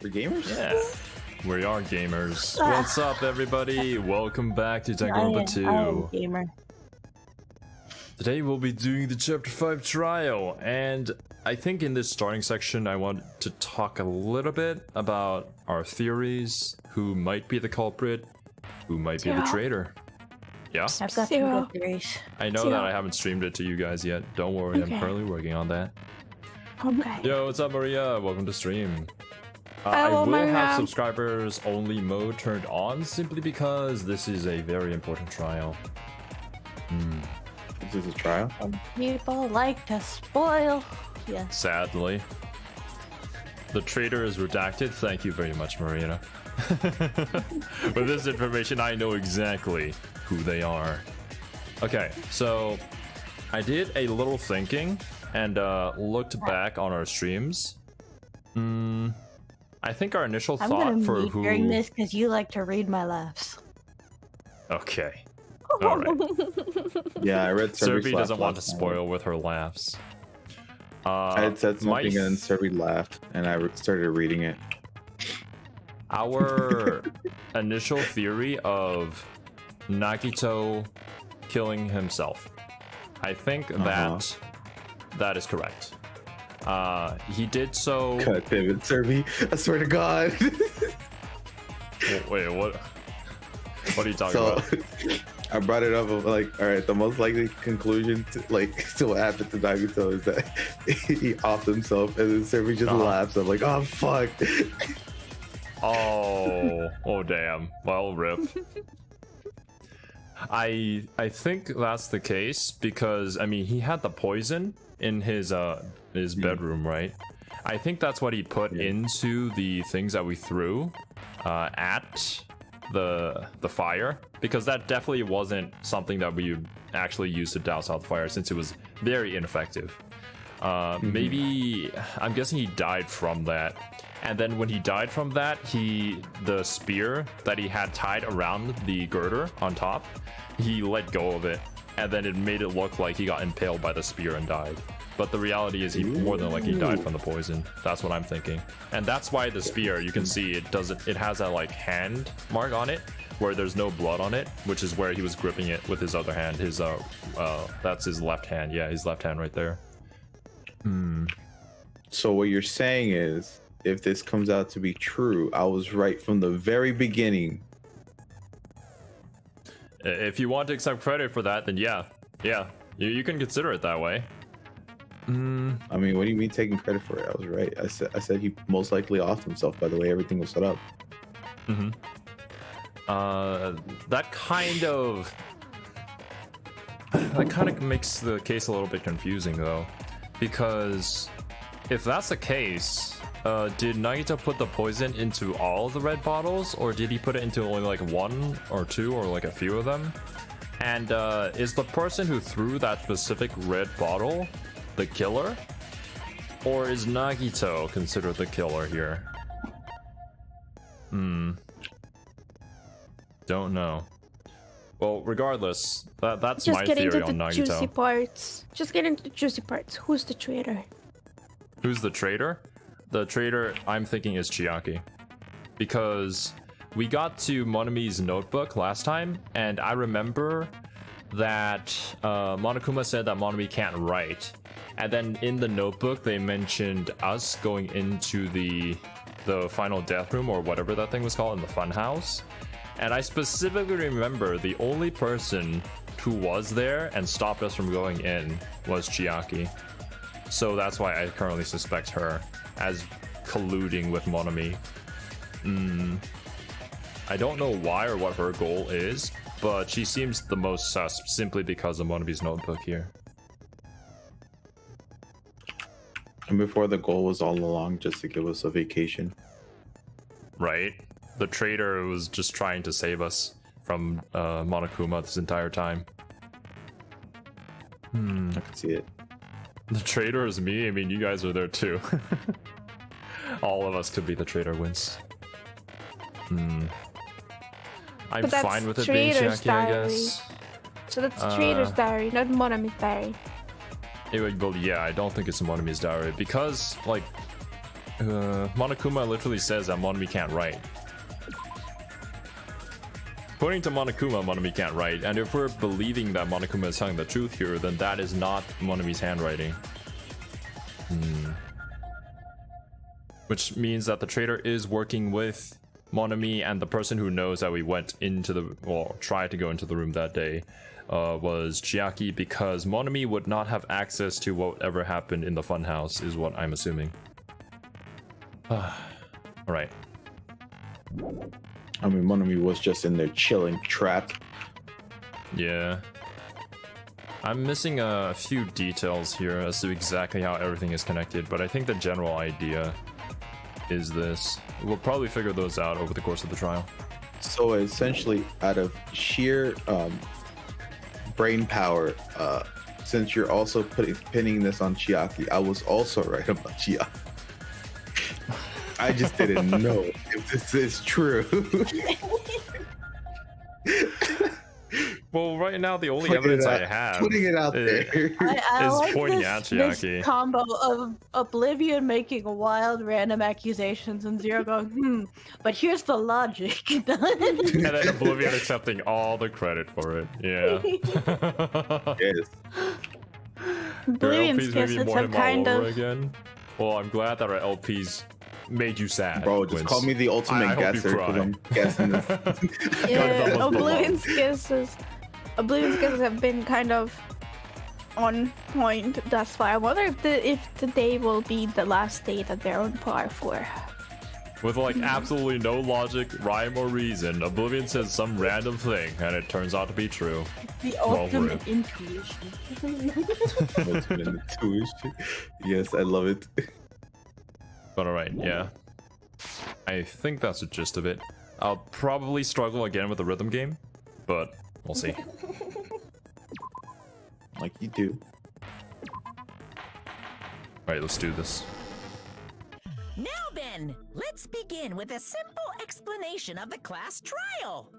We're gamers? Yeah. We are gamers. What's up, everybody? Welcome back to Danganronpa 2. Gamer. Today we'll be doing the Chapter 5 trial, and I think in this starting section I want to talk a little bit about our theories, who might be the culprit, who might be the traitor. Yeah? I've got some good theories. I know that I haven't streamed it to you guys yet. Don't worry, I'm currently working on that. Okay. Yo, what's up, Maria? Welcome to stream. I Hello, will Maria. have subscribers only mode turned on simply because this is a very important trial. This is a trial? And people like to spoil. Yes. Sadly. The traitor is redacted. Thank you very much, Marina. With this information, I know exactly who they are. Okay, so I did a little thinking and looked back on our streams. I think our initial I'm thought gonna for mute who... during this because you like to read my laughs. Okay. All right. Yeah, I read Cerby doesn't want to spoil with her laughs. I had said something and then Cerby laughed, and I started reading it. Our initial theory of Nagito killing himself. I think that is correct. He did so. God damn it, Cerby! I swear to God. Wait, what? What are you talking about? I brought it up of like, all right, the most likely conclusion to what happened to Nagito is that he offed himself, and then Cerby just laughs. I'm like, oh fuck. Oh damn. Well, rip. I think that's the case because I mean he had the poison in his bedroom, right? I think that's what he put into the things that we threw at the fire, because that definitely wasn't something that we would actually use to douse out the fire since it was very ineffective. Maybe I'm guessing he died from that. And then when he died from that, the spear that he had tied around the girder on top, he let go of it, and then it made it look like he got impaled by the spear and died. But the reality is he more than likely died from the poison. That's what I'm thinking. And that's why the spear, you can see it has that like hand mark on it where there's no blood on it, which is where he was gripping it with his other hand. His that's his left hand. Yeah, his left hand right there. So what you're saying is, if this comes out to be true, I was right from the very beginning. If you want to accept credit for that, then yeah, you can consider it that way. I mean, what do you mean taking credit for it? I was right. I said he most likely offed himself by the way everything was set up. That kind of makes the case a little bit confusing though, because if that's the case, did Nagito put the poison into all the red bottles, or did he put it into only like one or two or like a few of them? And is the person who threw that specific red bottle the killer, or is Nagito considered the killer here? Don't know. Well, regardless, that's my theory on Nagito. Juicy parts. Just get into the juicy parts. Who's the traitor? Who's the traitor? The traitor I'm thinking is Chiaki, because we got to Monami's notebook last time, and I remember that Monokuma said that Monami can't write, and then in the notebook they mentioned us going into the final death room or whatever that thing was called in the fun house, and I specifically remember the only person who was there and stopped us from going in was Chiaki. So that's why I currently suspect her as colluding with Monami. I don't know why or what her goal is, but she seems the most sus simply because of Monami's notebook here. And before, the goal was all along just to give us a vacation. Right? The traitor was just trying to save us from Monokuma this entire time. I can see it. The traitor is me? I mean, you guys are there too. All of us could be the traitor wins. I'm fine with it being Chiaki, I guess. So that's Traitor's diary, not Monami's diary. Well, yeah, I don't think it's Monami's diary because, like, Monokuma literally says that Monomi can't write. According to Monokuma, Monomi can't write, and if we're believing that Monokuma is telling the truth here, then that is not Monomi's handwriting. Which means that the traitor is working with Monomi, and the person who knows that we went into the, well, tried to go into the room that day was Chiaki, because Monomi would not have access to whatever happened in the funhouse, is what I'm assuming. Alright. I mean, Monomi was just in there chilling, trapped. Yeah. I'm missing a few details here as to exactly how everything is connected, but I think the general idea is this. We'll probably figure those out over the course of the trial. So essentially, out of sheer brain power, since you're also pinning this on Chiaki, I was also right about Chiaki. I just didn't know if this is true. Well, right now the only evidence I have putting it out there I is like pointing this, at Chiaki. this combo of Oblivion making wild random accusations and Xero going, but here's the logic. And then Oblivion accepting all the credit for it. Yeah. Yes. Oblivion's Your LPs maybe guesses more have him kind all over of again. Well, I'm glad that our LPs made you sad. Bro, just call me the ultimate I hope you guesser because I'm guessing this. Yeah, almost Oblivion's guesses have been kind of on point thus far. I wonder if today will be the last day that they're on par for. With like absolutely no logic, rhyme, or reason, Oblivion says some random thing, and it turns out to be true. the Well, ultimate intuition. Ultimate intuition. Yes, I love it. But alright, yeah. I think that's the gist of it. I'll probably struggle again with the rhythm game, but we'll see. Like you do. Alright, let's do this. Now then, let's begin with a simple explanation of the class trial.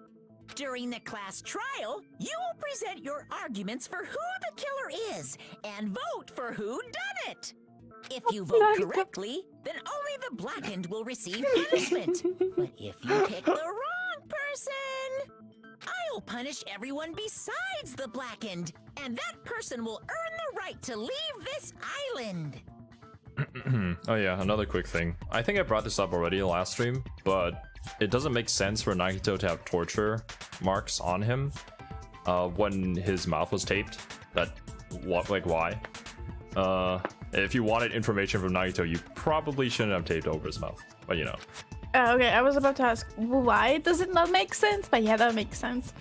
During the class trial, you will present your arguments for who the killer is and vote for who done it. If you vote correctly, then only the blackened will receive punishment. But if you pick the wrong person, I'll punish everyone besides the blackened, and that person will earn the right to leave this island. Oh yeah, another quick thing. I think I brought this up already last stream, but it doesn't make sense for Nagito to have torture marks on him when his mouth was taped. Like why? If you wanted information from Nagito, you probably shouldn't have taped over his mouth. But you know. Okay, I was about to ask why does it not make sense, but yeah, that makes sense.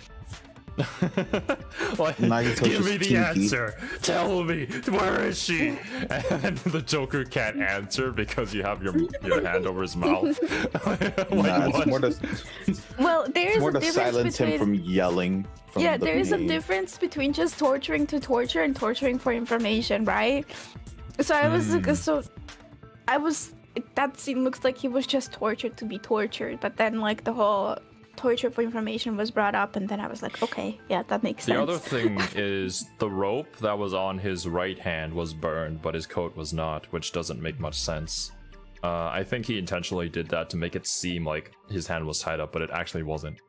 Like, give me the answer. Tell me, where is she? And the Joker can't answer because you have your hand over his mouth. Like, Nah, it's more to, Well, there is more a to difference silence between him from yelling. From yeah, the there is a pain. difference between just torturing to torture and torturing for information, right? So I was that scene looks like he was just tortured to be tortured, but then like the whole torture for information was brought up, and then I was like, okay, yeah, that makes sense. The other thing is the rope that was on his right hand was burned, but his coat was not, which doesn't make much sense. I think he intentionally did that to make it seem like his hand was tied up, but it actually wasn't.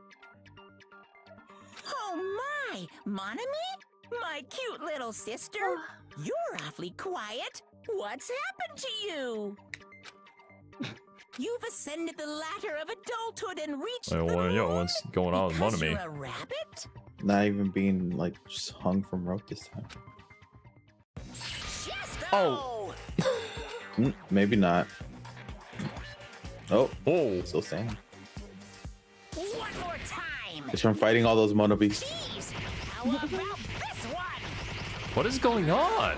Oh my, Monomi? My cute little sister? You're awfully quiet. What's happened to you? You've ascended the ladder of adulthood and reached the moon What's going on with because Monomi? you're a rabbit? Not even being like just hung from rope this time. Oh. Maybe not. Oh, Oh, still saying. One more time. It's from fighting all those mono beasts. Jeez, how about this one? what is going on?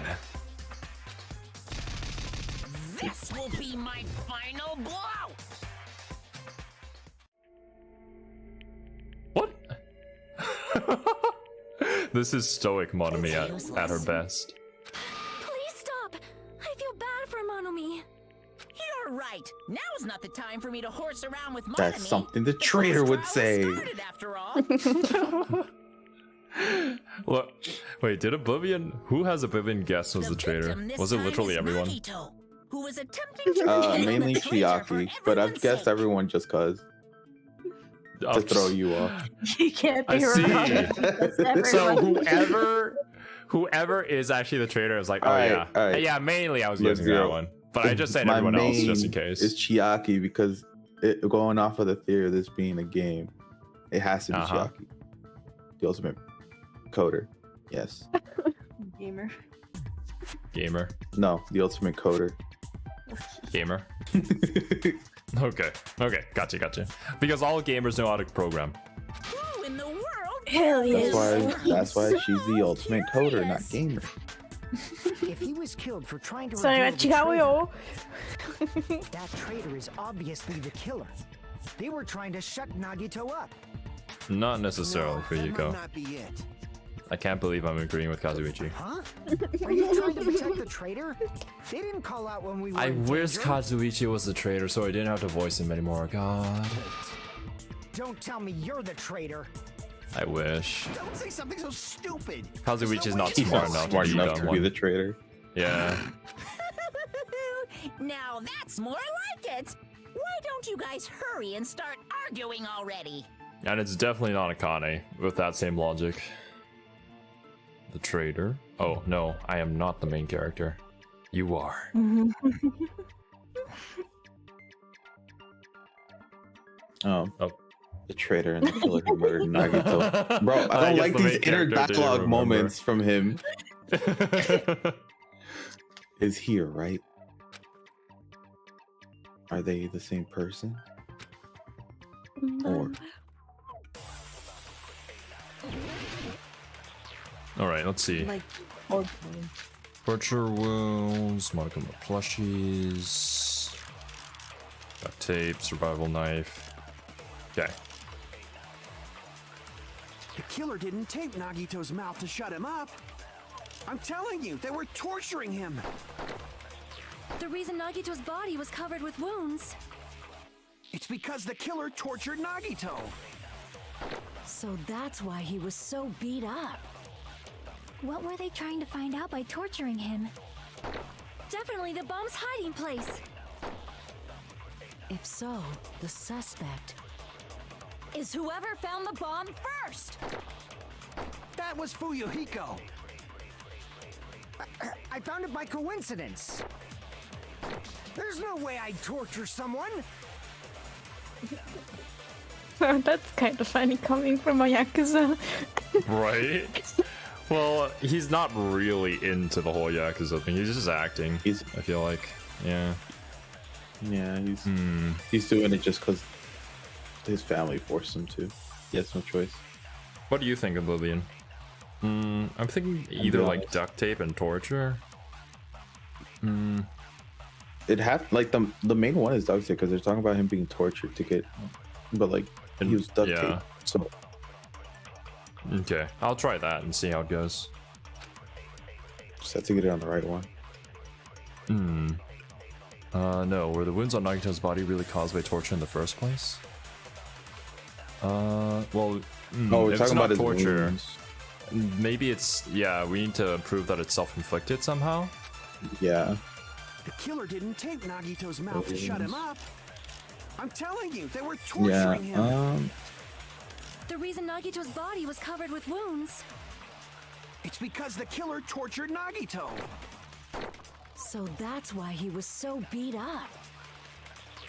This will be my final blow. What? This is stoic Monomi at her best. Please stop. I feel bad for Monomi. You're right. Now's not the time for me to horse around with Monomi. That's something the traitor would say. Started, after all. Look, wait, did Oblivion? Who has Oblivion guess was the traitor? victim this Was it time literally is everyone? Nagito. who was attempting to reclaim Mainly the traitor for Chiaki, but I've everyone's guessed sake. everyone just cause to throw you off. You can't be I see. wrong. That's So everyone. whoever is actually the traitor is like, oh Alright, yeah, alright. yeah. Mainly I was Let's guessing that go. one, but I just said My everyone else main just in case. is Chiaki because going off of the theory of this being a game, it has to be Uh-huh. Chiaki, the ultimate coder. Yes. Gamer. Gamer, No, the ultimate coder. gamer. Okay, gotcha. Because all gamers know how to program. Who in the world? Hell That's why she's the ultimate coder, not gamer. If he was killed for trying to それがreveal the 違うよ。 traitor, that traitor is obviously the killer. They were trying to shut Nagito up. Not necessarily for that Yuko. might not be it. I can't believe I'm agreeing with Kazuichi. Huh? Are you trying to protect the traitor? They didn't call out when we were I in wish danger. Kazuichi was the traitor, so I didn't have to voice him anymore. God, Don't tell me you're the traitor. I wish. Don't say something so stupid. Kazuichi's not He's smart not enough smart to be enough dumb to be one. the traitor. Yeah. Now that's more like it. Why don't you guys hurry and start arguing already? And it's definitely not Akane with that same logic. The traitor? Oh, no, I am not the main character. You are. Oh. Oh. The traitor and the killer who murdered Nagito. Bro, I I don't guess like the these main inner character didn't dialogue remember. moments from him. Is here, right? Are they the same person? Or Alright, let's see. Like, old Torture wounds, modicum of plushies, duct tape, survival knife. Okay. The killer didn't tape Nagito's mouth to shut him up. I'm telling you, they were torturing him. The reason Nagito's body was covered with wounds. It's because the killer tortured Nagito. So that's why he was so beat up. What were they trying to find out by torturing him? Definitely the bomb's hiding place. If so, the suspect is whoever found the bomb first. That was Fuyuhiko. I found it by coincidence. There's no way I'd torture someone. That's kind of funny coming from a Yakuza. Right? Well, he's not really into the whole Yakuza thing. He's just acting. I feel like. Yeah. yeah, he's doing it just because his family forced him to. He has no choice. What do you think of Lillian? I'm thinking either like honest. duct tape and torture. It have like the main one is duct tape because they're talking about him being tortured to get, but like he was duct Yeah. tape. So Okay, I'll try that and see how it goes. just have to get it on the right one. No, were the wounds on Nagito's body really caused by torture in the first place? Well, Oh, we're if it's talking not about his torture. wounds. Maybe it's, yeah, we need to prove that it's self-inflicted somehow. Yeah. The killer didn't tape Nagito's mouth to shut him up. I'm telling you, they were Yeah. torturing him. The reason Nagito's body was covered with wounds. It's because the killer tortured Nagito. So that's why he was so beat up.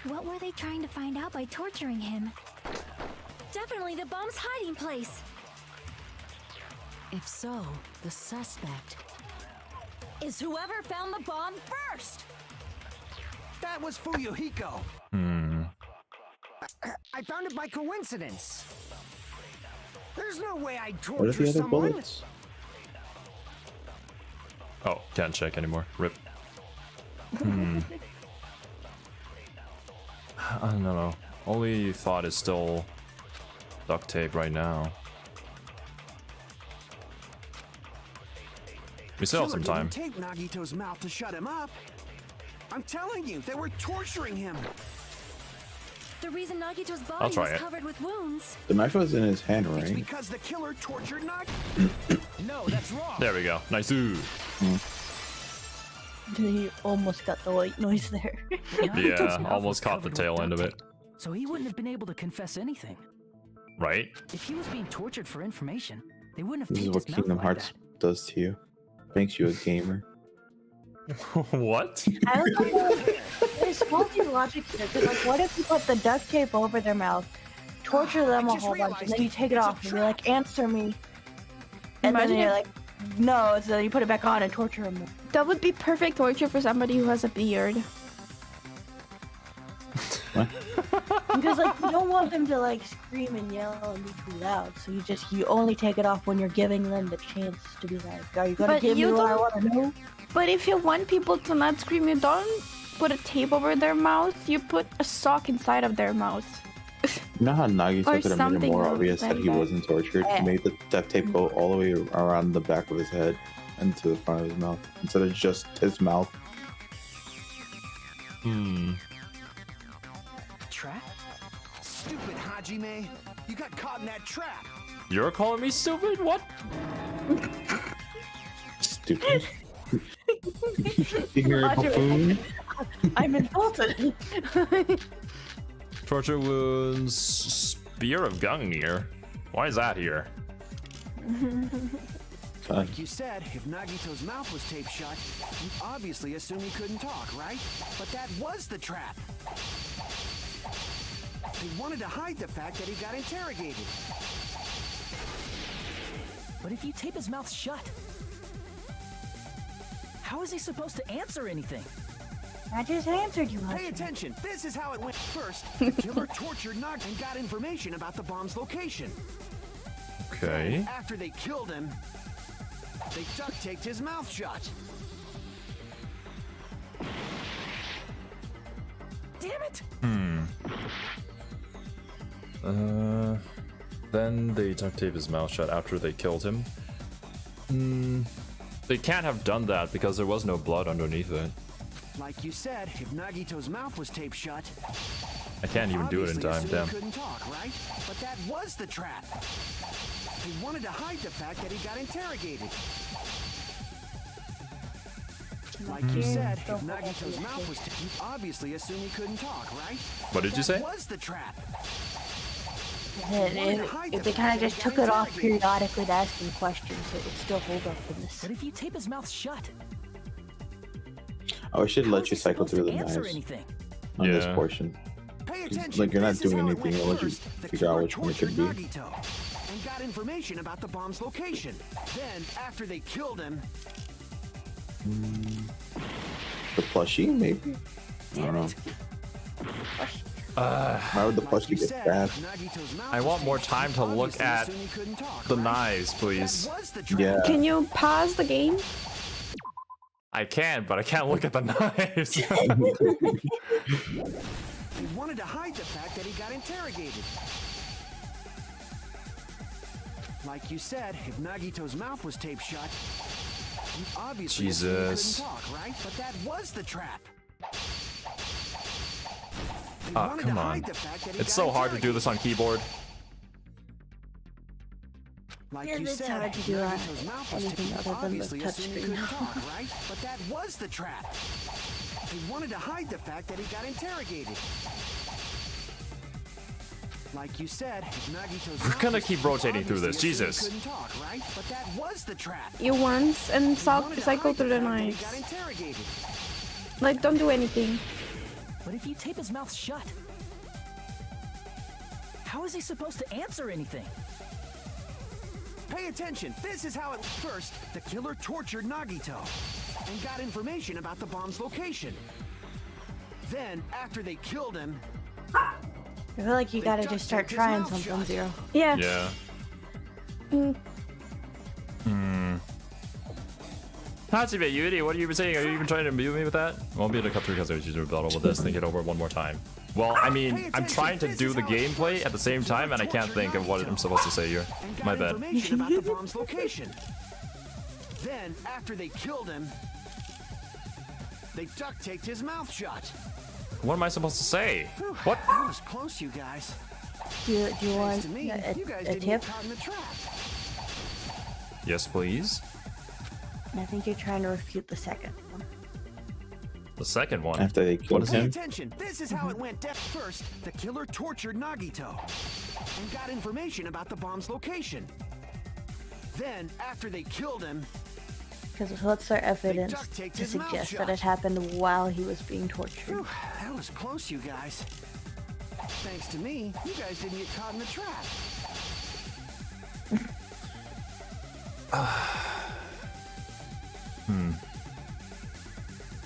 What were they trying to find out by torturing him? Definitely the bomb's hiding place. If so, the suspect is whoever found the bomb first. That was Fuyuhiko. I found it by coincidence. There's no way I'd What are torture the other someone. bullets? Oh, can't check anymore. Rip. I don't know. Only thought is still duct tape right now. We still have some Killer time. didn't tape Nagito's mouth to shut him up. I'm telling you, they were torturing him. The reason Nagito's I'll body try was it. covered with wounds. The knife was in his hand, It's right? because the killer tortured Nagito. No, that's wrong. There we go. Nice. Ooh. He almost got the white noise there. Yeah, Nagito's mouth almost was caught the covered with tail end of duct it. tape, so he wouldn't have been able to confess anything. Right? If he was being tortured for information, they wouldn't have This is taped what his mouth Kingdom like Hearts that. does to you. Makes you a gamer. What? I was like, there's faulty logic here, because like, what if you put the duct tape over their mouth, torture them I a just whole bunch, and then you take it realized off it's and a you're like, answer me. And Imagine then you're if- like, no, so then you put it back on and torture them. That would be perfect torture for somebody who has a beard. Because like you don't want them to like scream and yell and be too loud, so you only take it off when you're giving them the chance to be like, are you gonna But give me you what I don't- want to know? But if you want people to not scream, you don't put a tape over their mouth. You put a sock inside of their mouth. You know how Nagito Or could have made it something more like obvious that he that. wasn't tortured? He made the duct tape go all the way around the back of his head and to the front of his mouth instead of just his mouth. Trap? Stupid Hajime! You got caught in that trap! You're calling me stupid? What? Stupid. Ignorant Roger. buffoon. I'm insulted. Torture wounds. Spear of Gungnir. Why is that here? Like you said, if Nagito's mouth was taped shut, you obviously assume he couldn't talk, right? But that was the trap! They wanted to hide the fact that he got interrogated. But if you tape his mouth shut, how is he supposed to answer anything? I just answered you. Pay Roger. attention, this is how it went. First, the killer tortured Nagito and got information about the bomb's location. Okay. After they killed him, they duct taped his mouth shut. Damn it! Then they duct tape his mouth shut after they killed him. They can't have done that because there was no blood underneath it. Like you said, if Nagito's mouth was taped shut, I can't even do it in obviously time, assumed damn. he couldn't talk, right? But that was the trap. They wanted to hide the fact that he got interrogated. Like you said, if Nagito's mouth was taped, you obviously assume he couldn't talk, right? What did you say? That was the trap. If they kind of just took it off periodically to ask him questions, it would still hold up in this. But if you tape his mouth shut, Oh, I should how let is you he cycle supposed through to the answer knives anything? on this Yeah. portion. Pay 'Cause, attention. like, you're not this is doing how it anything. went. I'll let you First, the figure out killer which one it could tortured be. Nagito and got information about the bomb's location. Then, after they killed him, The plushie, maybe? I don't know. Why would the like plushie you get said, stabbed? Nagito's mouth I was want more taped. time to look Obviously at assumed he couldn't talk, the right? knives, please. That was the trap. Yeah. Can you pause the game? I can, but I can't look at the knives. He wanted to hide the fact that he got interrogated. Like you said, if Nagito's mouth was taped shut, you obviously assumed he Jesus. couldn't talk, right? But that was the trap. They Ah, wanted come to on. hide the fact that he It's got so hard to do this on keyboard. Like Yeah, you it's said, hard to if do Nagito's mouth was anything taped, other than the obviously assumed he touchscreen. couldn't talk, right? But that was the trap. They wanted to hide the fact that he got interrogated. Like you said, if Nagito's We're mouth gonna was keep taped, rotating through this, obviously assumed Jesus. he couldn't talk, right? But that was the trap. You once and They wanted to cycle hide through the fact that he knives. got interrogated. Like, don't do anything. But if you tape his mouth shut, how is he supposed to answer anything? Pay attention. This is how it. First, the killer tortured Nagito and got information about the bomb's location. Then, after they killed him, I feel like you gotta duct just start taped his trying mouth something, shut. Zero. Yeah. Yeah. Hajime, Yuri, what are you saying? Are you even trying to mute me with that? I won't be able to cut through because I was using rebuttal with this. Think it over one more time. Well, I mean, I'm trying to do the gameplay at the same time, and I can't think of what I'm supposed to say here. and got My bad. information about the bomb's location. Then, after they killed him, they duct taped his mouth shut. What am I supposed to say? Whew, What? That was close, you guys. Do you Thanks want to me, you guys a didn't tip? get caught in the trap. Yes, please. I think you're trying to refute the second one. The second one. After they What killed is Pay him. attention. This is how it went down. First, the killer tortured Nagito and got information about the bomb's location. Then, after they killed him, Because what's their evidence duct taped to his mouth suggest shut. that it happened while he was being tortured? whew, that was close, you guys. Thanks to me, you guys didn't get caught in the trap.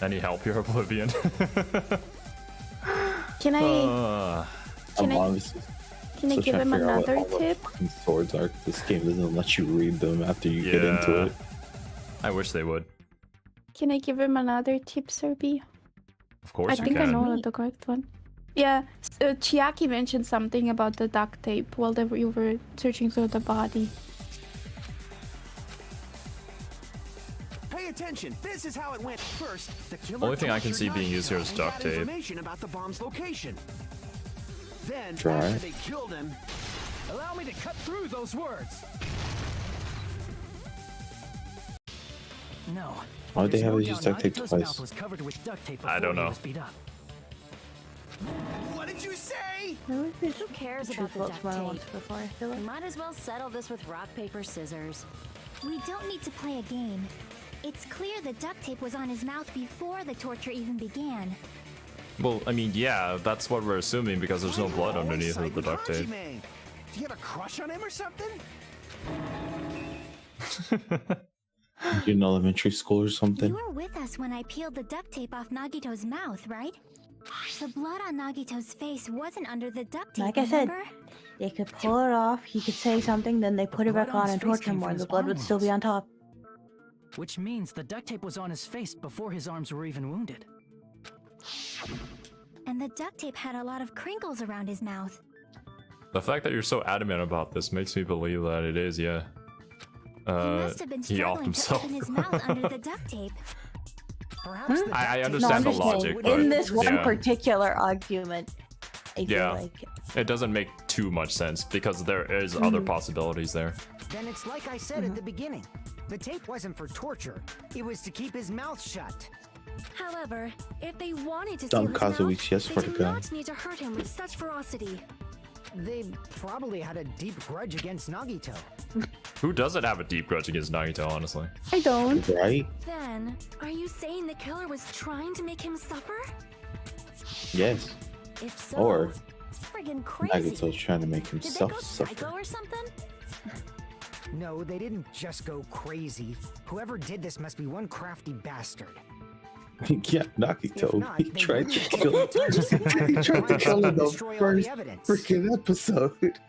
Any help here, Oblivion? Can I I'm I- obviously can I still give trying him to figure out another what all the tip? fucking swords are. This game doesn't let you read them after you get into Yeah. it. I wish they would. Can I give him another tip, Cerby? Of course I you think I can. know the correct one. Yeah, Chiaki mentioned something about the duct tape while you were searching through the body. Pay attention. This is how it went. First, the killer Only thing I can tortured see being used here is Nagito and duct got tape. information about the bomb's location. Then, Try. after they killed him, Allow me to cut through those words. No. Why'd they there's have no to use doubt duct tape Nagito's twice? mouth was covered with duct tape I before don't he know. was beat up. what did you say? Who cares about the duct tape? Before I feel We like. might as well settle this with rock, paper, scissors. We don't need to play a game. It's clear the duct tape was on his mouth before the torture even began. Well, I mean, yeah, that's what we're assuming because there's no blood underneath of the duct tape. Man. Do you have a crush on him or something? You in elementary school or something? You were with us when I peeled the duct tape off Nagito's mouth, right? The blood on Nagito's face wasn't under the duct tape, Like I said, remember? they could pull it off, he could say something, then they put it blood back on on his and face torture came him more. from The his blood would arm still be wounds. on top. Which means the duct tape was on his face before his arms were even wounded. And the duct tape had a lot of crinkles around his mouth. The fact that you're so adamant about this makes me believe that it is, yeah. He must have been He offed struggling to himself. open his mouth under the duct tape. Perhaps the I duct tape- understand No, the I'm just logic, saying, but in this one yeah. particular argument, I feel Yeah. like It doesn't make too much sense because there is other possibilities there. Then it's like I said at the beginning. The tape wasn't for torture. It was to keep his mouth shut. However, if they wanted to Dumb seal his Kazuichi, mouth, yes, they for the did gun. not need to hurt him with such ferocity. They probably had a deep grudge against Nagito. Who doesn't have a deep grudge against Nagito, honestly? I don't. Right? Then, are you saying the killer was trying to make him suffer? Yes. If so, Or friggin' crazy. Nagito's trying to make Did they himself go suffer. psycho or something? No, they didn't just go crazy. Whoever did this must be one crafty bastard. Yeah, Nagito. If not, He they tried wouldn't to have kill taken the time to He tried to kill him in the destroy all first the evidence. freaking episode.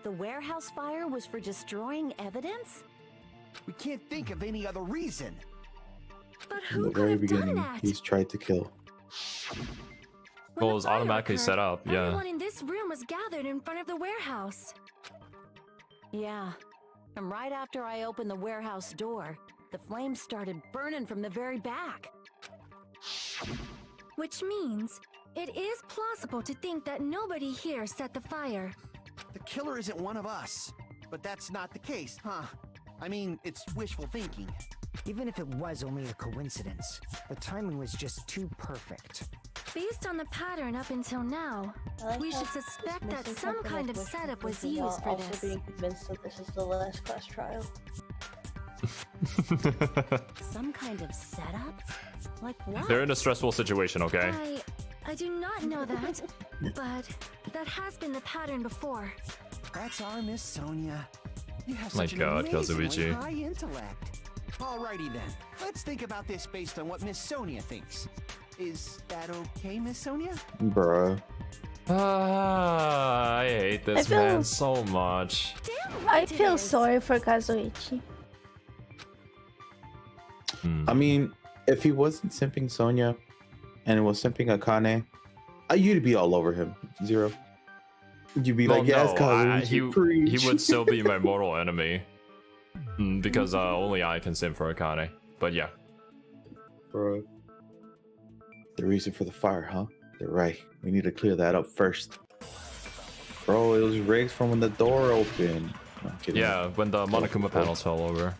The warehouse fire was for destroying evidence? We can't think of any other reason. But From who the could very have done beginning, that? he's tried to kill. When Well, the it was fire automatically occurred, set up, yeah. Everyone in this room was gathered in front of the warehouse. Yeah. And right after I opened the warehouse door, the flames started burning from the very back. Which means it is plausible to think that nobody here set the fire. The killer isn't one of us. But that's not the case, huh? I mean, it's wishful thinking. Even if it was only a coincidence, the timing was just too perfect. Based on the pattern up until now, I like we how should suspect it's that missing some something kind like of wishful setup was thinking used while for also this. being convinced that this is the last class trial. Some kind of setup? Like what? They're in a stressful situation, okay? I do not know that, but that has been the pattern before. That's our Miss Sonia. You have My such God, an amazingly Kazuichi. high intellect. Alrighty then. Let's think about this based on what Miss Sonia thinks. Is that okay, Miss Sonia? Bruh. I hate this feel- man so much. Damn I right it feel is. sorry for Kazuichi. I mean, if he wasn't simping Sonya and it was simping Akane, you'd be all over him. Zero. You'd be Well, like, yes, no, Kazuichi, preach. he would still be my mortal enemy. Because only I can sim for Akane. But yeah. Bro. The reason for the fire, huh? They're right. We need to clear that up first. Bro, it was rigged from when the door opened. No, I'm kidding. Yeah, when the Monokuma panels fell over.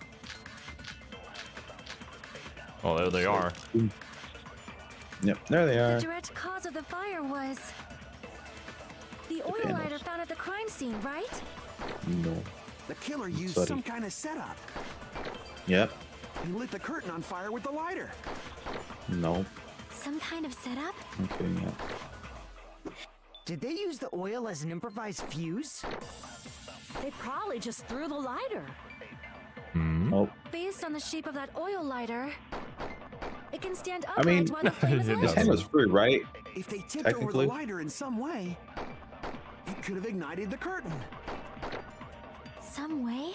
Oh, there they are. Yep, there they The are. direct cause of the fire was the oil panels. lighter found at the crime scene, right? No. The killer used Sorry. some kind of setup. Yep. He lit the curtain on fire with the lighter. No. Some kind of setup? Okay, yeah. Did they use the oil as an improvised fuse? They probably just threw the lighter. Oh, Based on the shape of that oil lighter, it can stand I mean, upright while the flame is it lit. this hand was free, right? If they tipped over the Technically. lighter in some way, it could have ignited the curtain. Some way?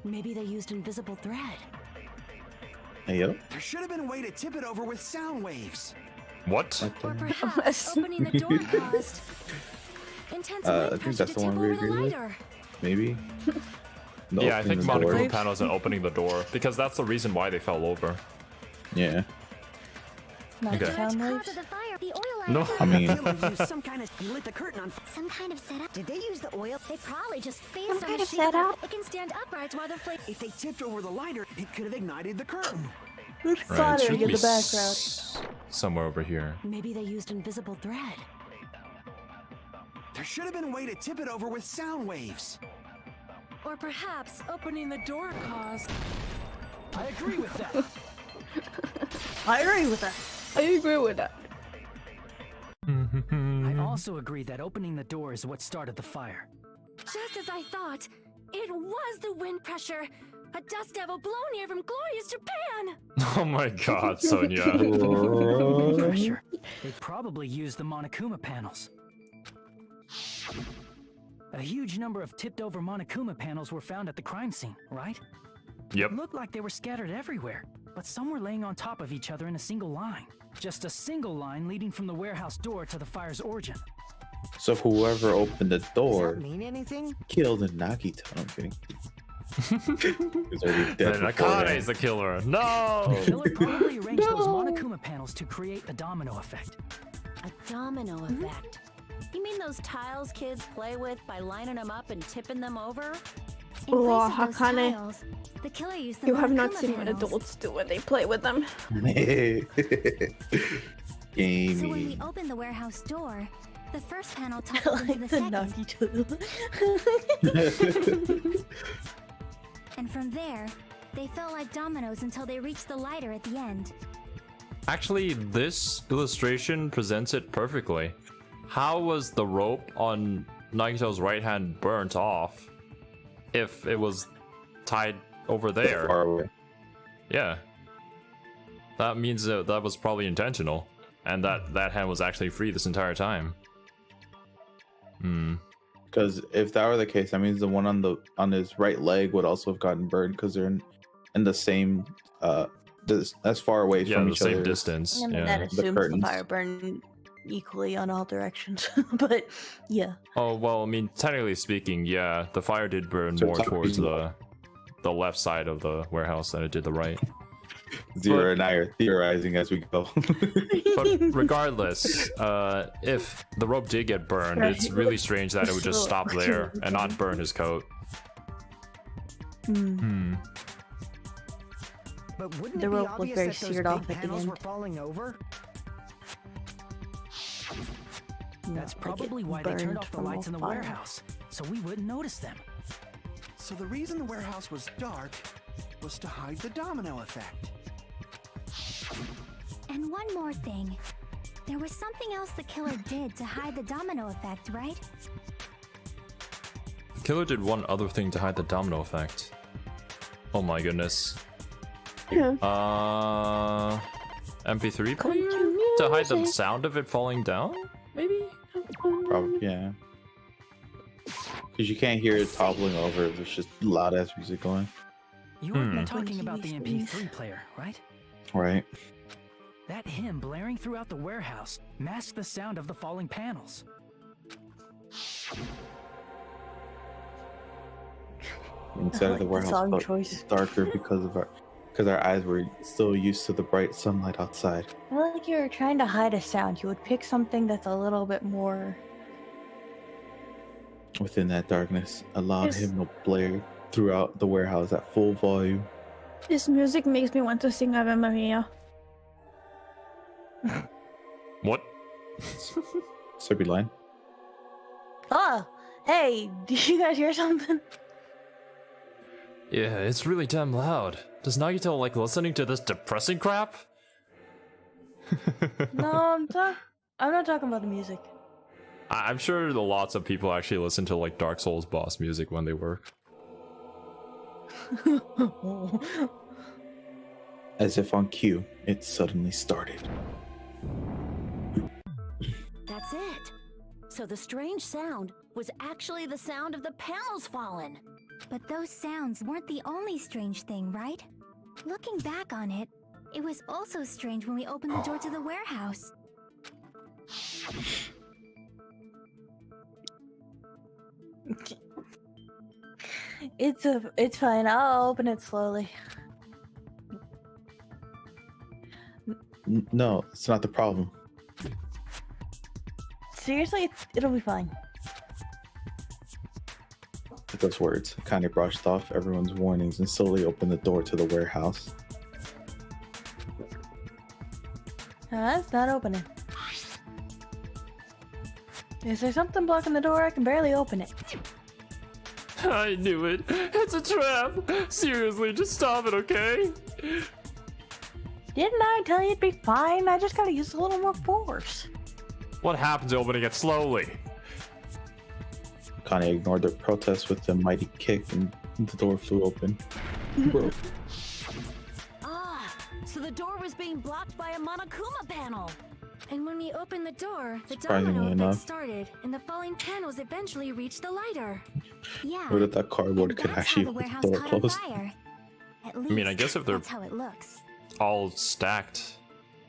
Maybe they used invisible thread. Hey, yep. There should have been a way to tip it over with sound waves. What? Like Or that. perhaps opening the door caused intense I wind think pressure that's to the one tip we over the agree with. lighter. Maybe. No, Yeah, I think opening the door. Monokuma panels and opening the door because that's the reason why they fell over. Yeah. Not Okay. sound Cause waves. of the fire, the oil lighter. No. I mean, The killer used some kind of. He lit the curtain on. Some kind of setup. Did they use the oil? They probably just based Some on kind the of shape of setup? it can stand upright while the flame. If they tipped over the lighter, it could have ignited the curtain. There's Right, it fire should in be the background. somewhere over here. Maybe they used invisible thread. There should have been a way to tip it over with sound waves. Or perhaps opening the door caused. I agree with that. I agree with that. I agree with that. I also agree that opening the door is what started the fire. Just as I thought, it was the wind pressure. A dust devil blown here from glorious Japan. Oh my god, Sonia. Wind pressure. They probably used the Monokuma panels. A huge number of tipped-over Monokuma panels were found at the crime scene, right? Yep. It looked like they were scattered everywhere, but some were laying on top of each other in a single line. Just a single line leading from the warehouse door to the fire's origin. so whoever opened the Does door that mean anything? killed Nagito. I'm kidding. He's already dead. Then beforehand. Akane is the killer. No! The killer probably arranged those Monokuma panels to create a domino effect. A domino effect. You mean those tiles kids play with by lining them up and tipping them over? In Oh, place of those Hakane. tiles, the killer used the You have not Monokuma seen what panels. adults do when they play with them. So when we Gaming. opened the warehouse door, the first panel toppled into like the the second, Nagito. and from there, they fell like dominoes until they reached the lighter at the end. Actually, this illustration presents it perfectly. How was the rope on Nagito's right hand burnt off if it was tied over there? Far away. Yeah. That means that was probably intentional. And that hand was actually free this entire time. Hmm. Because if that were the case, that means the one on his right leg would also have gotten burned because they're in the same that's far away Yeah, from the each same other. distance. I mean, Yeah. that assumes the curtains. fire burned equally on all directions. But yeah. Oh well, I mean, technically speaking, yeah, the fire did burn So more it's towards not- the left side of the warehouse than it did the right. Zero and I are theorizing as we go. But regardless, if the rope did get burned, it's really strange that it would just stop there and not burn his coat. Hmm. But wouldn't The it be rope was obvious very that those seared big off at the panels end. were falling over? That's Like it probably why they turned burned off the from lights in all the fire. warehouse, so we wouldn't notice them. So the reason the warehouse was dark was to hide the domino effect. And one more thing. There was something else the killer did to hide the domino effect, right? Killer did one other thing to hide the domino effect. Oh my goodness. Yeah. MP3 player to hide the sound of it falling down? Maybe? Probably, yeah. Because you can't hear it toppling over. There's just loud ass music going. You were Hmm. talking about the Kiwi MP3 player, right? Right. That hymn blaring throughout the warehouse masked the sound of the falling panels. Inside I of the like the warehouse song felt choice. darker because our eyes were still used to the bright sunlight outside. I feel like you're trying to hide a sound. You would pick something that's a little bit more. Within that darkness, a loud Yes. hymnal blared throughout the warehouse at full volume. This music makes me want to sing Ave Maria. What? Cerby line. Oh, hey, did you guys hear something? Yeah, it's really damn loud. Does Nagito like listening to this depressing crap? No, I'm not talking about the music. I'm sure lots of people actually listen to like Dark Souls boss music when they work. As if on cue, it suddenly started. That's it. So the strange sound was actually the sound of the panels falling. But those sounds weren't the only strange thing, right? Looking back on it, it was also strange when we opened the door to the warehouse. It's fine. I'll open it slowly. No, it's not the problem. Seriously, it'll be fine. With those words, I kind of brushed off everyone's warnings and slowly opened the door to the warehouse. It's not opening. Is there something blocking the door? I can barely open it. I knew it. It's a trap. Seriously, just stop it, okay? Didn't I tell you it'd be fine? I just gotta use a little more force. What happens to opening it slowly? Kane ignored their protest with a mighty kick and the door flew open. Bro. Ah, so the door was being blocked by a Monokuma panel. And when we opened the door, the Surprisingly domino effect enough. started, and the falling panels eventually reached the lighter. Yeah. Who that cardboard and could that's actually how the hold the warehouse door caught on closed? fire. At I mean, I least, guess if they're that's how it looks. all stacked,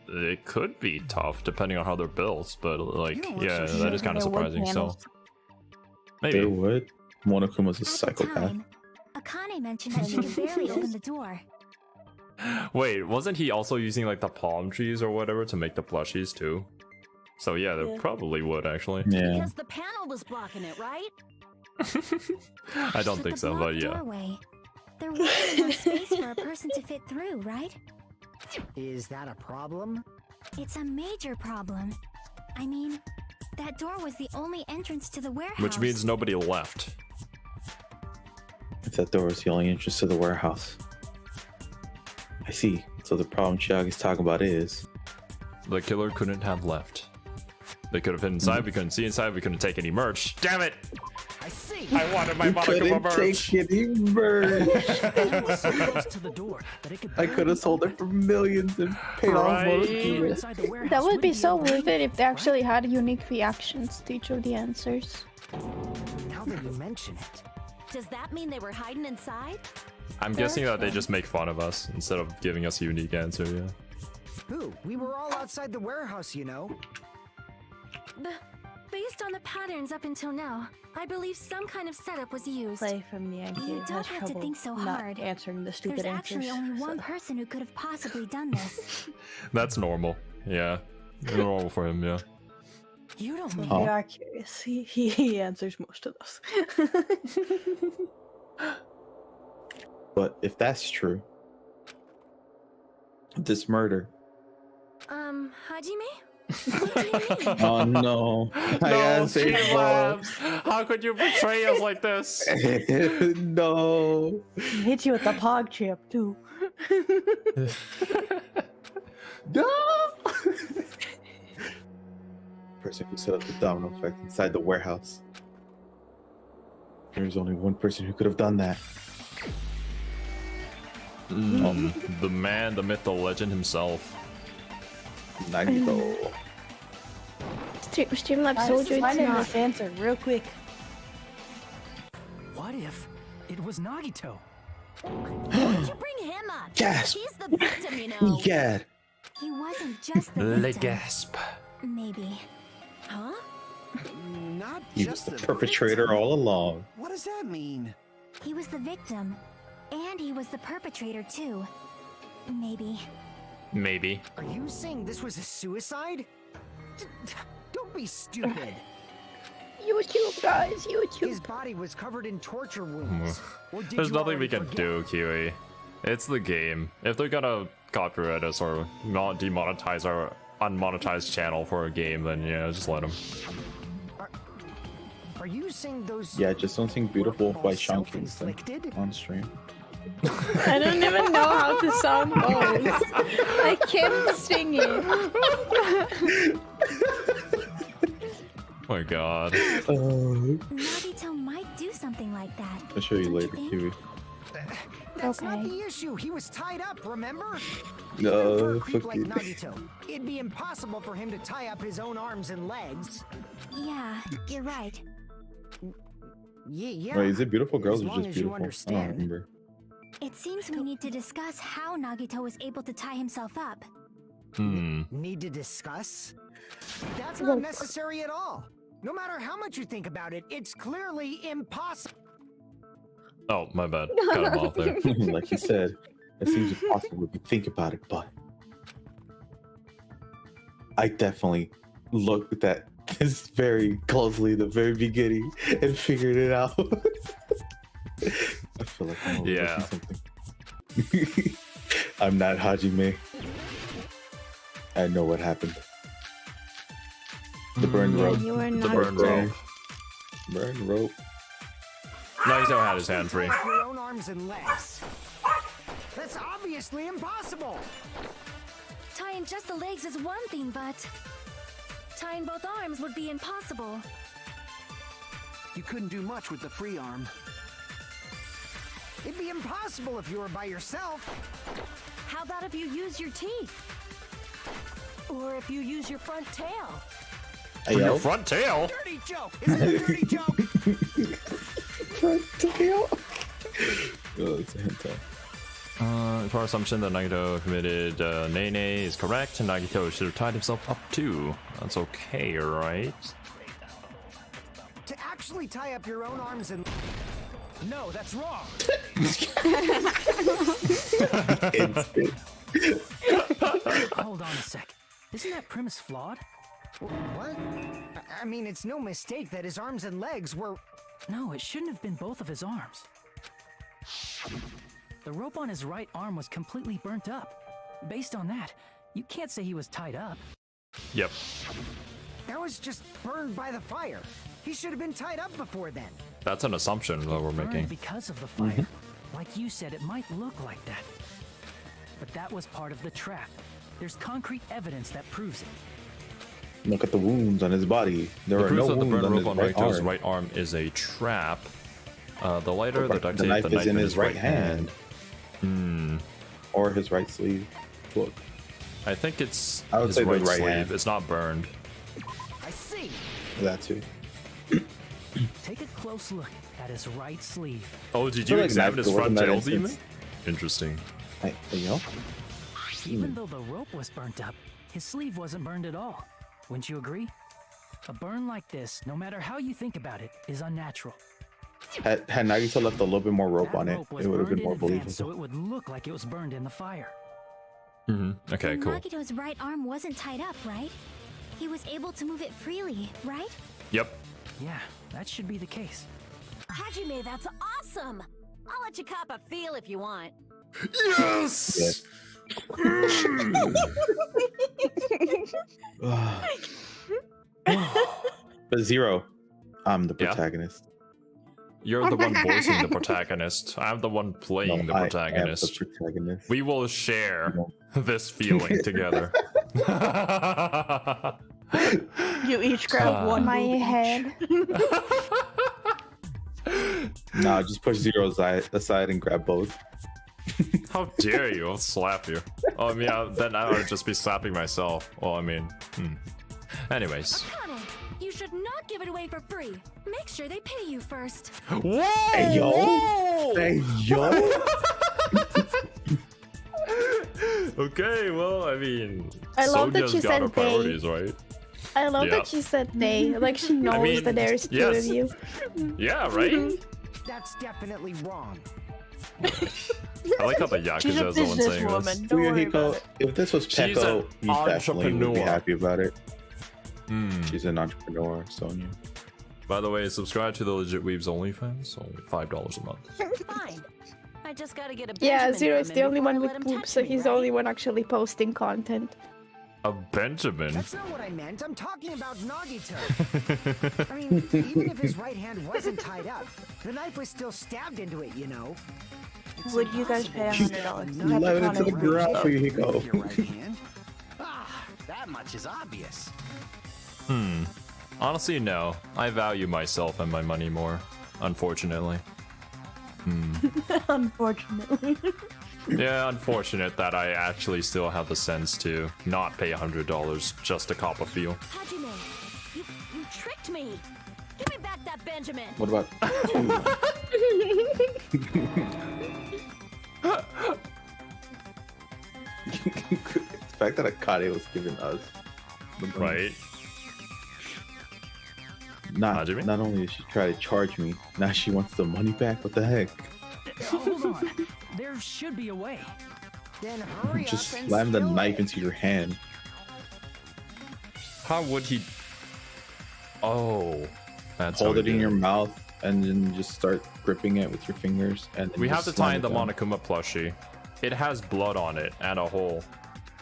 it could be tough depending on how they're built, but like, You don't look yeah, so that is sure. kind of They're wood surprising, so panels. maybe. They would. Monokuma's a At the psychopath. time, Akane mentioned that she could barely open the door. Wait, wasn't he also using like the palm trees or whatever to make the plushies too? So yeah, they Yeah. probably would actually. Yeah. Because the panel was blocking it, right? I don't But think the so, but blocked yeah. Doorway, there wasn't enough space for a person to fit through, right? Is that a problem? It's a major problem. I mean, that door was the only entrance to the warehouse. Which means nobody left. If that door was the only entrance to the warehouse. I see. So the problem Chiaki's talking about is... The killer couldn't have left. They could have hit inside, we couldn't see inside, we couldn't take any merch. Damn it! I see. I wanted my Monokuma couldn't merch! take any merch. It was so close to the door that it could I could have sold it for millions and paid off Right. Monokuma. inside the warehouse. That would be wouldn't so able to worth it if they right? actually had unique reactions to each of the answers. Now that you mention it. Does that mean they were hiding inside? I'm guessing that they just make fun of us instead of giving us a unique answer, yeah. Who? We were all outside the warehouse, you know. Based on the patterns up until now, I believe some kind of setup was used. Play from the end. You Has don't have to trouble think so not hard. answering the There's stupid actually answers. only one so. person who could have possibly done this. That's normal. Yeah. Normal for him, yeah. You don't If mean Huh. you are curious, he answers most of those. But if that's true, this murder. Hajime? What do you mean? Oh no. I No, gotta say Street more. Labs! How could you betray us like this? No. Hit you with the pog chip too. No. Person who set up the domino effect inside the warehouse. There's only one person who could have done that. The man, the myth, the legend himself. Nagito. Streamlabs I told you it's finding not. this answer real quick. What if it was Nagito? Why'd you bring him up? Gasp. He's the victim, you know. Yeah. He wasn't just the Le victim. gasp. Maybe. Huh? Not He was just the perpetrator victim. all along. What does that mean? He was the victim. And he was the perpetrator too. Maybe. Maybe. Are you saying this was a suicide? Don't be stupid. YouTube, guys, YouTube. His body was covered in torture wounds. Or did There's you nothing we already can forget? do, Kiwi. It's the game. If they're gonna copyright us or not demonetize unmonetized channel for a game, then yeah, just let him. Are you saying those? Yeah, just don't sing "Beautiful" by Sean Kingston self-inflicted? on stream. I don't even know how the song goes. I can't sing it. Oh my god. Nagito might do something like that. I'll show you don't later, think? Kiwi. That's not Okay. the issue. He was tied up, remember? No, Even for a creep fuck like you. Nagito, it'd be impossible for him to tie up his own arms and legs. Yeah, you're right. Yeah. Wait, is it beautiful girls As or long just as you beautiful? I don't understand. remember. It seems we need to discuss how Nagito was able to tie himself up. Need to discuss? That's not necessary at all. No matter how much you think about it, it's clearly impossible. Oh, my bad. Cut him off there. Like you said, it seems impossible if you think about it, but I definitely looked at this very closely at the very beginning and figured it out. I feel like I'm overlooking Yeah. something. I'm not Hajime. I know what happened. The burned rope. You are The not. burned rope. Burned rope. Nagito had his hand free. Your own arms and legs. That's obviously impossible. Tying just the legs is one thing, but tying both arms would be impossible. You couldn't do much with the free arm. It'd be impossible if you were by yourself. How about if you use your teeth? Or if you use your front tail? Hey, Your yo. front tail? Dirty joke! Is it a dirty joke? Front tail. Oh, it's a hentai. If our assumption that Nagito committed Nene is correct, Nagito should have tied himself up too. That's okay, right? To actually tie up your own arms and... No, that's wrong. Instant. Hold on a sec. Isn't that premise flawed? What? I mean, it's no mistake that his arms and legs were... No, it shouldn't have been both of his arms. The rope on his right arm was completely burnt up. Based on that, you can't say he was tied up. Yep. That was just burned by the fire. He should have been tied up before then. That's an assumption that we're Burned making. because of the fire. Like you said, it might look like that. But that was part of the trap. There's concrete evidence that proves it. Look at the wounds on his body. There The are proof no that the wounds burn on his rope on right Nagito's arm. right arm is a trap. The lighter, the duct The tape, knife the is knife in his right hand. Hmm. Or his right sleeve. Look. I think it's I would his say the right right sleeve. hand. It's not burned. I see. That too. Take a close look at his right sleeve. Oh, did feel you like examine his Nagito front wasn't that tail, instance. Demon? Interesting. Hey, yo. Even though the rope was burnt up, his sleeve wasn't burned at all. Wouldn't you agree? A burn like this, no matter how you think about it, is unnatural. Had Nagito left a little bit more rope That on it, rope was it would have burned been more in advance, believable. so it would look like it was burned in the fire. Okay, And cool. Nagito's right arm wasn't tied up, right? He was able to move it freely, right? Yep. Yeah, that should be the case. Hajime, that's awesome! I'll let you cop a feel if you want. Yes! But Zero, I'm the Yeah? protagonist. You're the one voicing the protagonist. I'm the one playing the I am protagonist. the protagonist. We will share No. this feeling together. You each grab one. My boob each. head. Nah, just push Zero aside and grab both. How dare you? I'll slap you. Oh, I mean, then I would just be slapping myself. Well, I mean, Anyways. Akane, you should not give it away for free. Make sure they pay you first. Whoa! Hey yo! Whoa! Hey yo! Okay, well, I mean, I love that Sonya's you got said her they. priorities, right? I love Yeah. that she said they. Like she knows mean, that there's two yes. of you. Yeah, right? That's definitely wrong. I like how the She's a Yakuza's the one saying this. businesswoman. Don't worry about Fuyuhiko, it. if this was She's an Peko, you definitely would be entrepreneur. happy about it. Hmm. She's an entrepreneur, Sonya. By the way, subscribe to the Legit Weebs OnlyFans, only $5 a month. Fine. I just gotta get a Yeah, Benjamin Zero from is him the only before I one with let him boobs, touch so me, he's the right? only one actually posting content. A Benjamin? That's not what I meant. I'm talking about Nagito. I mean, even if his right hand wasn't tied up, the knife was still stabbed into it, you know. It's Would you guys pay impossible. $100? You let it to the ground. Here you go. With your right hand. That much is obvious. Honestly, no. I value myself and my money more, unfortunately. Unfortunately. Yeah, unfortunate that I actually still have the sense to not pay $100 just to cop a feel. Hajime, you tricked me. Give me back that Benjamin. What about? The fact that Akane was giving us the money. Right? Not Hajime? only did she try to charge me, now she wants the money back. What the heck? Hold on. There should be a way. Then hurry Just up and slam the steal knife it. into your hand. How would he... Oh. That's Hold how it he in did your mouth and then just start gripping it with your fingers. And then We have just to tie slam in the it down. Monokuma plushie. It has blood on it and a hole.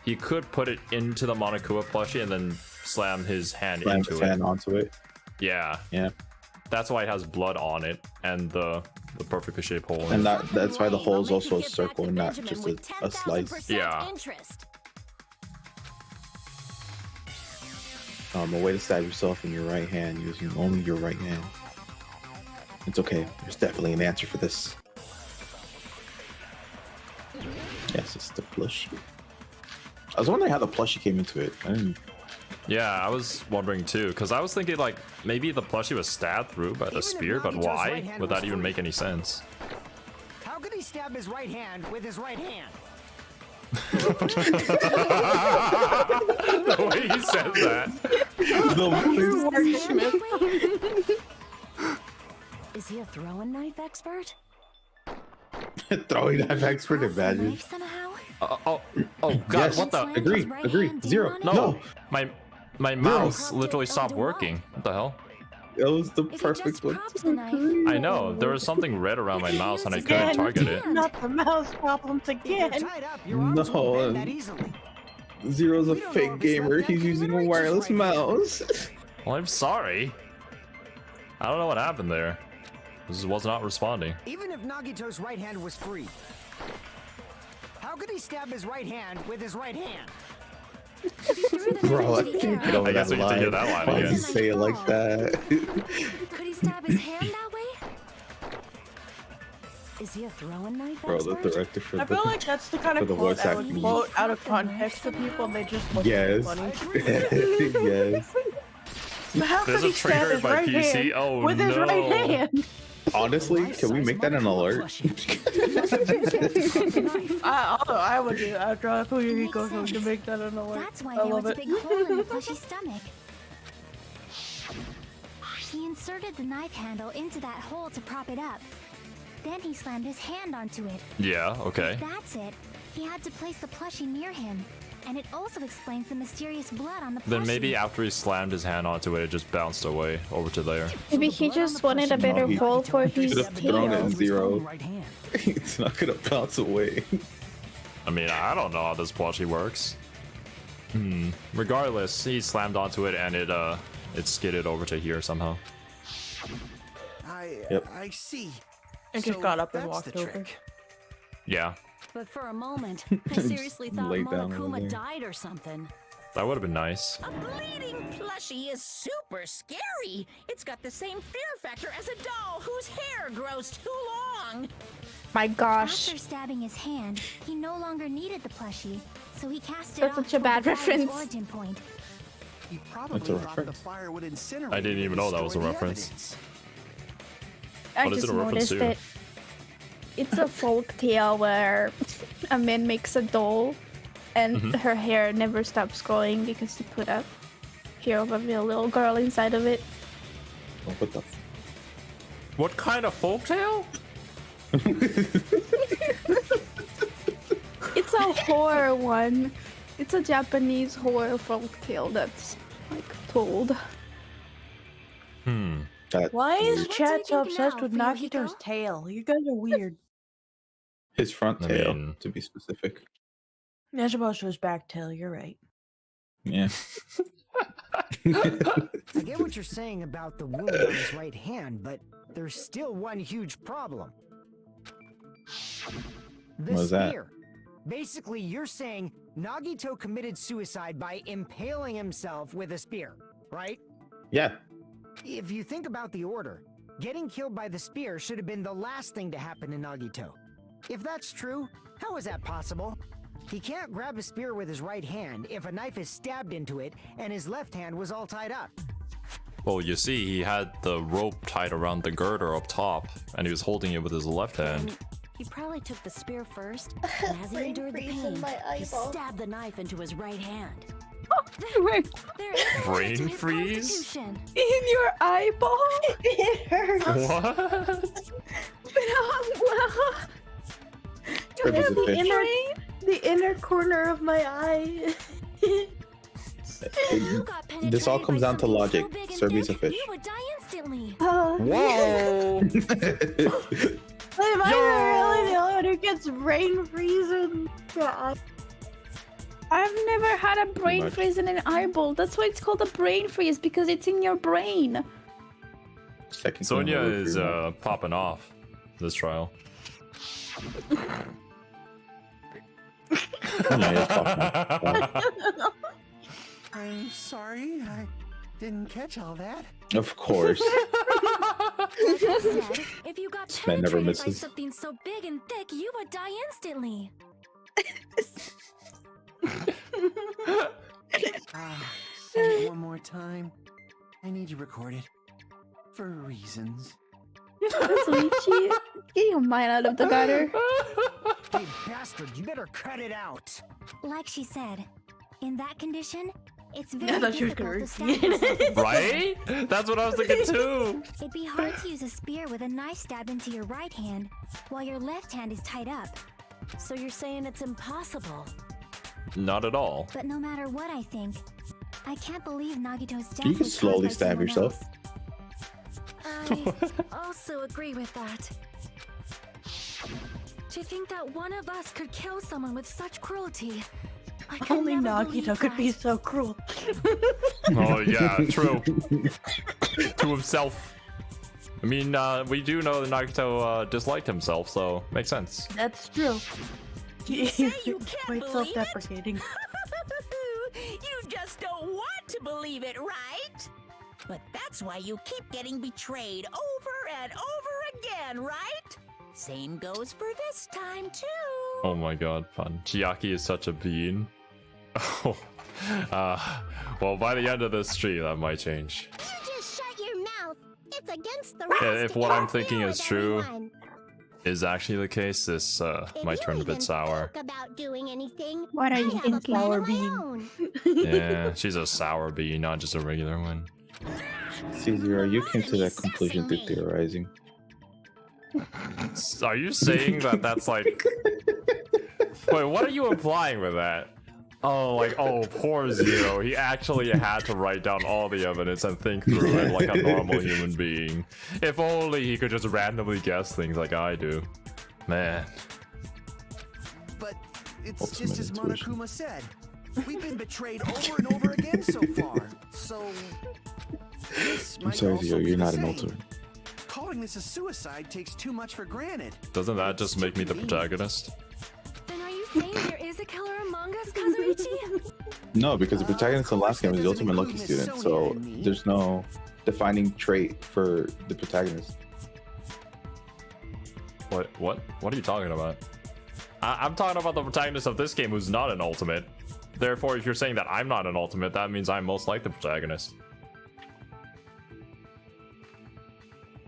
He could put it into the Monokuma plushie and then slam his hand Slam into his it. hand onto it. Yeah. Yeah. That's why it has blood on it and the perfectly shaped hole. in And it. that's why the I'll hole is make you also a give back circle the and not Benjamin just with a slice. 10,000% Yeah. interest. A way to stab yourself in your right hand using only your right hand. It's okay. There's definitely an answer for this. Yes, it's the plushie. I was wondering how the plushie came into it. I didn't... Yeah, I was wondering too, because I was thinking like maybe the plushie was stabbed through by the if spear, but Nagito's why right hand would was that even free. make any sense? How could he stab his right hand with his right hand? The way he said that. Is he a throwing knife expert? Throwing knife expert Cross the advantage. knife somehow? Oh God! Yes. What the? Agree. Right Agree. hand, Zero. do you No, want my mouse Cropped literally it stopped onto what? working. What the hell? That was the If he perfect just one. cropped the knife, I know there was something red around my mouse and I couldn't Again, target it. Not the mouse problems If you're again. tied up, your arms No, won't bend that easily. Zero's a We don't know fake if his gamer. left hand He's can using even a reach his wireless right hand. mouse. Well, I'm sorry. I don't know what happened there. This was not responding. Even if Nagito's right hand was free, how could he stab his right hand with his right hand? Bro, I can't get over I guess that we get to hear line. that line Why did again. you say it like that? could he stab his hand that way? Is he a throwing knife Bro, the expert? director for I feel like that's the kind for of the quote voice I would acting. quote out of context to people and they just look Yes. funny. Yes. But how There's could a he stab traitor his by right PC? hand Oh, with his right no. hand? Honestly, can we make that an alert? I would do. I'd draw a Fuyuhiko Makes to make that an alert. That's why I there love was a it. big hole in the plushie's stomach. He inserted the knife handle into that hole to prop it up. Then he slammed his hand onto it. Yeah. Okay. If that's it, he had to place the plushie near him. And it also explains the mysterious blood on the plushie. Then maybe after he slammed his hand onto it, it just bounced away over to there. Maybe he just wanted a better he hole for should his have thrown it tail. in Zero. Right hand. It's not gonna bounce away. I mean, I don't know how this plushie works. Regardless, he slammed onto it and it skidded over to here somehow. Yep. I see. And just got up and that's walked the over. trick. Yeah, But for a moment, I seriously Just thought lay down over Monokuma there. died or something. that would have been nice. A bleeding plushie is super scary. It's got the same fear factor as a doll whose hair grows too long. My gosh. After stabbing his hand, he no longer needed the plushie, so he cast it That's off such a toward bad the fire's reference. origin point. He probably That's a thought the reference. fire would incinerate I didn't and even know that was a destroy the reference. evidence. I What is just it a reference noticed to? it. It's a folk tale where a man makes a doll and Mm-hmm. her hair never stops growing because he put a hair of a little girl inside of it. Oh, what the? What kind of folktale? It's a horror one. It's a Japanese horror folk tale that's like told. That Why is What's Chad he so thinking obsessed now, with Fuyuhiko? Nagito's tail? You guys are weird. his front I tail, mean- to be specific. As opposed to his back tail, you're right. Yeah. I get what you're saying about the wound on his right hand, but there's still one huge problem. The What was that? spear. Basically, you're saying Nagito committed suicide by impaling himself with a spear, right? Yeah. If you think about the order, getting killed by the spear should have been the last thing to happen to Nagito. If that's true, how is that possible? He can't grab a spear with his right hand if a knife is stabbed into it and his left hand was all tied up. Well, you see, he had the rope tied around the girder up top, and he was holding it with his left hand. He probably took the spear first, and as he endured the pain, he stabbed the knife into his right hand. Wait, There is a Brain limit to his freeze? constitution. in your eyeball? It hurts. What? You have Kirby's a the inner corner of my eye. You got This all penetrated comes by down to something logic. so big and Kirby's a thick, fish. You would die instantly. Whoa! Am I really the only one who gets brain freeze in the eye? I've never had a brain much. freeze in an eyeball. That's why it's called a brain freeze, because it's in your brain. Second Sonya corner is free roll. popping off this trial. Yeah, it's popping off. I'm sorry, I didn't catch all that. Of course. Like I said, if you got This man never penetrated by misses. something so big and thick, you would die instantly. Say it one more time. I need you recorded. For reasons. Luigi, get your mind out of the gutter. Hey, bastard, you better cut it out. Like she said, in that condition, it's I very thought she was difficult to stab gonna yourself. Right? That's what I was thinking too. It'd be hard to use a spear with a knife stabbed into your right hand while your left hand is tied up. So you're saying it's impossible. Not at all. But no matter what I think, I can't believe Nagito's death You can was slowly caused by stab someone yourself. else. I also agree with that. To think that one of us could kill someone with such cruelty. I could Only never Nagito believe could be that. so cruel. Oh yeah, true. To himself. I mean, we do know that Nagito disliked himself, so makes sense. That's true. You say you can't Quite believe it? self-deprecating. You just don't want to believe it, right? But that's why you keep getting betrayed over and over again, right? Same goes for this time, too. Oh my god, fun. Chiaki is such a bean. Oh, well, by the end of this stream, that might change. You just shut your mouth. It's against the Yeah, rules if to what I'm interfere thinking with is true, everyone. is actually the case, this might turn a bit sour. About doing anything. What are you thinking? Sour bean. Yeah, she's a sour bean, not just a regular one. C0, you came to that conclusion through theorizing. Are you saying that that's like... Wait, what are you implying with that? Oh, like, oh, poor Zero. He actually had to write down all the evidence and think through it like a normal human being. If only he could just randomly guess things like I do. Man. But it's Ultimate just as intuition. Monokuma said. We've been betrayed over and over again so far. So this I'm might sorry, also Zero, be you're the not an same. ultimate. Calling this a suicide takes too much for granted. Doesn't that It's just too make me the convenient. protagonist? Then are you saying there is a killer among us, Kazuichi? No, because the protagonist in the last game was the Doesn't ultimate Loki include student, Miss so Sonia and me. there's no defining trait for the protagonist. What are you talking about? I'm talking about the protagonist of this game who's not an ultimate. Therefore, if you're saying that I'm not an ultimate, that means I'm most like the protagonist.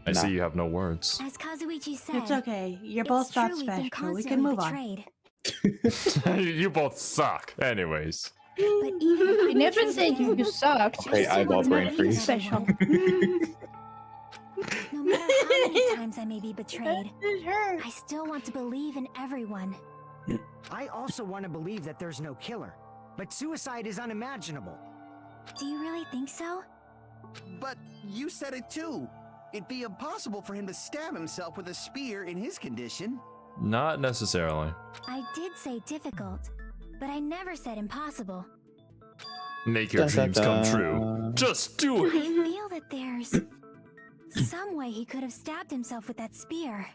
I Nah. see you have no words. As Kazuichi said, It's okay. You're it's both not true we've been special. We constantly can move on. betrayed. You both suck. Anyways. But even if I never said you sucked. Okay, eyeball brain Not freeze. special. No matter how many times I may be betrayed, It hurts. I still want to believe in everyone. I also want to believe that there's no killer, but suicide is unimaginable. Do you really think so? But you said it too. It'd be impossible for him to stab himself with a spear in his condition. Not necessarily. I did say difficult, but I never said impossible. Make your dreams come true. Just do I it. feel that there's some way he could have stabbed himself with that spear.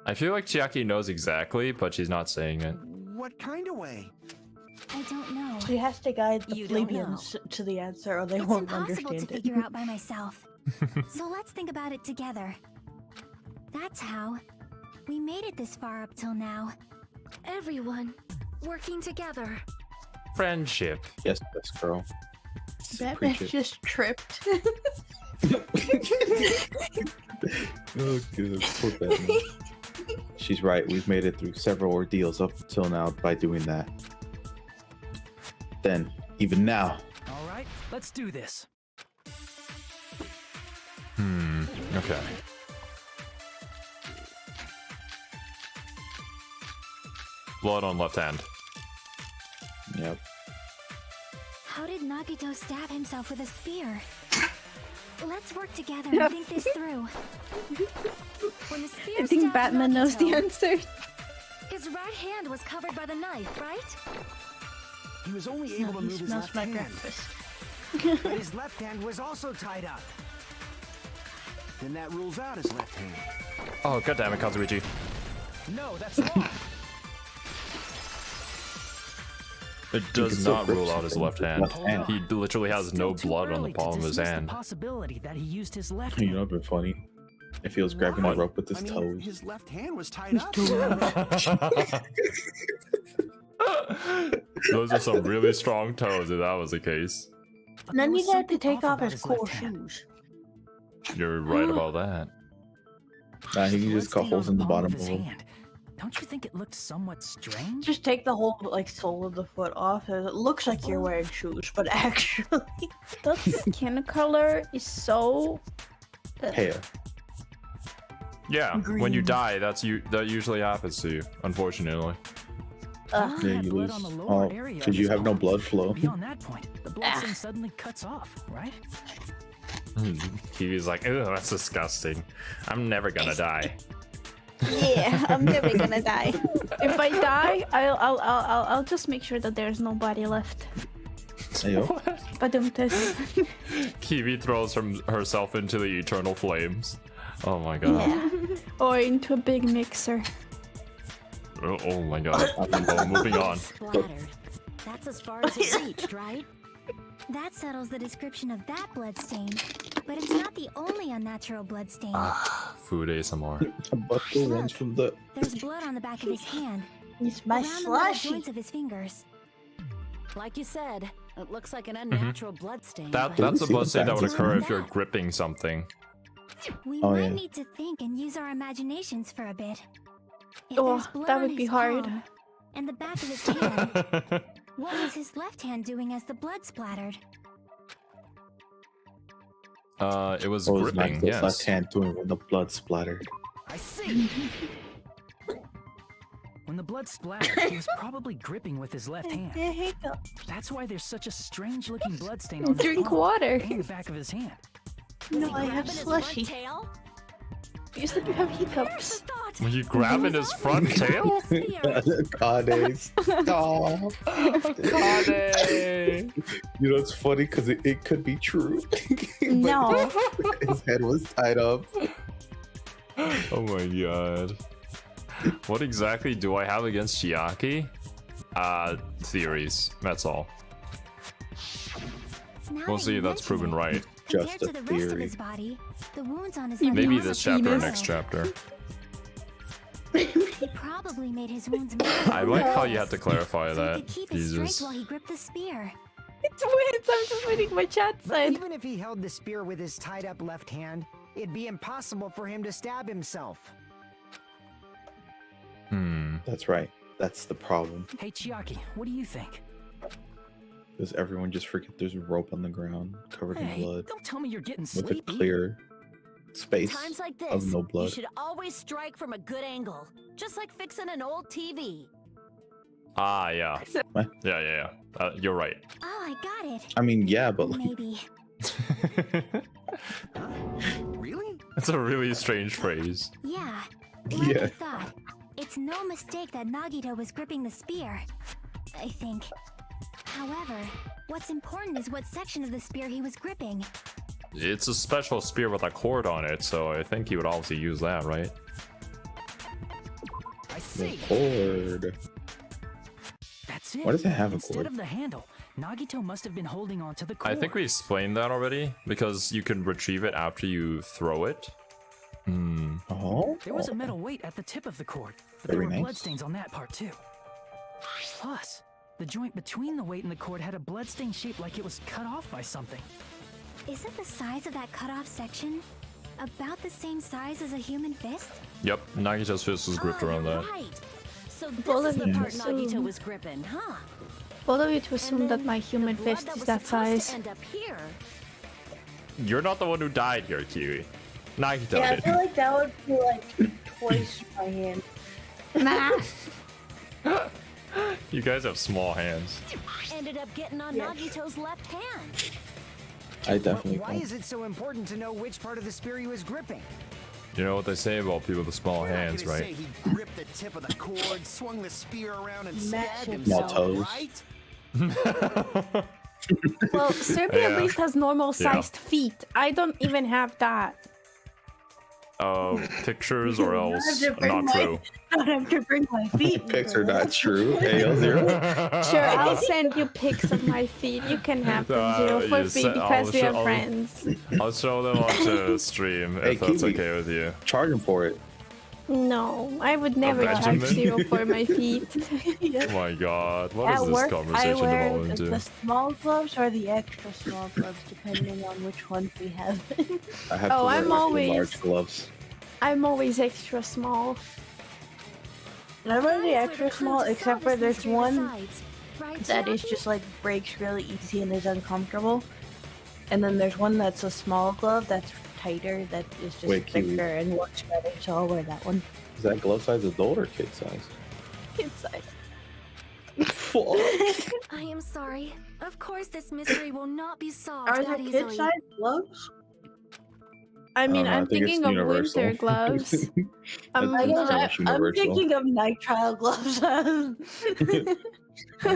I feel like Chiaki knows exactly, but she's not saying it. What kind of way? I don't know. She has to guide the You don't plebeians to the answer, or they It's won't impossible to understand it. figure out by myself. So let's think about it together. That's how we made it this far up till now. Everyone working together. Friendship. Yes, girl. Batman's Preach it. just tripped. Oh, good. Poor Batman. She's right. We've made it through several ordeals up until now by doing that. Then, even now, All right, let's do this. Okay. Blood on left hand. yep. How did Nagito stab himself with a spear? Let's work together and think this through. When the spear I think stabbed Batman knows the Nagito, answer. his right hand was covered by the knife, right? He was only No, able to he move his smells left my hand. breakfast. But his left hand was also tied up. Then that rules out his left hand. Oh, goddammit, Kazuichi. No, that's wrong. It can does still not grip rule out his something left with hand. left hand. He literally has It's no still too blood on the early to palm of his dismiss hand. The possibility that he used his left You hand. know, it'd be funny if he was grabbing What? the rope with his I mean, toes. his left hand was tied up. Those are some really strong toes if that was the case. But And then there was he had to something take off about his cool left hand. shoes. You're right about that. Nah, he can just cut Bloodstain holes on in the palm bottom of of his them. hand. Don't you think it looked somewhat strange? Just take the whole like sole of the foot off. It looks like you're wearing shoes, but actually, That skin color is so. Hair. Yeah, when you Green. die, that usually happens to you, unfortunately. ugh. Yeah, Had you blood lose. on the lower Oh, area of because you his have no palm. blood flow. Beyond that point, the bloodstain suddenly cuts off, right? Kiwi's like, ew, that's disgusting. I'm never gonna die. Yeah, I'm never gonna die. If I die, I'll just make sure that there's nobody left. Ayo. Kiwi throws herself into the eternal flames. Oh my god. Yeah. Or into a big mixer. Oh my god. Oh, moving on. Splattered. That's as far as it reached, right? That settles the description of that bloodstain. But it's not the only unnatural bloodstain. Food ASMR. But the ones from the There's blood on the back of his hand, It's my around the metal slushy. joints of his fingers. Like you said, it looks like an unnatural bloodstain. That's Let me a see the bloodstain that would facts. occur if you're gripping something. We Oh, might yeah. need to think and use our imaginations for a bit. If Oh, there's blood that on would be his hard. palm and the back of his hand, what was his left hand doing as the blood splattered? It was what was gripping, Nagito's left yes. hand doing when the blood splattered? I see. When the blood splattered, he was probably gripping with his left hand. That's why there's such a strange-looking bloodstain on his Drink palm water. and the back of his hand. No, I have Grabbing his front slushy. tail? You said you have There's hiccups. the thought. Were you grabbing his front tail? Goddess. Oh. You know, it's funny because it could be true. But No. his head was tied up. Oh my god. What exactly do I have against Chiaki? Theories. That's all. Now We'll that see you if that's mention proven it, right. Compared Just to a the rest of theory. his body, the wounds on his Maybe left Maybe arm this are chapter or penis. next chapter. He probably made his wounds more I like how you had to clarify so he that. could keep it Jesus. straight while he gripped the spear. It's wins. I'm just reading my chat But side. even if he held the spear with his tied up left hand, it'd be impossible for him to stab himself. That's right. That's the problem. Hey, Chiaki, what do you think? Does everyone just forget there's a rope on the ground covered in Hey, blood don't tell me you're getting with a sleepy. clear space Times like this, of no you blood? should always strike from a good angle, just like fixing an old TV. Ah, yeah. What? Yeah. You're right. Oh, I got it. I mean, yeah, but like, Maybe. Really? That's a really strange phrase. Yeah. Like Yeah. I thought. It's no mistake that Nagito was gripping the spear. I think. However, what's important is what section of the spear he was gripping. It's a special spear with a cord on it, so I think he would obviously use that, right? I see. Cord. That's it. Why does it have a Instead cord? of the handle, Nagito must have been holding on to the cord. I think we explained that already, because you can retrieve it after you throw it. Hmm. Oh. There was a metal weight at the tip of the cord, but Very there were nice. bloodstains on that part too. Plus, the joint between the weight and the cord had a bloodstain shaped like it was cut off by something. Isn't the size of that cut-off section about the same size as a human fist? Yep, Nagito's fist was gripped around that. Right. So Well, this is the then part assume- Nagito was gripping, huh? Both of you to assume that my The human blood fist that is was that supposed size. to end up here. You're not the one who died here, Kiwi. Nagito Yeah, I did. feel like that would be like twice my hand. Nah. You guys have small hands. Ended up getting on Yes. Nagito's left hand. I But definitely why don't. is it so important to know which part of the spear he was gripping? You know what they say about people with small You're not hands, gonna right? say he gripped the tip of the cord, swung the spear around, and stabbed Massive himself, toes. right? Well, Cerby Yeah. at least has normal sized feet. I don't even have that. Pictures or I else have to bring not my- true. I have to bring my feet. Pics are not true. AO0. Sure, I'll send you pics of my feet. You can have them zero for you free said- because we are I'll- friends. I'll show them onto stream Hey, if that's Kiwi. okay with you. Charge him for it. No, I would never charge Benjamin? zero for my feet. Oh my god, what is At this work, I conversation wear evolving the into? small gloves or the extra small gloves, depending on which ones we have. I have Oh, to wear I'm extra always- large gloves. I'm always extra small. I wear the Eyes were extra clue small, to except solve for this there's mystery one besides. Right, that is Chiaki? just like breaks really easy and is uncomfortable. And then there's one that's a small glove that's tighter, that is just Wait, thicker Kiwi. and works better, so I'll wear that one. Is that glove size adult or kid size? Kid size. Fuck. I am sorry. Of course, this mystery will not be solved Are that there easily. kid-sized gloves? I mean, don't know, I I'm think it's thinking of universal. winter gloves. I'm, I I think guess it's I, much I'm universal. thinking of nitrile gloves.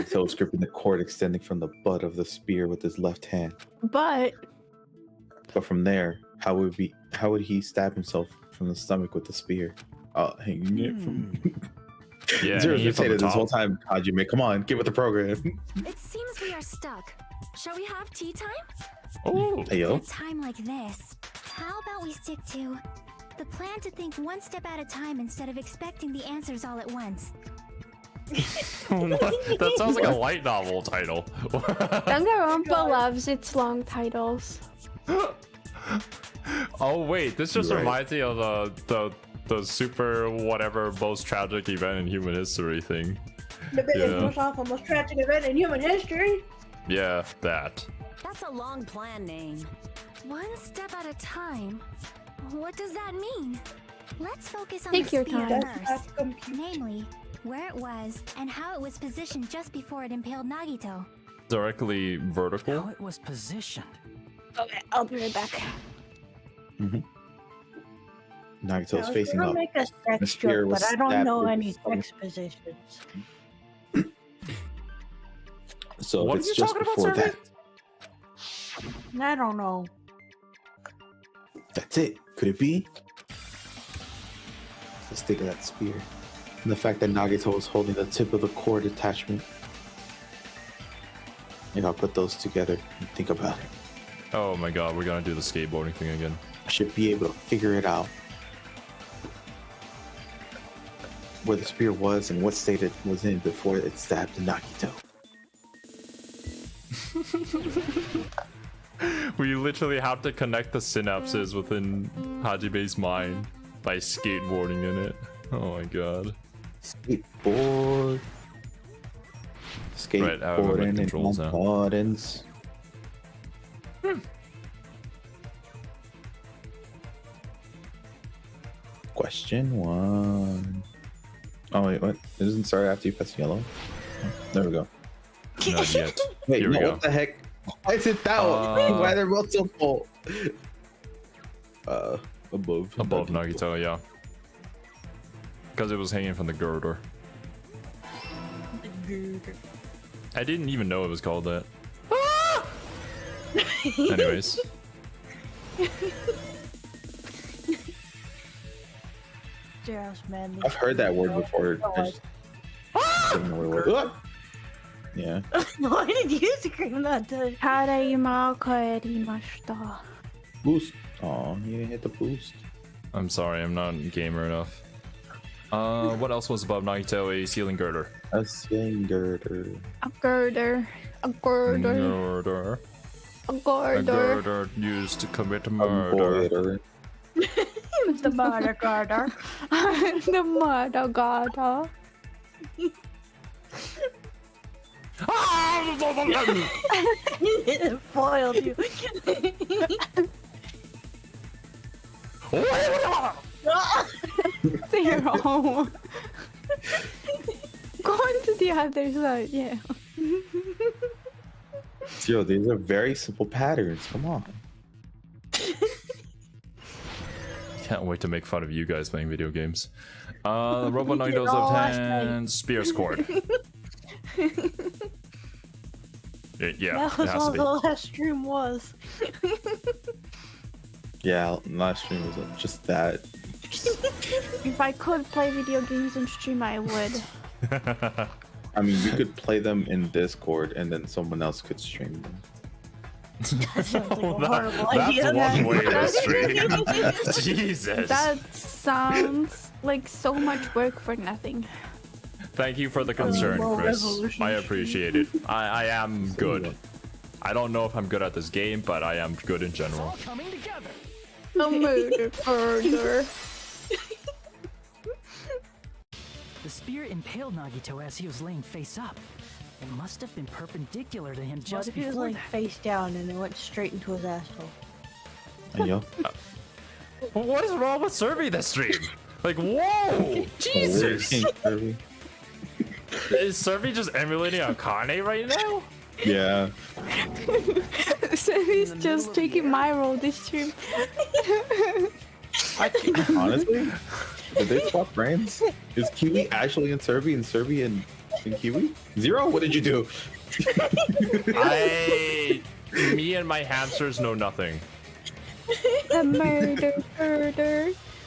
So it's gripping the cord extending from the butt of the spear with his left hand. but But from there, how would he stab himself from the stomach with the spear? Hanging it from. Yeah, Zero's hanging been saying from it the this whole top. time. Hajime, come on, get with the program. It seems we are stuck. Shall we have tea time? Oh, Hey yo. At a time like this, how about we stick to the plan to think one step at a time instead of expecting the answers all at once? that sounds like a light novel title. Danganronpa loves its long titles. Oh wait, this just Right. reminds me of the super whatever most tragic event in human history thing. The biggest, Yeah. most awful, most tragic event in human history. Yeah, that. That's a long plan name. One step at a time? What does that mean? Let's focus on Take the your spear time. That's first. not compute. Namely, where it was and how it was positioned just before it impaled Nagito. Directly How vertical. it was positioned. Okay, I'll be right back. Nagito's I was facing gonna up. make a The sex spear joke, was but I don't stabbed know with any his stomach. sex positions. So What are it's you just talking about, before Survey? that. I don't know. That's it. Could it be? Let's think of that spear. And the fact that Nagito was holding the tip of the cord attachment. And I'll put those together and think about it. Oh my god, we're gonna do the skateboarding thing again. I should be able to figure it out. Where the spear was and what state it was in before it stabbed Nagito. We literally have to connect the synapses within Hajime's mind by skateboarding in it. Oh my god. Skateboard. Right, I remember the Skateboarding and controls now. buttons. Question 1. Oh wait, what? It doesn't start after you press yellow. Oh, there we go. Not yet. Wait, Here we no, go. what the heck? Why is it that one? Why are they both so full? Above. Above Nagito, yeah. Because it was hanging from the girder. I didn't even know it was called that. Ah! Anyways. Zeros, man. I've heard that word before. I just don't know what it was. Yeah. Why did you scream that time? Tadaima kaerimashita. Boost. Oh, you didn't hit the boost. I'm sorry, I'm not gamer enough. What else was above Nagito? A ceiling girder. A ceiling girder. A girder. A girder. Girder. A A girder. girder used to commit murder. The murder garter. The murder garter. It foiled you. Zero. Go on to the other side, yeah. Zero, these are very simple patterns. Come on. Can't wait to make fun of you guys playing video games. Robo Nagitos all of last 10, Spears Cord. Yeah, That it was has all to the be. last stream was. Yeah, last stream was just that. If I could play video games on stream, I would. I mean, you could play them in Discord and then someone else could stream them. That sounds like a Oh, horrible that's idea. one way to stream. Jesus. That sounds like so much work for nothing. Thank you for the concern, low Chris. resolution I appreciate it. I am good. I don't know if I'm good at this game, but I am good in general. All coming together. A murder. The spear impaled Nagito as he was laying face up. It must have been perpendicular to him What just if he was before like that. face down and it went straight into his asshole? And yo, What is wrong with Cerby this stream? Like, whoa! Jesus! King Kirby. Is Cerby just emulating Akane right now? Yeah. So he's just taking my role this stream. Honestly, did they swap brains? Is Kiwi actually in Cerby and Cerby in Kiwi? Zero? What did you do? Me and my hamsters know nothing. A murder.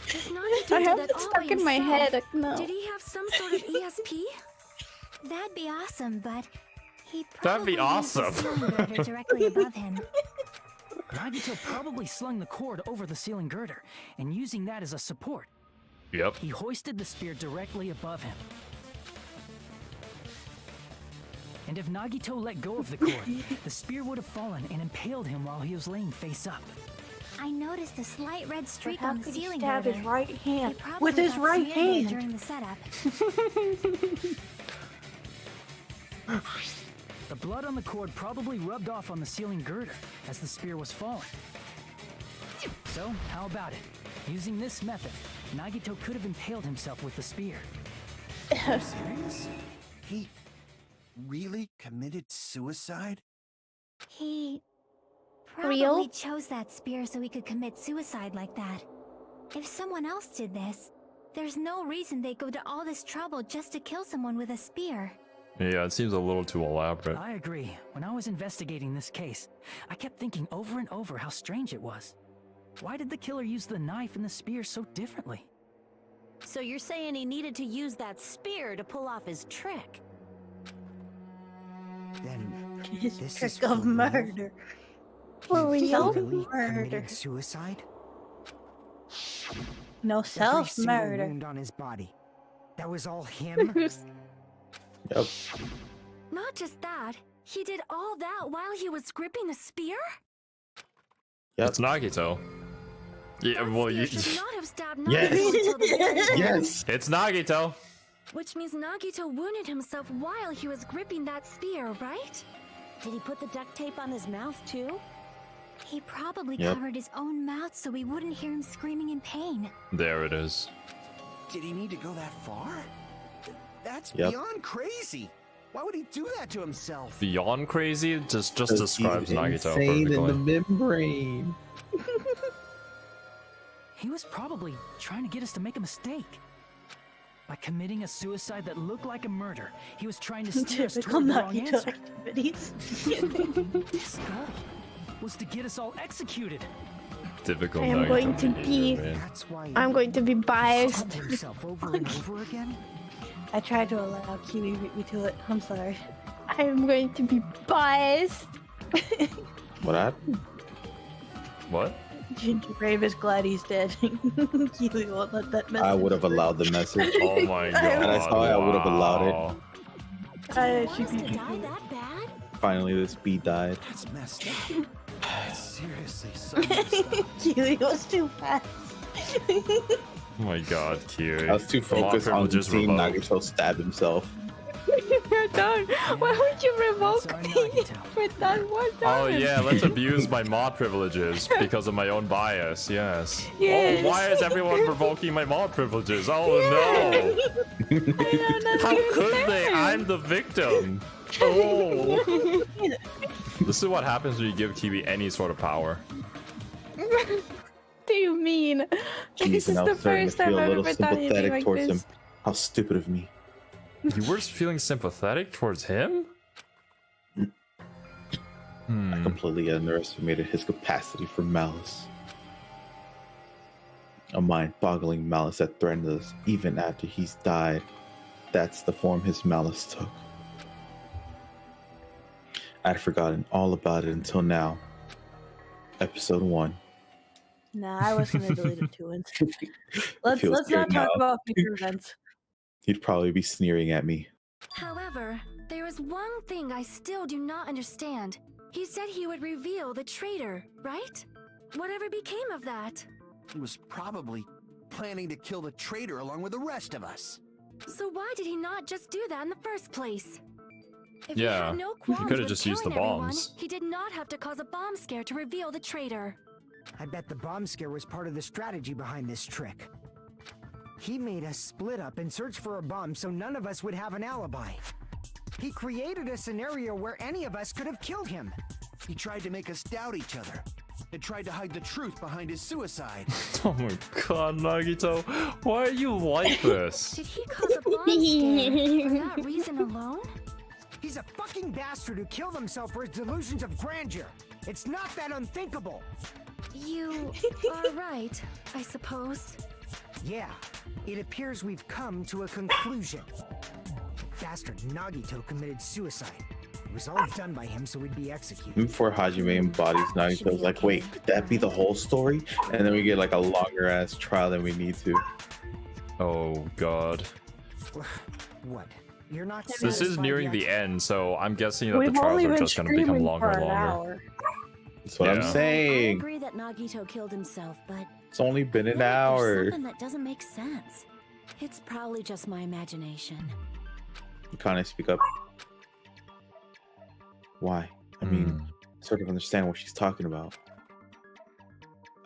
Does Nagito I do have that it all stuck by in my himself? head. No. Did he have some sort of ESP? That'd be awesome, but he That'd be probably used the awesome. ceiling girder directly above him. Nagito probably slung the cord over the ceiling girder, and using that as a support, Yep. he hoisted the spear directly above him. And if Nagito let go of the cord, the spear would have fallen and impaled him while he was laying face up. I noticed a slight red But streak how on the could he ceiling stab girder. his right He hand probably with his got right smeared in hand? during the setup. The blood on the cord probably rubbed off on the ceiling girder as the spear was falling. So, how about it? Using this method, Nagito could have impaled himself with the spear. Are you serious? He really committed suicide? He Real? probably chose that spear so he could commit suicide like that. If someone else did this, there's no reason they'd go to all this trouble just to kill someone with a spear. Yeah, it seems a little too elaborate. I agree. When I was investigating this case, I kept thinking over and over how strange it was. Why did the killer use the knife and the spear so differently? So you're saying he needed to use that spear to pull off his trick? Then His this trick is for of real? murder. For He real? really Murder. committed suicide? No Every self single murder. wound on his body. That was all him? Yep. Not just that, he did all that while he was gripping the spear? Yep. It's Nagito. Yeah, That well, spear you. should not have stabbed Yes. Nagito until the very end. Yes. It's Nagito. Which means Nagito wounded himself while he was gripping that spear, right? Did he put the duct tape on his mouth too? He probably Yep. covered his own mouth so we wouldn't hear him screaming in pain. There it is. Did he need to go that far? That's Yep. beyond crazy. Why would he do that to himself? Beyond crazy just describes He's Nagito insane perfectly. in the membrane. He was probably trying to get us to make a mistake. By committing a suicide that looked like a murder, he was trying to steer us Typical toward the wrong Nagito answer. activities. His goal was to get us all executed. Typical I am Nagito going to behavior, be- man. That's why I'm going to be biased. harmed himself over and over again. I tried to allow Kiwi beat me to it. I'm sorry. I'm going to be biased. What happened? What? Ginger Brave is glad he's dead. Kiwi won't let that message. I would have allowed the message. Oh my god. Had I saw it, I would have allowed it. Wow. Did he want us to die that bad? Finally, this bee died. That's messed up. Seriously, so messed up. Kiwi was too fast. Oh my god, Kiri. I was too focused on privileges seeing revoked. Nagito stab himself. You're done. Why would you revoke That's our me Nagito. for that one time? Oh yeah, let's abuse my mod privileges because of my own bias. Yes. Yes. Oh, why is everyone revoking my mod privileges? Oh no! How could they? I'm the victim. Oh. This is what happens when you give Kiwi any sort of power. What do you mean? This Jeez, is and I the was starting to first time feel a I've little ever done anything sympathetic like towards this. him. How stupid of me. You were feeling sympathetic towards him? I Hmm. completely underestimated his capacity for malice. A mind-boggling malice that threatened us even after he's died. That's the form his malice took. I'd forgotten all about it until now. Episode 1. Nah, I was gonna delete it too. Let's Feels not good talk now. about future events. He'd probably be sneering at me. However, there is one thing I still do not understand. He said he would reveal the traitor, right? Whatever became of that? He was probably planning to kill the traitor along with the rest of us. So why did he not just do that in the first place? If Yeah, he had no he qualms coulda with just used the killing everyone, bombs. he did not have to cause a bomb scare to reveal the traitor. I bet the bomb scare was part of the strategy behind this trick. He made us split up and search for a bomb so none of us would have an alibi. He created a scenario where any of us could have killed him. He tried to make us doubt each other and tried to hide the truth behind his suicide. Oh my god, Nagito. Why are you like this? Did he cause a bomb scare for that reason alone? He's a fucking bastard who killed himself for his delusions of grandeur. It's not that unthinkable. You are right, I suppose. Yeah, it appears we've come to a conclusion. Bastard Nagito committed suicide. It was all done by him so we'd be executed. Before Hajime embodies Nagito, I was like, wait, could that be the whole story? And then we get like a longer ass trial than we need to. Oh god. What? You're not This satisfied is nearing yet? the end, so I'm guessing that We've the trials only are been just going to become screaming longer for and an longer. hour. That's what I'm Yeah. I saying. agree that Nagito killed himself, but It's only been an what if there's hour. something that doesn't make sense? It's probably just my imagination. You kind of speak up. Why? I mean, sort of understand what she's talking about.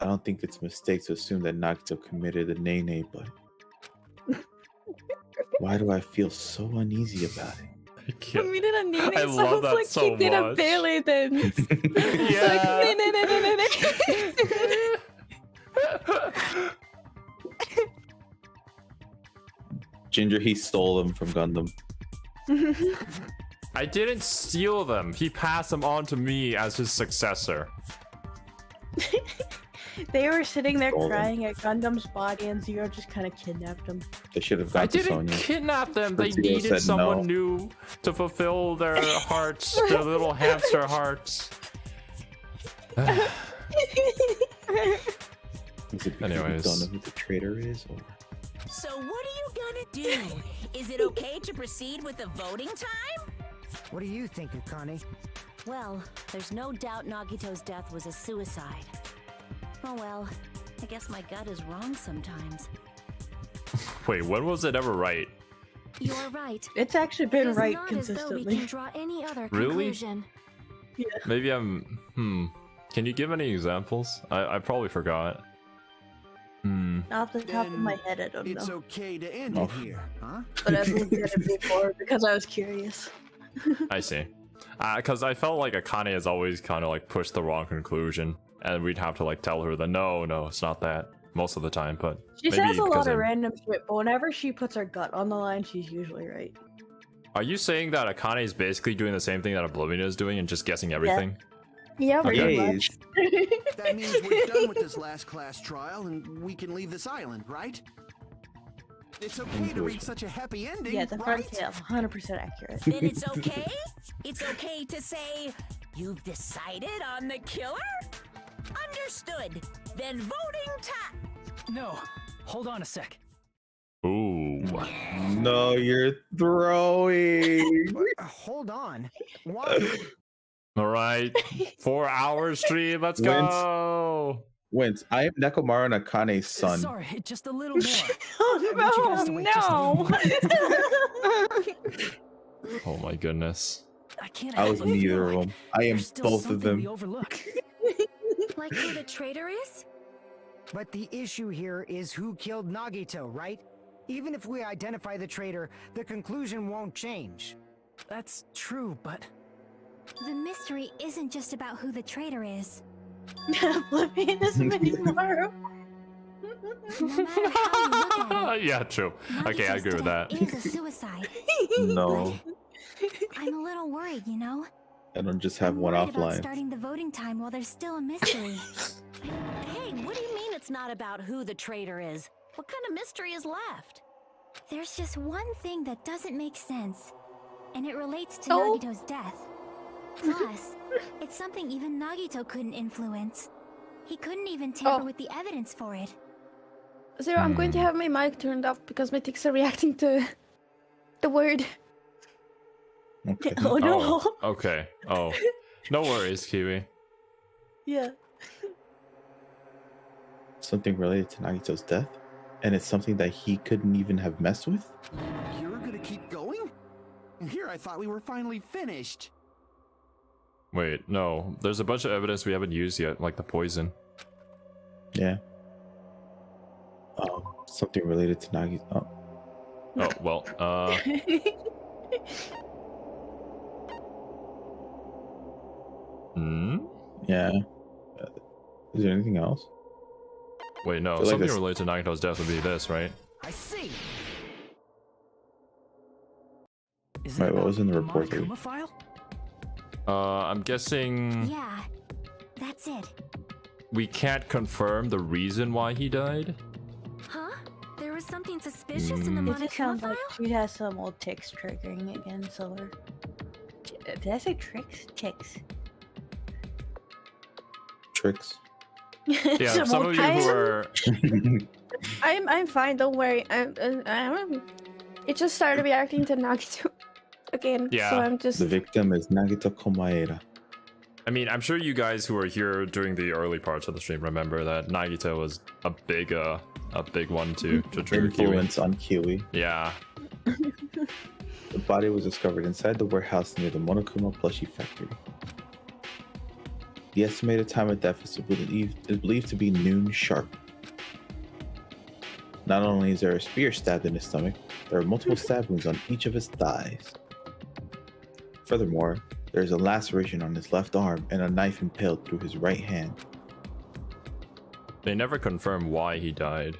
I don't think it's a mistake to assume that Nagito committed the Nene, but why do I feel so uneasy about it? I can't- We did a Nene I sounds love that like so he did a much. belly dance. Yeah. Ginger, he stole them from Gundam. I didn't steal them. He passed them on to me as his successor. They were sitting there Stole them. crying at Gundam's body, and Zero just kind of kidnapped them. They should have I gone to didn't Sonya. kidnap them. They But Zero needed said someone no. new to fulfill their hearts, their little hamster hearts. Is it because Anyways. we don't know who the traitor is? Or... So what are you gonna do? Is it okay to proceed with the voting time? What do you think, Akane? Well, there's no doubt Nagito's death was a suicide. Oh well, I guess my gut is wrong sometimes. Wait, when was it ever right? You're right. It's actually been It's right not as though we consistently. can draw any other Really? conclusion. Maybe I'm. Can you give any examples? I probably forgot. Off the top of Then my head, I don't It's know. okay to end Oh. it here, huh? But I've looked at it before because I was curious. I see. Because I felt like Akane has always kind of like pushed the wrong conclusion, and we'd have to like tell her that no, it's not that. most of the time, but She maybe says a because lot of I'm- random shit, but whenever she puts her gut on the line, she's usually right. Are you saying that Akane is basically doing the same thing that Oblivion is doing and just guessing everything? Yeah, Okay. pretty Yes. much. That means we're done with this last class trial and we can leave this island, right? It's okay to reach such a happy ending, Yeah, the right? first yeah, 100% accurate. Then it's okay? It's okay to say, you've decided on the killer? Understood. Then voting time. No, hold on a sec. Ooh. No, you're throwing. Hold on. Why? All right. 4-hour stream. Let's Wins. go. Wins. I am Nekomaru Nakane's son. Sorry, just a little more. Oh, want you guys to wait just a little no. Oh my goodness. I can't I help was but feel neither of like them. I am there's still both of something we them. overlook. Like who the traitor is? But the issue here is who killed Nagito, right? Even if we identify the traitor, the conclusion won't change. That's true, but The mystery isn't just about who the traitor is. Oblivion is Minoru. No matter how you look at it, Yeah, true. Okay, I Nagito's agree with death that. is a suicide. No, I'm a little worried, you know? I don't just have I'm one worried about offline. starting the voting time while there's still a mystery. Hey, what do you mean it's not about who the traitor is? What kind of mystery is left? There's just one thing that doesn't make sense, and it relates to Oh. Nagito's death. Plus, it's something even Nagito couldn't influence. He couldn't even tamper Oh. with the evidence for it. Zero, I'm going to have my mic turned off because my ticks are reacting to the word. Okay. Oh no. Oh, okay. Oh, no worries, Kiwi. Yeah. Something related to Nagito's death? And it's something that he couldn't even have messed with? You're gonna keep going? Here I thought we were finally finished. Wait, no. There's a bunch of evidence we haven't used yet, like the poison. Yeah. Something related to Nagito. Oh. Oh, well, hmm? Yeah. Is there anything else? Wait, no. feel like Something this- related to Nagito's death would be this, right? I see. is Wait, it what was in the about report, Monokuma file? I'm guessing Yeah, that's it. we can't confirm the reason why he died. Huh? There was something suspicious in the It just Monokuma sounds file? like she has some old ticks triggering again, so we're... Did I say tricks? Ticks. Tricks. Yeah, some of you who are... I'm fine. Don't worry. It just started reacting to Nagito again. Yeah. So I'm just. The victim is Nagito Komaeda. I mean, I'm sure you guys who are here during the early parts of the stream remember that Nagito was a big one to trigger Kiwi. Influence on Kiwi. Yeah. The body was discovered inside the warehouse near the Monokuma plushie factory. The estimated time of death is believed to be noon sharp. Not only is there a spear stabbed in his stomach, there are multiple stab wounds on each of his thighs. Furthermore, there is a laceration on his left arm and a knife impaled through his right hand. They never confirm why he died.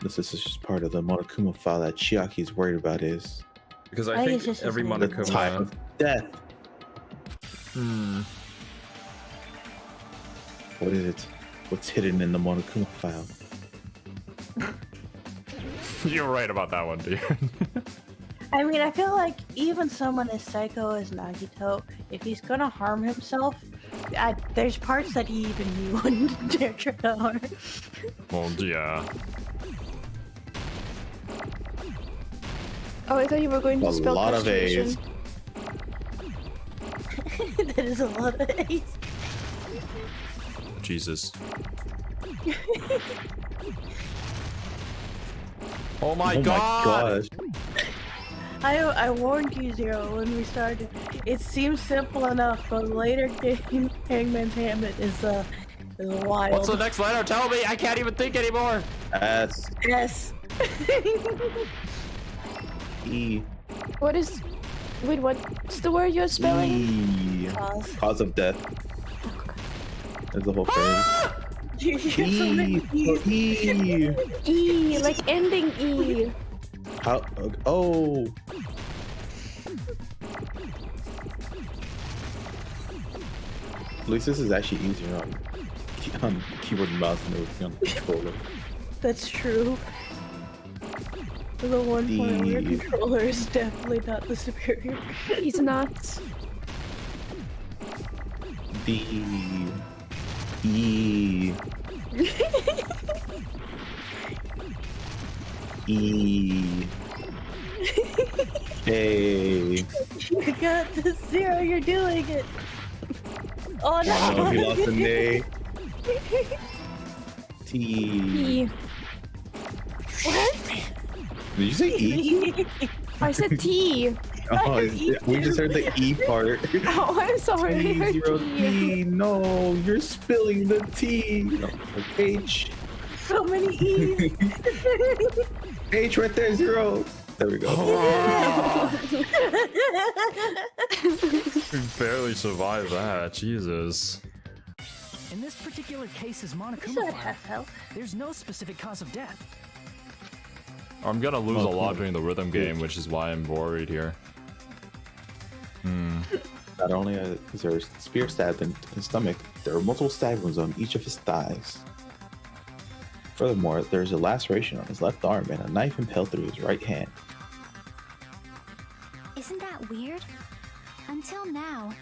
This is just part of the Monokuma file that Chiaki is worried about is Because I I think think it's just every his name. the time Monokuma... of death. Hmm. What is it? What's hidden in the Monokuma file? You're right about that one, dude. I mean, I feel like even someone as psycho as Nagito, if he's gonna harm himself, there's parts that he even knew wouldn't dare try to harm. Well, yeah. Oh, I thought you were going to A spell lot of castration. A's. That is a lot of A's. Jesus. Oh my god! gosh. I warned you, Zero, when we started. It seems simple enough, but later game Hangman's Hamlet is wild. What's the next letter? Tell me! I can't even think anymore! S Yes. E What is. Wait, what's the word you're spelling? E. Cause. Cause of death. That's the whole phrase. You get so many E. E, like ending E. How? Oh. At least this is actually easier on keyboard and mouse than everything on the controller. That's true. The one point where your controller is definitely not the superior. He's not. D. E. E. A. You got the 0, you're doing it! Oh no! Oh, he lost an A. T. E. What? Did you say E? I said T. Oh, we just heard the E part. Oh, I'm sorry. I heard Zero T. T. No, you're spilling the T. No, H. So many E's! H right there, 0. There we go. We barely survived that. Jesus. In this particular case's So Monokuma it file, has health. there's no specific cause of death. I'm gonna lose a lot Monokuma. during the rhythm game, which is why I'm worried here. Not only is there a spear stabbed in his stomach, there are multiple stab wounds on each of his thighs. Furthermore, there is a laceration on his left arm and a knife impaled through his right hand. Isn't that weird? Until now,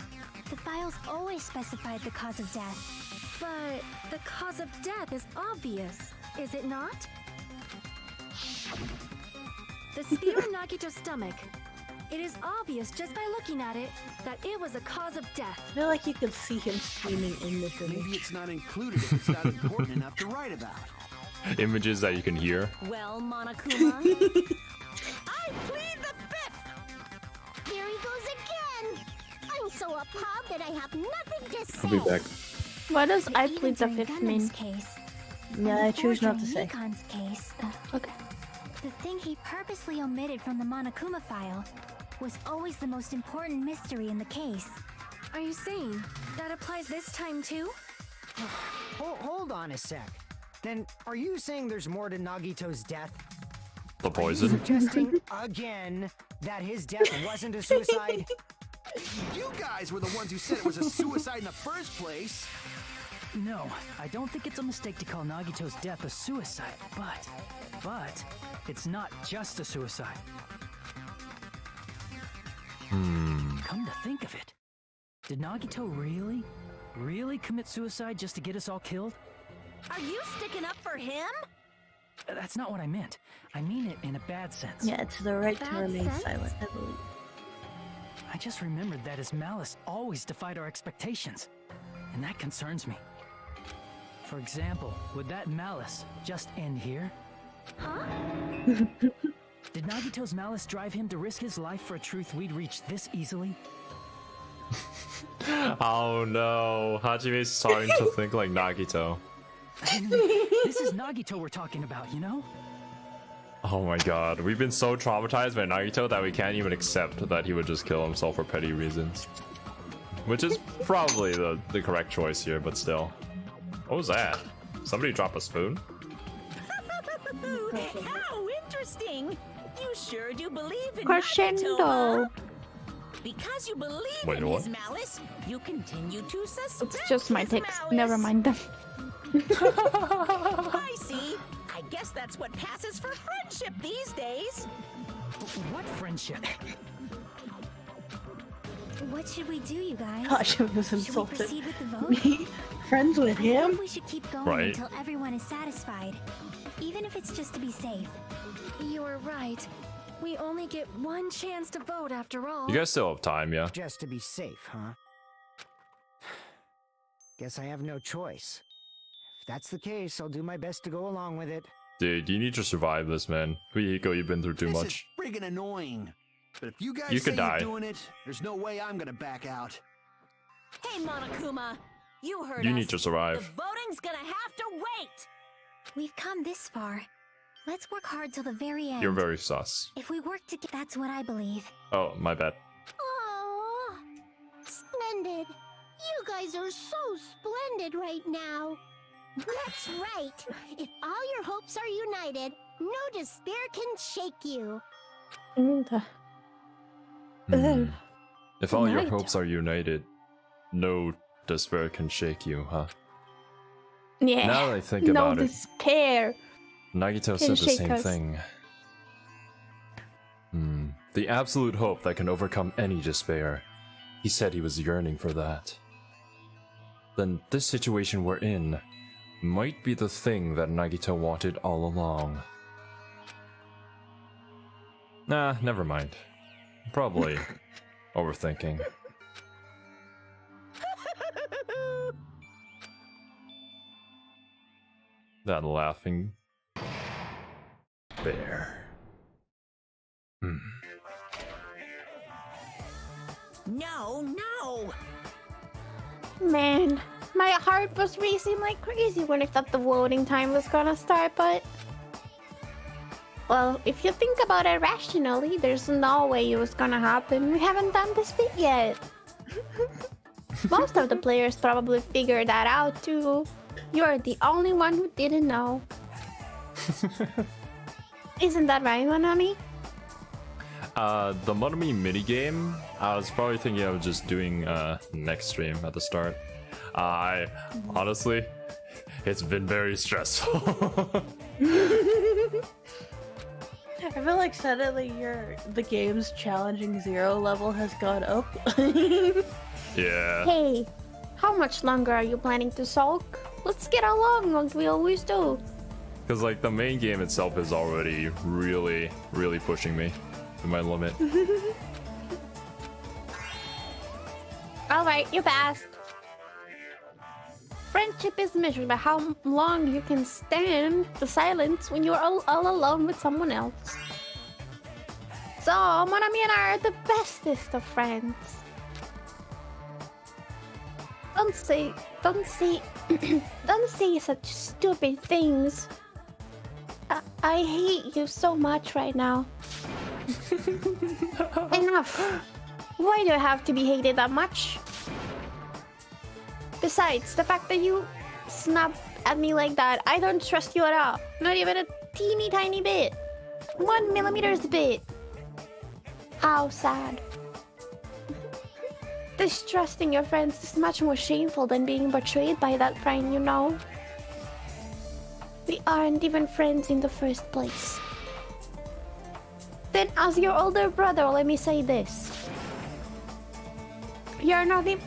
the files always specified the cause of death. But the cause of death is obvious, is it not? The spear in Nagito's stomach. It is obvious just by looking at it that it was a cause of death. I feel like you can see him screaming in this Maybe image. it's not included if it's not important enough to write about. Images that you can hear. Well, Monokuma, I plead the 5th. There he goes again! I'm so appalled that I have nothing to say. I'll be back. What does I Even plead the during 5th mean? Gundam's case, Yeah, I and choose before not to say. during Nikon's case, Okay. the thing he purposely omitted from the Monokuma file was always the most important mystery in the case. Are you saying that applies this time too? Hold on a sec. Then, are you saying there's more to Nagito's death? The Are you poison. suggesting again that his death wasn't a suicide? You guys were the ones who said it was a suicide in the first place. No, I don't think it's a mistake to call Nagito's death a suicide, but it's not just a suicide. Come to think of it, did Nagito really commit suicide just to get us all killed? Are you sticking up for him? That's not what I meant. I mean it in a bad sense. Yeah, it's the right to Bad remain sense? silent, I believe. I just remembered that his malice always defied our expectations, and that concerns me. For example, would that malice just end here? Huh? Did Nagito's malice drive him to risk his life for a truth we'd reach this easily? Oh no, Hajime's starting to think like Nagito. I mean, this is Nagito we're talking about, you know? Oh my god, we've been so traumatized by Nagito that we can't even accept that he would just kill himself for petty reasons. Which is probably the correct choice here, but still. What was that? Somebody drop a spoon? How interesting! You sure do believe in Crescendo. Nagito, huh? Because you believe Wait, in what? his malice, you continue to suspect It's just my his text. malice. Never mind them. I see. I guess that's what passes for friendship these days. What friendship? What should we do, you guys? Gosh, I was Should we insulted. proceed with the vote? Me? Friends with I think him? we should keep going Right. until everyone is satisfied, even if it's just to be safe. You're right. We only get one chance to vote after all. You guys still have time, yeah? Just to be safe, huh? Guess I have no choice. If that's the case, I'll do my best to go along with it. Dude, you need to survive this, man. Hiko, you've been through too This much. is friggin' annoying. But if you guys You say could you're die. doing it, there's no way I'm gonna back out. Hey, Monokuma, you heard You us. need to survive. The voting's gonna have to wait. We've come this far. Let's work hard till the very end. You're very sus. If we work together, that's what I believe. Oh, my bad. Aww. Splendid. You guys are so splendid right now. That's right. If all your hopes are united, no despair can shake you. If all your Nagito. hopes are united, no despair can shake you, huh? Yeah. Now that I think no about it, despair. Nagito Can said the shake same us. thing. The absolute hope that can overcome any despair. He said he was yearning for that. Then this situation we're in might be the thing that Nagito wanted all along. Nah, never mind. Probably overthinking. That laughing bear. No. Man, my heart was racing like crazy when I thought the voting time was gonna start, but... Well, if you think about it rationally, there's no way it was gonna happen. We haven't done this bit yet. Most of the players probably figured that out too. You're the only one who didn't know. Isn't that right, Monami? The Monami minigame, I was probably thinking of just doing next stream at the start. Honestly, it's been very stressful. I feel like suddenly the game's challenging zero level has gone up. Yeah. Hey, how much longer are you planning to sulk? Let's get along like we always do. Because like the main game itself is already really pushing me to my limit. Alright, you passed. Friendship is measured by how long you can stand the silence when you're all alone with someone else. So, Monami and I are the bestest of friends. Don't say such stupid things. I hate you so much right now. Enough. Why do I have to be hated that much? Besides, the fact that you snapped at me like that, I don't trust you at all. Not even a teeny tiny bit. 1 millimeter's bit. How sad. Distrusting your friends is much more shameful than being betrayed by that friend, you know. We aren't even friends in the first place. Then as your older brother, let me say this. You're not even...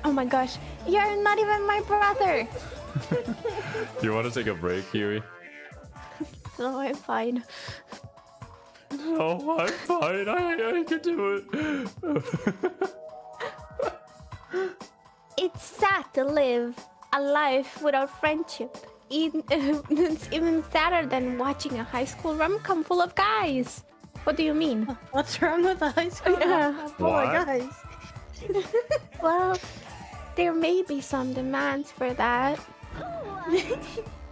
Oh my gosh. You're not even my brother. You want to take a break, Kiwi? No, I'm fine. Oh, I'm fine. I can do it. It's sad to live a life without friendship. It's even sadder than watching a high school rom-com full of guys. What do you mean? What's wrong with the high school? Yeah. Oh my guys. Well, there may be some demands for that.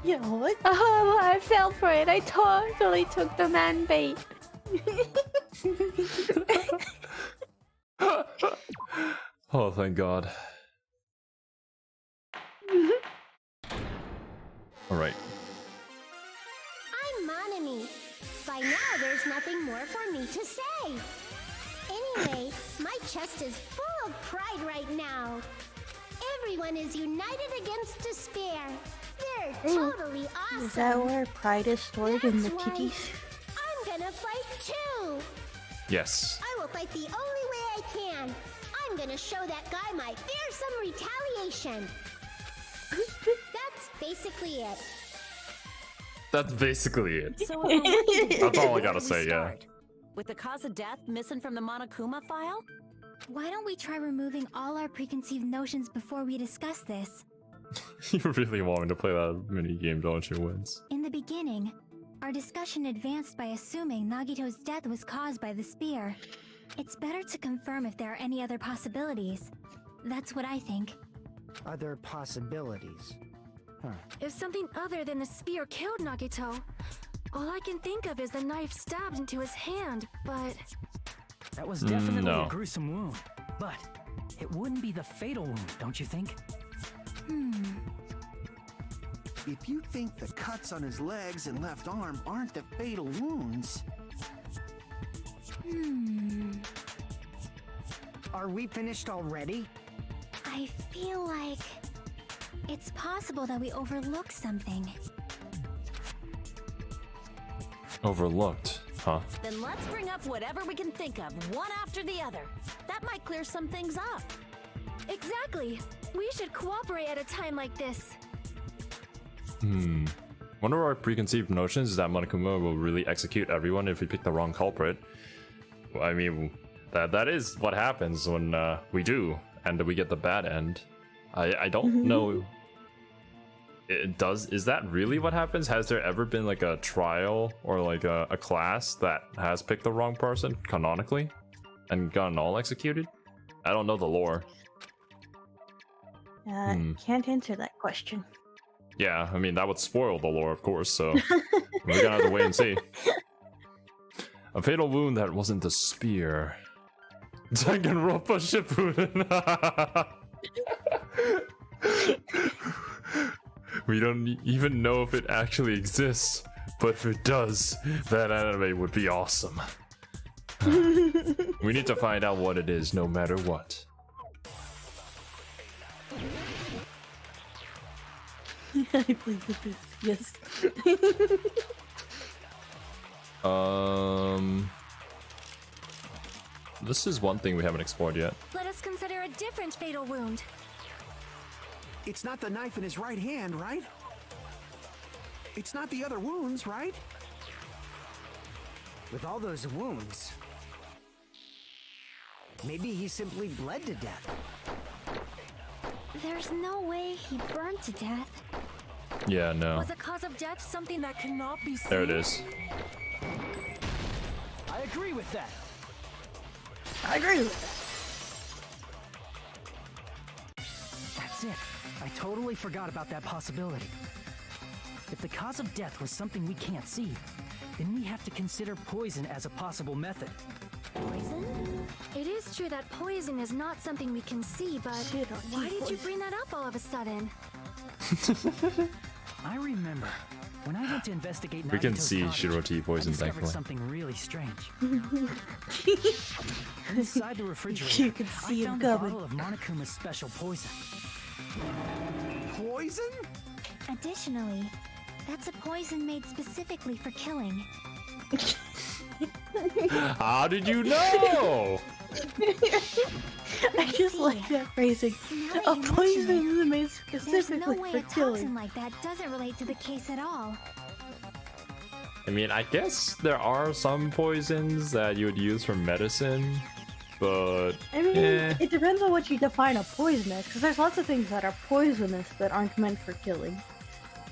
Yeah, what? Oh, I fell for it. I totally took the man bait. Oh, thank God. Alright. I'm Monami. By now, there's nothing more for me to say. Anyway, my chest is full of pride right now. Everyone is united against despair. They're totally awesome. Is that where pride is stored in the That's why titties? I'm gonna fight too. Yes. I will fight the only way I can. I'm gonna show that guy my fearsome retaliation. That's basically it. That's basically it. So That's all I gotta say, yeah. With the cause of death missing from the Monokuma file? Why don't we try removing all our preconceived notions before we discuss this? You really want me to play that mini game, don't you, Wins? In the beginning, our discussion advanced by assuming Nagito's death was caused by the spear. It's better to confirm if there are any other possibilities. That's what I think. Other possibilities. Huh. If something other than the spear killed Nagito, all I can think of is the knife stabbed into his hand, but... That was definitely no. a gruesome wound, but it wouldn't be the fatal wound, don't you think? if you think the cuts on his legs and left arm aren't the fatal wounds... Are we finished already? I feel like it's possible that we overlooked something. Overlooked, huh? Then let's bring up whatever we can think of, one after the other. That might clear some things up. Exactly. We should cooperate at a time like this. One of our preconceived notions is that Monokuma will really execute everyone if we pick the wrong culprit. Well, I mean, that is what happens when we do, and we get the bad end. I don't know. Is that really what happens? Has there ever been like a trial or like a class that has picked the wrong person canonically and gotten all executed? I don't know the lore. Can't answer that question. Yeah, I mean that would spoil the lore, of course, so we're gonna have to wait and see. A fatal wound that wasn't the spear. Danganronpa Shippuden. We don't even know if it actually exists, but if it does, that anime would be awesome. We need to find out what it is, no matter what. I played with this, yes. This is one thing we haven't explored yet. Let us consider a different fatal wound. It's not the knife in his right hand, right? It's not the other wounds, right? With all those wounds, maybe he simply bled to death. There's no way he burned to death. Yeah, no. Was the cause of death something that cannot be seen? There it is. I agree with that. I agree with That's it. I totally forgot about that possibility. If the cause of death was something we can't see, then we have to consider poison as a possible method. Poison? It is true that poison is not something we can see, but Shit, I why see did you poison. bring that up all of a sudden? I remember when I went to investigate. We can Nagito's see cottage, Shiroti poison, I discovered thankfully. something really strange. Inside the refrigerator, You can see I him found a coming. bottle of Monokuma's special poison. Poison? Additionally, that's a poison made specifically for killing. How did you know? I just like that phrasing. Now that A you mention poison it, is made There's specifically no way for a toxin killing. like that doesn't relate to the case at all. I mean, I guess there are some poisons that you would use for medicine, but I mean, eh. it depends on what you define a poison as, because there's lots of things that are poisonous that aren't meant for killing.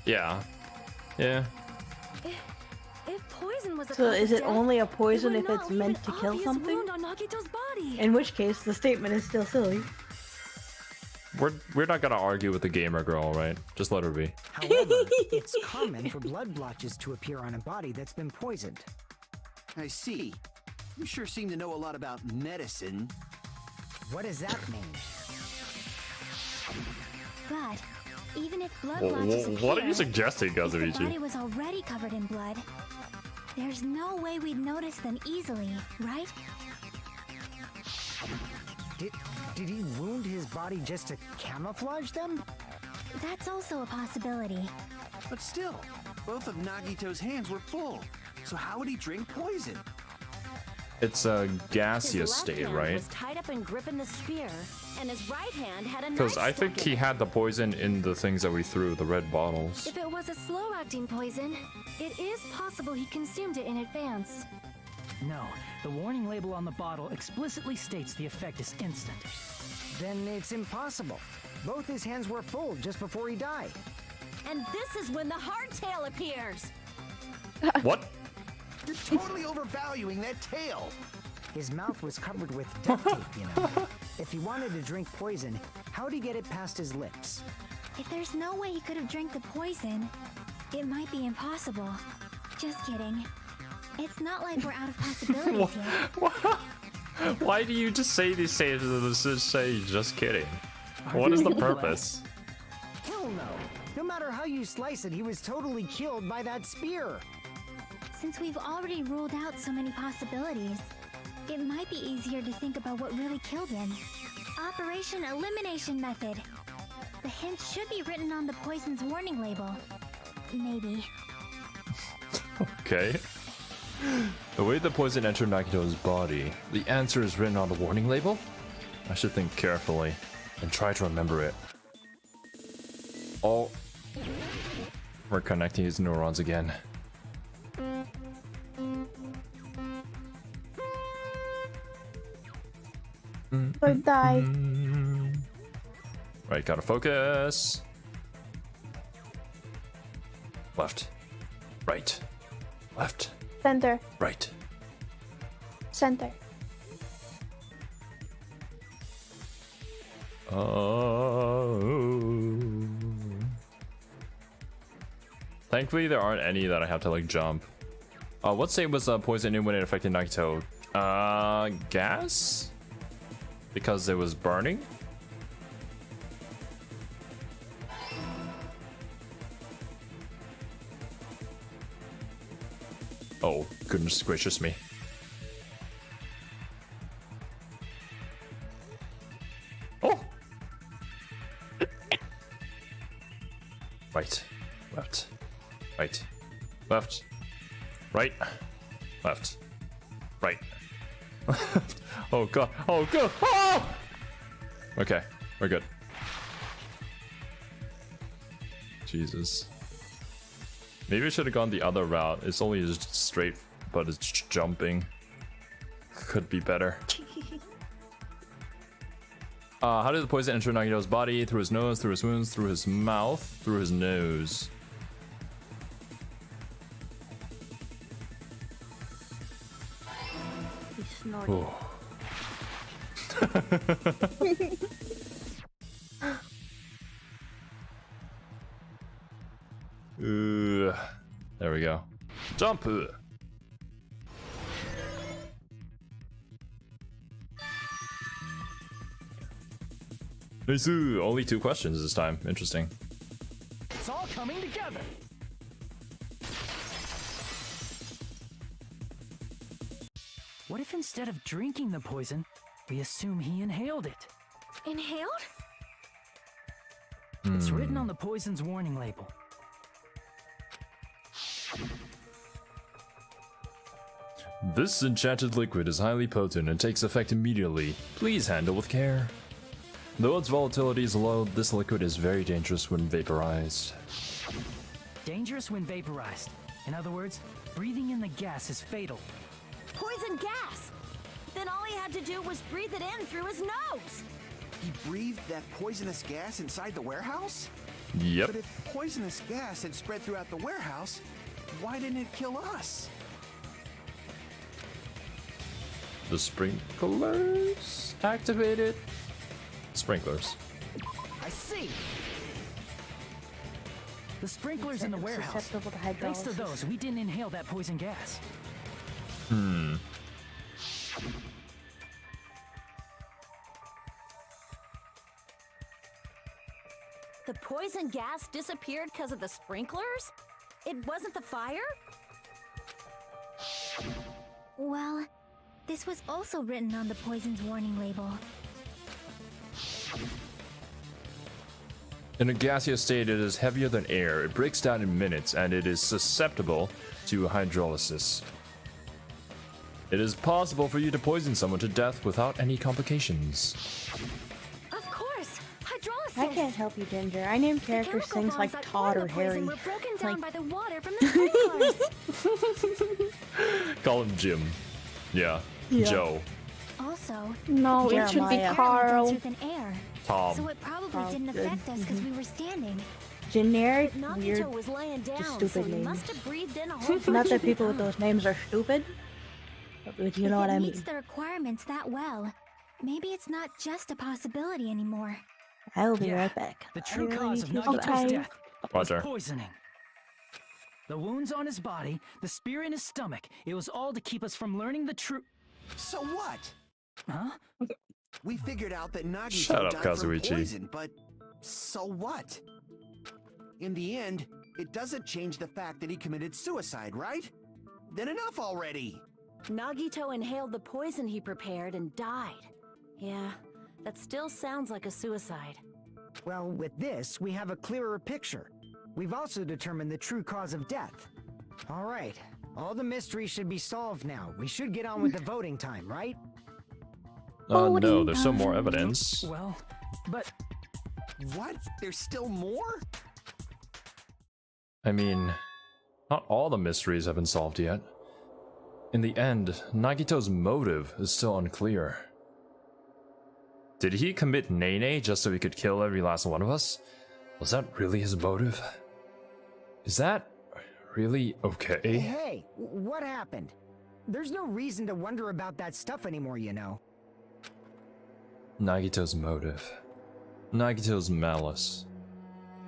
Yeah. Yeah. If poison was a So cause is of it death, only a it poison would if not it's leave meant an to kill obvious something? wound on Nagito's body. In which case, the statement is still silly. We're not gonna argue with the gamer girl, right? Just let her be. However, it's common for blood blotches to appear on a body that's been poisoned. I see. You sure seem to know a lot about medicine. What does that mean? But even if blood Well, blotches what are you appear, suggesting, if the body Kazuichi? was already covered in blood, there's no way we'd notice them easily, right? Did he wound his body just to camouflage them? That's also a possibility. But still, both of Nagito's hands were full. So how would he drink poison? It's a His gaseous left state, hand right? was tied up and gripping the spear, and his right hand had a knife Because I think stuck he in it. had the poison in the things that we threw, the red bottles. If it was a slow-acting poison, it is possible he consumed it in advance. No, the warning label on the bottle explicitly states the effect is instant. Then it's impossible. Both his hands were full just before he died. And this is when the hardtail appears. What? You're totally overvaluing that tail. His mouth was covered with duct tape, you know. If he wanted to drink poison, how'd he get it past his lips? If there's no way he could have drank the poison, it might be impossible. Just kidding. It's not like we're out of possibilities yet. Why do you just say these things and just say just kidding? What is the purpose? Hell no. No matter matter how you slice it, he was totally killed by that spear. Since we've already ruled out so many possibilities, it might be easier to think about what really killed him. Operation Elimination Method. The hint should be written on the poison's warning label. Maybe. Okay. The way the poison entered Nagito's body, the answer is written on the warning label? I should think carefully and try to remember it. Oh. We're connecting his neurons again. Or die. Right, gotta focus. Left. Right. Left. Center. Right. Center. Thankfully, there aren't any that I have to like jump. What state was poison in when it affected Nagito? Gas? Because it was burning? Oh, goodness gracious me. Oh! Right. Left. Right. Left. Right. Left. Right. Oh god. Oh god. Oh! Okay, we're good. Jesus. Maybe I should have gone the other route. It's only just straight, but it's jumping. Could be better. How did the poison enter Nagito's body? Through his nose, through his wounds, through his mouth, through his nose. He's snorting. There we go. Jump! Nice. Only 2 questions this time. Interesting. It's all coming together. What if instead of drinking the poison, we assume he inhaled it? Inhaled? It's written on the poison's warning label. This enchanted liquid is highly potent and takes effect immediately. Please handle with care. Though its volatility is low, this liquid is very dangerous when vaporized. Dangerous when vaporized. In other words, breathing in the gas is fatal. Poison gas! Then all he had to do was breathe it in through his nose! He breathed that poisonous gas inside the warehouse? Yep. But if poisonous gas had spread throughout the warehouse, why didn't it kill us? The sprinklers activated? Sprinklers. I see. The sprinklers in the warehouse. Susceptible to Thanks to hydrolysis. those, we didn't inhale that poison gas. The poison gas disappeared because of the sprinklers? It wasn't the fire? Well, this was also written on the poison's warning label. In a gaseous state, it is heavier than air. It breaks down in minutes, and it is susceptible to hydrolysis. It is possible for you to poison someone to death without any complications. Of course! Hydrolysis! I can't help you, Ginger. I name The characters chemical things like bonds that Todd form or the poison Harry. were broken down Like- by the water from the sprinklers. Call him Jim. Yeah. Yeah. Joe. Also, No, it should be Jeremiah. air Carl. denser than air, Tom. so it probably Carl, didn't good. affect us because we were standing. Generic, Nagito weird. was laying down, stupid so he names. must have breathed in a whole bunch Not that of people with those names are stupid, but you know what If I it mean. meets the requirements that well, maybe it's not just a possibility anymore. I will be Yeah, right back. The I true really cause of need to Nagito's go. death was Roger. poisoning. The wounds on his body, the spear in his stomach, it was all to keep us from learning the truth. So what? Huh? We figured out that Nagito Shut up, died from Kazuichi. poison, but so what? In the end, it doesn't change the fact that he committed suicide, right? Then enough already! Nagito inhaled the poison he prepared and died. Yeah, that still sounds like a suicide. Well, with this, we have a clearer picture. We've also determined the true cause of death. All right, all the mysteries should be solved now. We should get on with the voting time, right? No, there's still more evidence. Well, but What? There's still more? I mean, not all the mysteries have been solved yet. In the end, Nagito's motive is still unclear. Did he commit Nene just so he could kill every last one of us? Was that really his motive? Is that really okay? Hey, what happened? There's no reason to wonder about that stuff anymore, you know. Nagito's motive. Nagito's malice.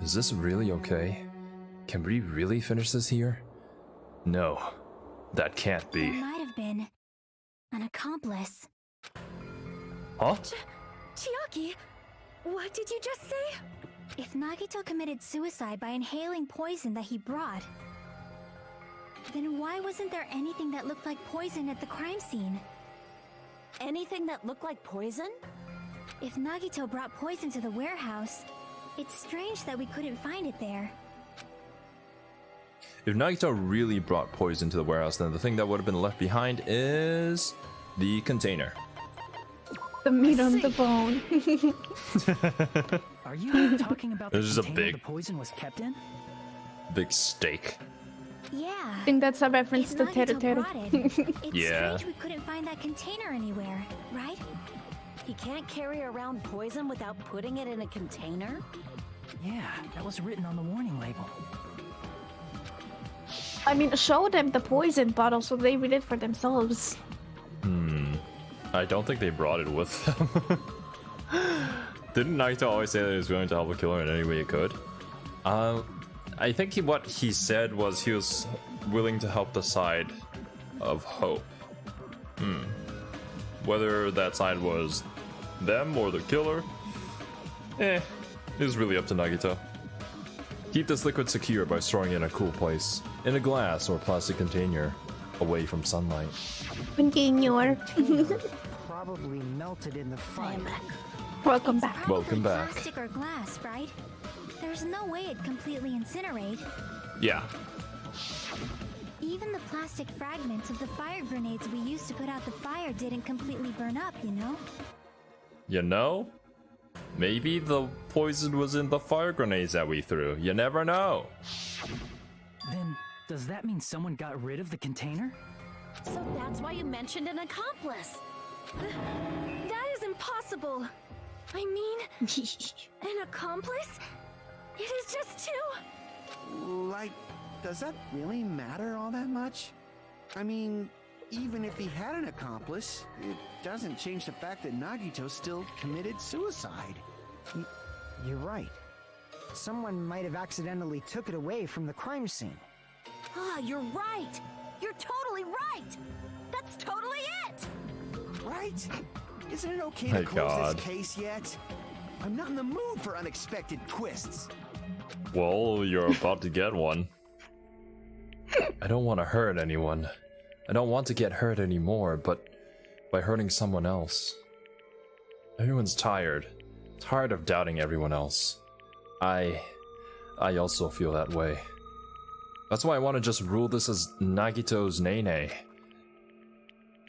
Is this really okay? Can we really finish this here? No, that can't There be. might have been an accomplice. Huh? Chiaki, what did you just say? If Nagito committed suicide by inhaling poison that he brought, then why wasn't there anything that looked like poison at the crime scene? Anything that looked like poison? If Nagito brought poison to the warehouse, it's strange that we couldn't find it there. If Nagito really brought poison to the warehouse, then the thing that would have been left behind is the container. The meat on the bone. are you talking about the This is a container big- the poison was kept in? Big steak. Yeah. I think that's a reference If to Nagito Teru brought it, Teru. it's Yeah. strange we couldn't find that container anywhere, right? He can't carry around poison without putting it in a container? Yeah, that was written on the warning label. I mean, show them the poison bottle so they read it for themselves. I don't think they brought it with them. Didn't Nagito always say that he was going to help the killer in any way he could? I think what he said was he was willing to help the side of hope. Whether that side was them or the killer, it was really up to Nagito. Keep this liquid secure by storing it in a cool place, in a glass or plastic container, away from sunlight. Container. Probably melted in the fire. Welcome It's back. probably Welcome back. Plastic or glass, right? There's no way it'd completely incinerate. Yeah. Even the plastic fragments of the fire grenades we used to put out the fire didn't completely burn up, you know? You know? Maybe the poison was in the fire grenades that we threw. You never know. Then, does that mean someone got rid of the container? So that's why you mentioned an accomplice. That is impossible. I mean, an accomplice? It is just two. Like, does that really matter all that much? I mean, even if he had an accomplice, it doesn't change the fact that Nagito still committed suicide. You're right. Someone might have accidentally took it away from the crime scene. Ah, you're right. You're totally right. That's totally it. Right? Isn't it okay My to close God. this case yet? I'm not in the mood for unexpected twists. Well, you're about to get one. I don't want to hurt anyone. I don't want to get hurt anymore, but by hurting someone else. Everyone's tired. Tired of doubting everyone else. I also feel that way. That's why I want to just rule this as Nagito's Nene.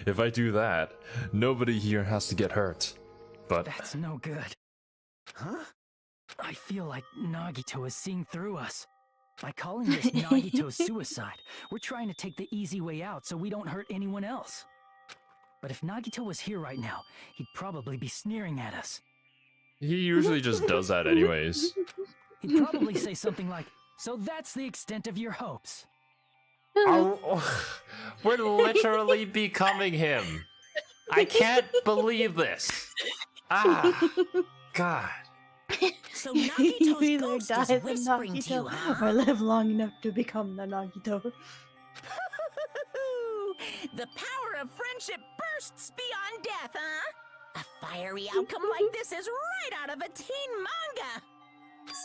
If I do that, nobody here has to get hurt. But That's no good. Huh? I feel like Nagito is seeing through us. By calling this Nagito's suicide, we're trying to take the easy way out so we don't hurt anyone else. But if Nagito was here right now, he'd probably be sneering at us. he usually just does that anyways. He'd probably say something like, "So that's the extent of your hopes." We're literally becoming him. I can't believe this. God. So You Nagito's either ghost die is the whispering to you, Nagito huh? or live long enough to become the Nagito. The power of friendship bursts beyond death, huh? A fiery outcome like this is right out of a teen manga.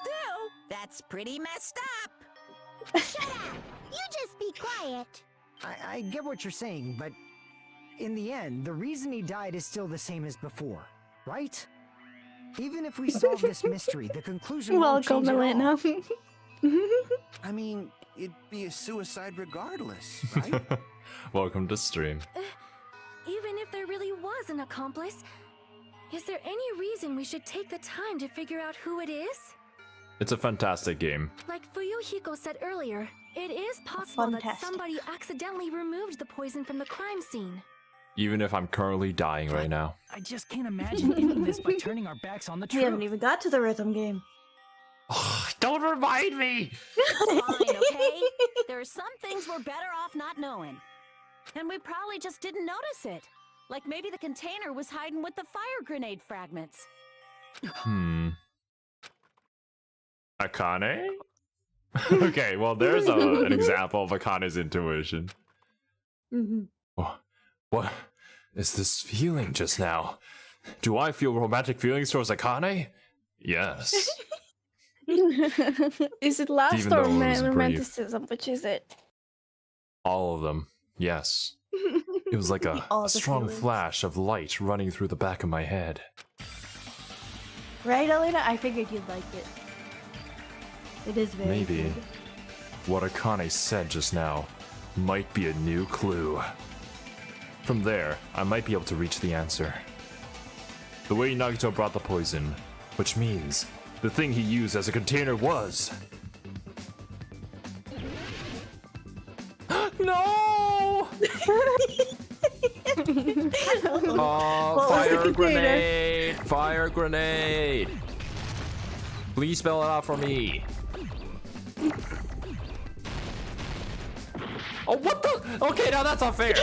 Still, that's pretty messed up. Shut up! You just be quiet. I get what you're saying, but in the end, the reason he died is still the same as before, right? Even if we solve this mystery, the conclusion won't Welcome, change at all. Elena. I mean, it'd be a suicide regardless, right? Welcome to stream. Even if there really was an accomplice, is there any reason we should take the time to figure out who it is? It's a fantastic game. Like Fuyuhiko said earlier, it is possible that Fantastic. somebody accidentally removed the poison from the crime scene. Even if I'm currently dying right now. I just can't imagine ending this by turning our backs on the We haven't truth. even got to the rhythm game. Don't remind me! Fine, okay? There are some things we're better off not knowing. And we probably just didn't notice it. Like maybe the container was hiding with the fire grenade fragments. Akane? Okay, well, there's an example of Akane's intuition. What is this feeling just now? Do I feel romantic feelings towards Akane? Yes. Is it lust Even or though it was brief. romanticism? Which is it? All of them, yes. It was like All a the strong feelings. flash of light running through the back of my head. Right, Elena? I figured you'd like it. It is very Maybe. good. What Akane said just now might be a new clue. From there, I might be able to reach the answer. The way Nagito brought the poison, which means the thing he used as a container was... No! Oh, fire grenade! Fire grenade! Please spell it out for me. Oh, what the? Okay, now that's unfair.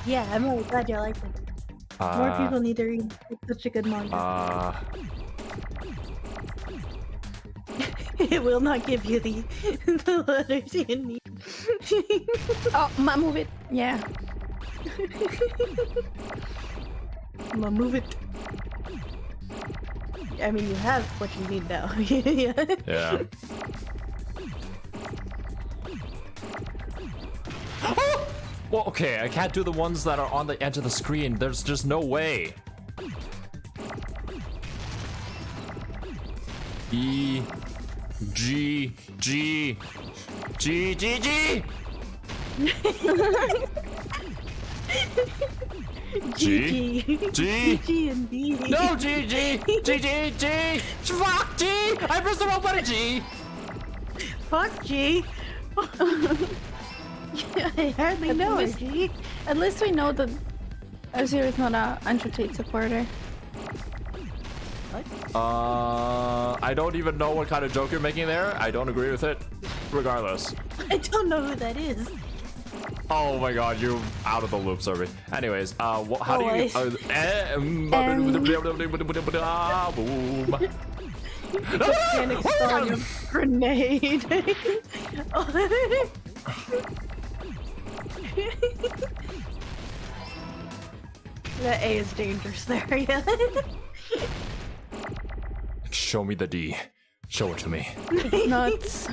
Yeah, I'm really glad you liked it. More people need to read. It's such a good manga. It will not give you the letters you need. Oh, move it. Yeah. Move it. I mean, you have what you need now. Yeah. Yeah. Well, okay, I can't do the ones that are on the edge of the screen. There's just no way. E, G, G, G, G, G. G, G, G and D. No, G, G, G, G, G. Fuck G. I pressed the wrong button. G. Fuck G. I hardly know it, G. At least we know that Azir is not a Uncharted supporter. I don't even know what kind of joke you're making there. I don't agree with it. Regardless. I don't know who that is. Oh my god, you're out of the loop, Cerby. Anyways, how do you... Always. Boom. Panic stall grenade. That A is dangerous there, yeah. Show me the D. Show it to me. It's nuts.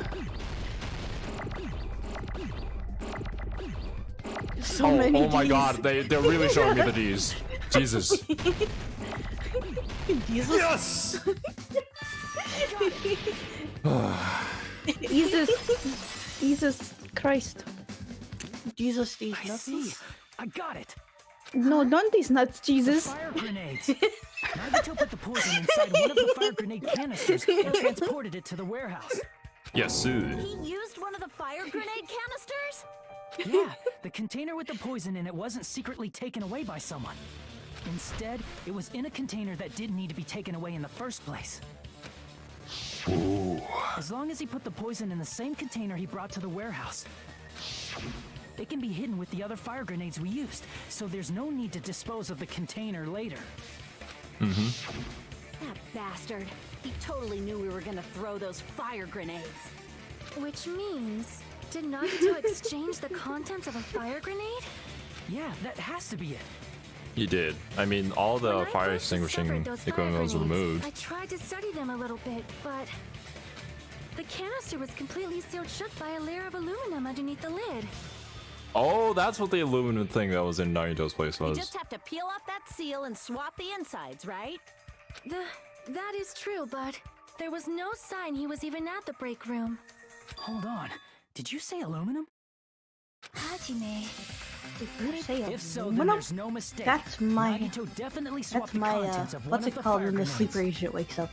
So many Oh my Ds. god, they're really showing me the D's. Jesus. Jesus. Yes! Jesus Christ. Jesus, these I see. I got it. No, don't these nuts, Jesus. Fire grenades. Nagito put the poison inside one of the fire grenade canisters and transported it to the warehouse. Yes, sir. He used one of the fire grenade canisters? Yeah, the container with the poison in it wasn't secretly taken away by someone. Instead, it was in a container that didn't need to be taken away in the first place. Ooh. As long as he put the poison in the same container he brought to the warehouse, they can be hidden with the other fire grenades we used, so there's no need to dispose of the container later. That bastard. He totally knew we were gonna throw those fire grenades. Which means Did Nagito exchange the contents of a fire grenade? Yeah, that has to be it. He did. I mean, all the When I fire first extinguishing discovered those fire equipment was grenades, removed. I tried to study them a little bit, but the canister was completely sealed shut by a layer of aluminum underneath the lid. Oh, that's what the aluminum thing that was in Nagito's place You was. just have to peel off that seal and swap the insides, right? That is true, but there was no sign he was even at the break room. Hold on. Did you say aluminum? Hajime. Did you say If so, then aluminum? there's no mistake. That's my. Nagito definitely That's swapped the my. contents of What's one it of the called fire when the grenades. sleeper agent wakes up?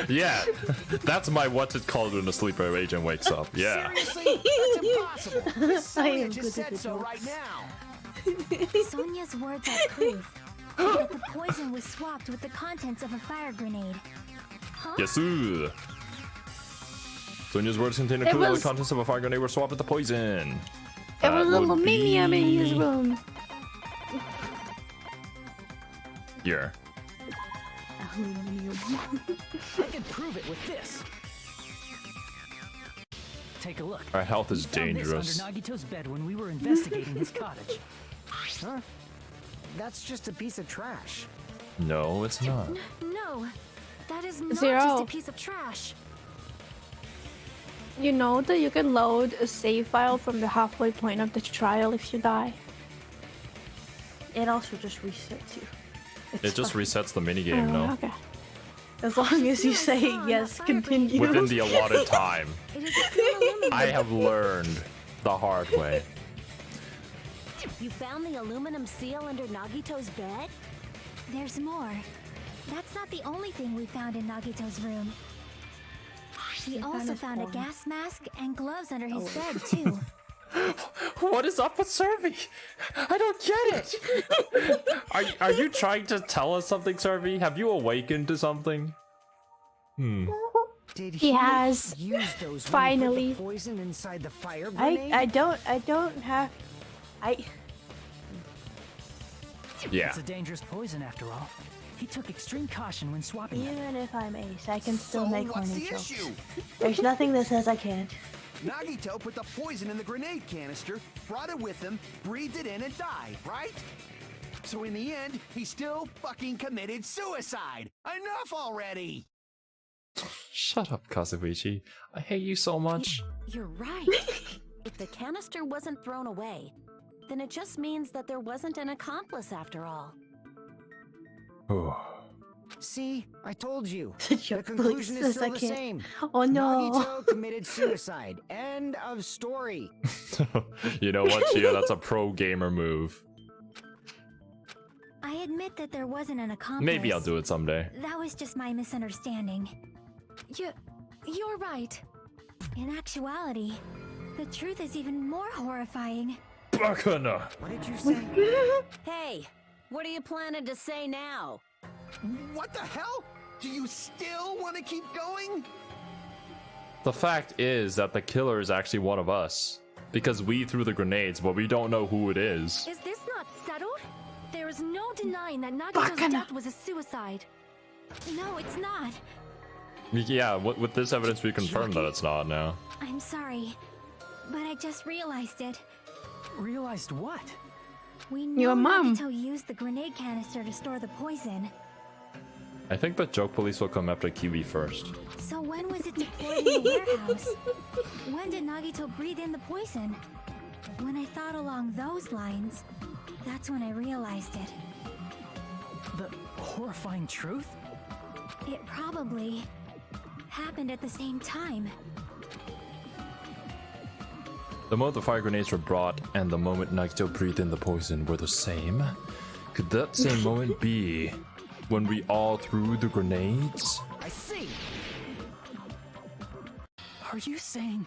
Yeah, that's my what's it called when the sleeper agent wakes up. Yeah. Seriously? That's impossible. I Sonya am just good said at so jokes. right now. Sonia's words are proof that the poison was swapped with the contents of a fire grenade. Yes, sir. Sonia's words contain a It clue that the was- contents of a fire grenade were swapped with the poison. It That was would aluminium in his be- room. Here. I can prove it with this. Take a look. Our health is We found this dangerous. under Nagito's bed when we were investigating his cottage. Huh? That's just a piece of trash. No, it's not. No, that is not Zero. just a piece of trash. You know that you can load a save file from the halfway point of the trial if you die. It also just resets you. It just resets the minigame, no? Okay. As long as you say yes, continue. Within the allotted time. It is still aluminum. I have learned the hard way. You found the aluminum seal under Nagito's bed? There's more. That's not the only thing we found in Nagito's room. We also found a gas mask and gloves under his bed, too. What is up with Cerby? I don't get it. Are you trying to tell us something, Cerby? Have you awakened to something? Did He has use those when he put finally. the poison inside the fire grenade? I don't have. Yeah. It's a dangerous poison after all. He took extreme caution when swapping them. Even if I'm ace, I can still So make what's horny the jokes. issue? There's nothing that says I can't. Nagito put the poison in the grenade canister, brought it with him, breathed it in, and died, right? So in the end, he still fucking committed suicide. Enough already! Shut up, Kazuichi. I hate you so much. You're right. If the canister wasn't thrown away, then it just means that there wasn't an accomplice after all. See, I told you. The The joke conclusion is says still I the can't. same. Oh no. Nagito committed suicide. End of story. You know what, Chia? That's a pro gamer move. I admit that there wasn't an accomplice. Maybe I'll do it someday. That was just my misunderstanding. You're right. In actuality, the truth is even more horrifying. Bakana. What did you say? Hey, what are you planning to say now? What the hell? Do you still want to keep going? The fact is that the killer is actually one of us. Because we threw the grenades, but we don't know who it is. Is this not settled? There is no denying that Nagito's death was a suicide. No, it's not. Yeah, with this evidence, we confirm that it's not now. I'm sorry, but I just realized it. Realized what? We know Your mom. Nagito used the grenade canister to store the poison. I think the joke police will come after Kiwi first. So when was it deployed in the warehouse? When did Nagito breathe in the poison? When I thought along those lines, that's when I realized it. The horrifying truth? It probably happened at the same time. The moment the fire grenades were brought and the moment Nagito breathed in the poison were the same. Could that same moment be when we all threw the grenades? I see. Are you saying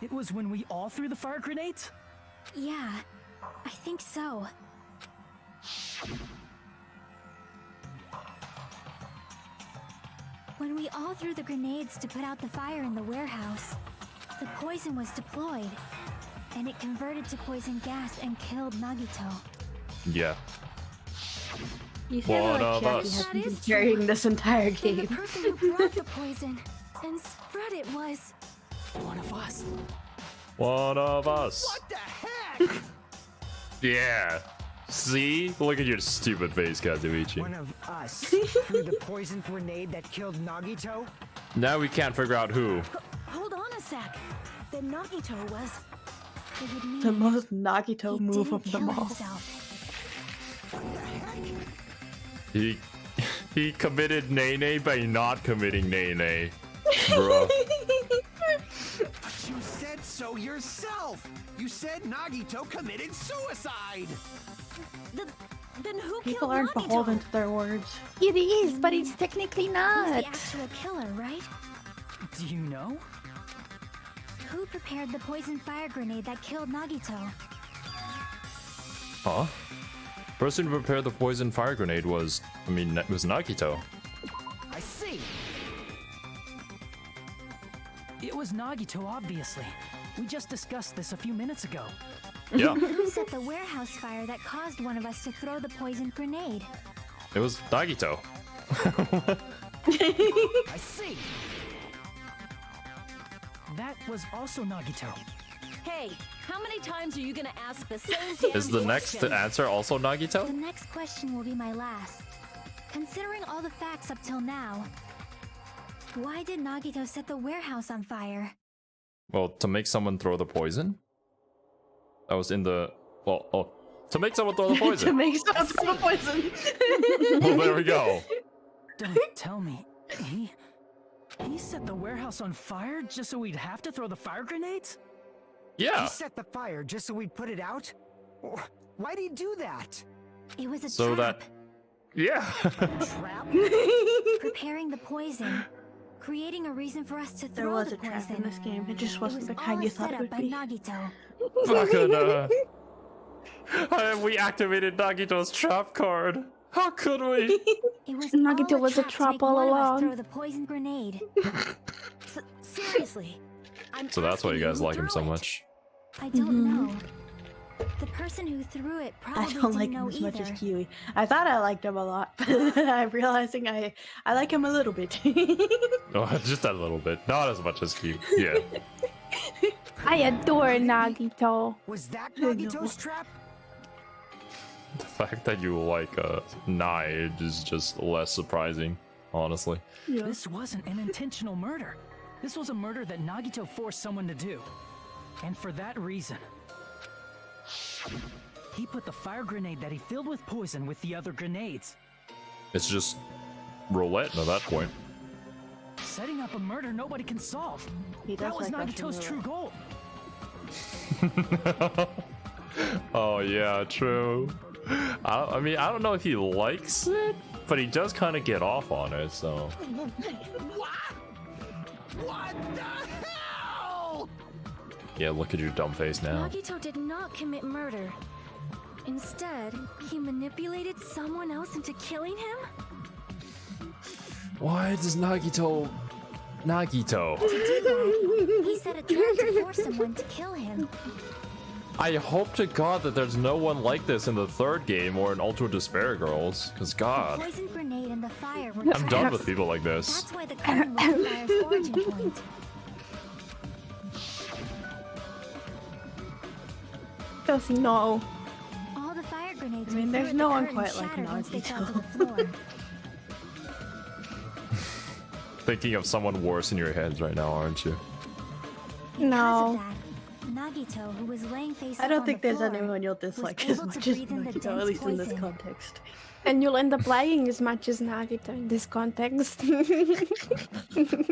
it was when we all threw the fire grenades? Yeah, I think so. When we all threw the grenades to put out the fire in the warehouse, the poison was deployed, and it converted to poison gas and killed Nagito. Yeah. You feel One like of Chiaki us. has That been is carrying true. this entire And game. the person who brought the poison and spread it was... One of us. One of us. What the heck? Yeah. See? Look at your stupid face, Kazuichi. One of us threw the poison grenade that killed Nagito? Now we can't figure out who. Hold on a sec. Then Nagito was. It would mean The most Nagito he move didn't of them kill all. himself. He committed Nene by not committing Nene. Bro. But you said so yourself. You said Nagito committed suicide. Then who People killed aren't Nagito? beholden to their words. It is, but it's technically Who's not. the actual killer, right? Do you know? Who prepared the poison fire grenade that killed Nagito? Huh? Person who prepared the poison fire grenade was, it was Nagito. I see. It was Nagito, obviously. We just discussed this a few minutes ago. Yeah, Who set the warehouse fire that caused one of us to throw the poison grenade? it was Nagito. I see. That was also Nagito. Hey, how many times are you gonna ask the same damn Is the next question? answer also The Nagito? next question will be my last. Considering all the facts up till now, why did Nagito set the warehouse on fire? Well, to make someone throw the poison? That was in the... to make someone throw the to poison. make someone throw the poison. Well, there we go. Don't tell me. He set the warehouse on fire just so we'd have to throw the fire grenades? Yeah. He set the fire just so we'd put it out? Why'd he do that? It was a So trap. that... Yeah. Trap? Preparing the poison. Creating a reason for us to throw There was the a trap poison. in this game. It just It wasn't was the all kind a you thought it setup would by be. Nagito. Fucking, we activated Nagito's trap card. How could we? It was Nagito all a was a trap to trap make all one of us along. throw the poison grenade. Seriously. I'm So that's why you asking guys who like him so threw it. much. I don't Mhm. know. The person who threw it I probably don't didn't like know him as much as either. Kiwi. I thought I liked him a lot, but I'm realizing I like him a little bit. Oh, just a little bit. Not as much as Q. Yeah. I adore Nagito. Was that Nagito's trap? The fact that you like Nye is just less surprising, honestly. This wasn't an intentional murder. This was a murder that Nagito forced someone to do. And for that reason, he put the fire grenade that he filled with poison with the other grenades. It's just roulette at that point. Setting up a murder nobody can solve. He does That was like Russian Nagito's true roulette. goal. Oh yeah, true. I mean, I don't know if he likes it, but he does kind of get off on it, so... What? What the hell? Yeah, look at your dumb face now. Nagito did not commit murder. Instead, he manipulated someone else into killing him? Why does Nagito... Nagito? He set a trap to force someone to kill him. I hope to God that there's no one like this in the third game or in Ultra Despair Girls, because The God, poison grenade and the fire were I'm done traps. with people like this. That's why the gun was the fire's origin point. Does he know? All the fire grenades I mean, we there's threw no at the one curtain quite like shattered once they fell to Nagito. the floor. Thinking of someone worse in your heads right now, aren't you? Because No. of that, Nagito, who was laying face I up don't on think the there's floor, anyone you'll dislike was as able to much as breathe in the Nagito, at dense least in this poison. context. And you'll end up lying as much as Nagito in this context.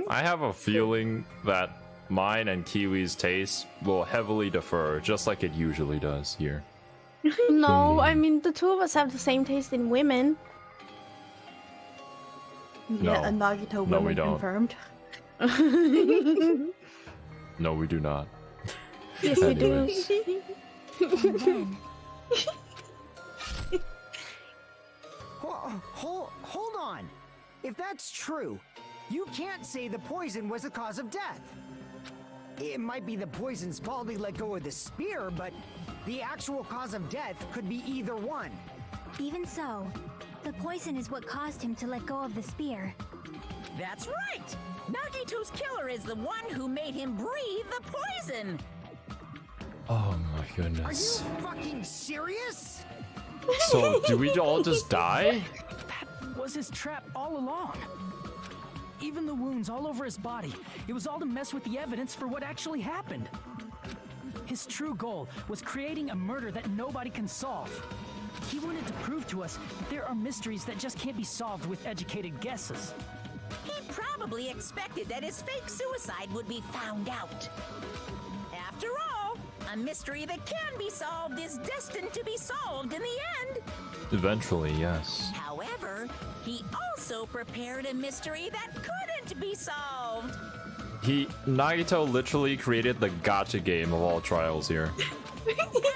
I have a feeling that mine and Kiwi's taste will heavily differ, just like it usually does here. No, I mean, the two of us have the same taste in women. Yeah, a Nagito No, woman we don't. confirmed. No, we do not. Yes, we do. Anyways. And then, Hold on. If that's true, you can't say the poison was the cause of death. It might be the poison's fault he let go of the spear, but the actual cause of death could be either one. even so, The poison is what caused him to let go of the spear. That's right! Nagito's killer is the one who made him breathe the poison! Oh my Are goodness. you fucking serious? So, do we all just die? That was his trap all along. Even the wounds all over his body, it was all to mess with the evidence for what actually happened. His true goal was creating a murder that nobody can solve. He wanted to prove to us that there are mysteries that just can't be solved with educated guesses. He probably expected that his fake suicide would be found out. After all, a mystery that can be solved is destined to be solved in the end. Eventually, yes. However, he also prepared a mystery that couldn't be solved. Nagito literally created the gotcha game of all trials here.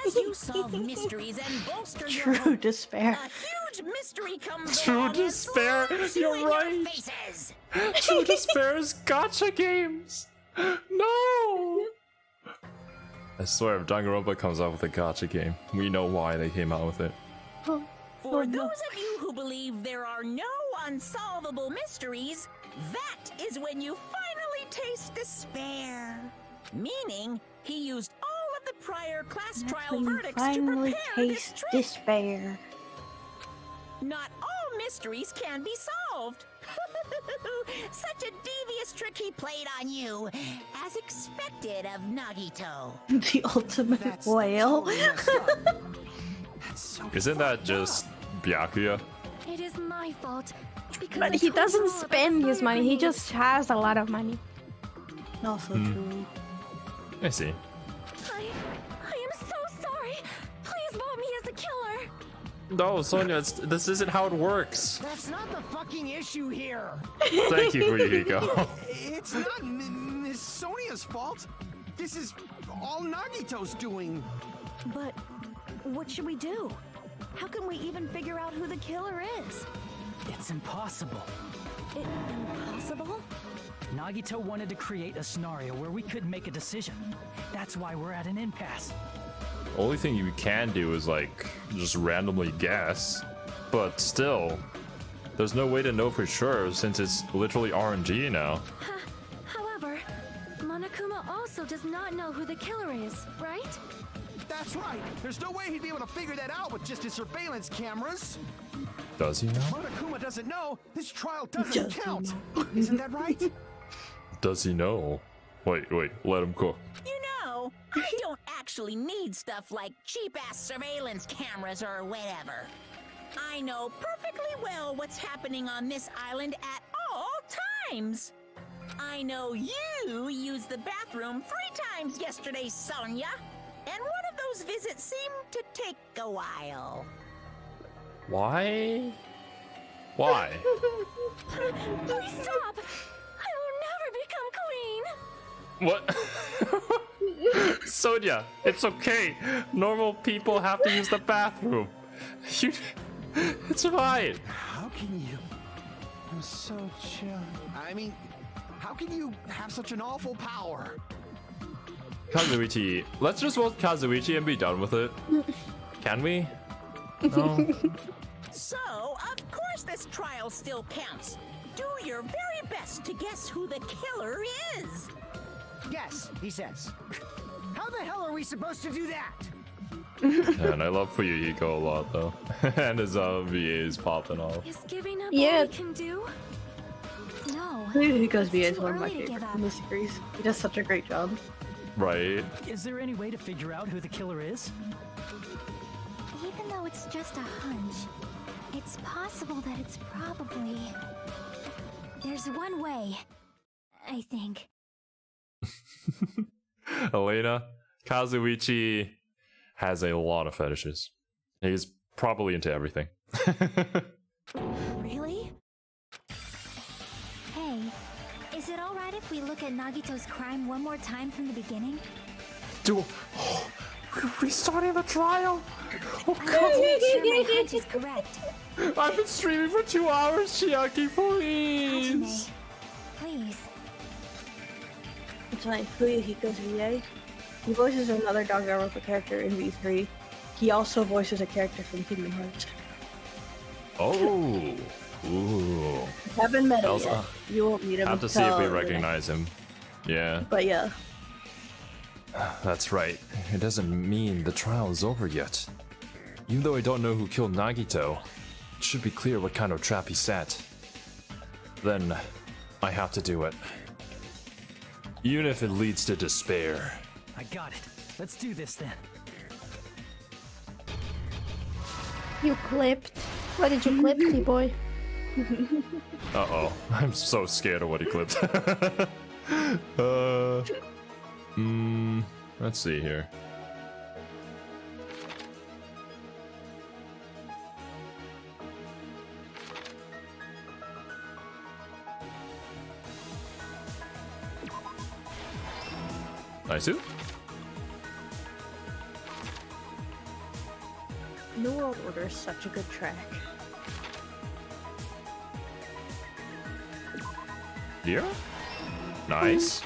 As you solve mysteries and bolster your True hope, despair. a huge mystery comes True along and despair, slams you you're in your right. faces. True Despair's gotcha games! No! I swear, if Danganronpa comes out with a gotcha game, we know why they came out with it. For those of you who believe there are no unsolvable mysteries, that is when you finally taste despair. Meaning, he used all of the prior class trial When you verdicts to finally prepare this taste trick. despair. Not all mysteries can be solved. Such a devious trick he played on you, as expected of Nagito. The ultimate That's whale. totally messed up. That's so Isn't that just Byakuya? It is my fault. Because But I he told doesn't you all about spend the his fire money, he grenade. just has a lot of money. Also true. I see. I am so sorry. Please vote me as a killer. No, Sonia, this isn't how it works. That's not the fucking issue here. Thank you, Kurihiko. It's not Miss Sonia's fault. This is all Nagito's doing. But what should we do? How can we even figure out who the killer is? It's impossible. Impossible? Nagito wanted to create a scenario where we couldn't make a decision. That's why we're at an impasse. Only thing you can do is like just randomly guess, but still, there's no way to know for sure since it's literally RNG now. However, Monokuma also does not know who the killer is, right? That's right. There's no way he'd be able to figure that out with just his surveillance cameras. Does he know? Monokuma doesn't know. This trial doesn't Does he count. Isn't that right? Does he know? Wait, let him cook. You know, I don't actually need stuff like cheap-ass surveillance cameras or whatever. I know perfectly well what's happening on this island at all times. I know you used the bathroom 3 times yesterday, Sonia. And one of those visits seemed to take a while. Why? Why? Please stop! I will never become queen! What? Sonia, it's okay. Normal people have to use the bathroom. It's fine. How can you? I'm so chill. I mean, how can you have such an awful power? Kazuichi, let's just vote Kazuichi and be done with it. Can we? No. So, of course this trial still counts. Do your very best to guess who the killer is. Yes, he says. How the hell are we supposed to do that? And I love Fuyuhiko a lot though. And his VAs popping off. Is giving up Yeah. all we can do? No. Because it's VA is too one of my early to give favorites up. in the series. He does such a great job. Right? Is there any way to figure out who the killer is? Even though it's just a hunch, it's possible that it's probably... There's one way, I think. Elena, Kazuichi has a lot of fetishes. He's probably into everything. Really? Hey, is it alright if we look at Nagito's crime one more time from the beginning? We're restarting the trial? Oh I need to make sure my hunch is correct. I've been streaming for 2 hours, Chiaki, Hajime, please! please. It's like Fuyuhiko's VA. He voices another Danganronpa character in V3. He also voices a character from Kingdom Hearts. Oh. Ooh. Haven't met him Else- yet. You won't meet him. Have to see if we until- recognize him. Yeah. But yeah. That's right. It doesn't mean the trial is over yet. Even though I don't know who killed Nagito, it should be clear what kind of trap he set. Then, I have to do it. Even if it leads to despair. I got it. Let's do this then. You clipped. What did you clip, T-boy? Uh-oh. I'm so scared of what he clipped. Let's see here. Nice. New World Order is such a good track. Here? Nice.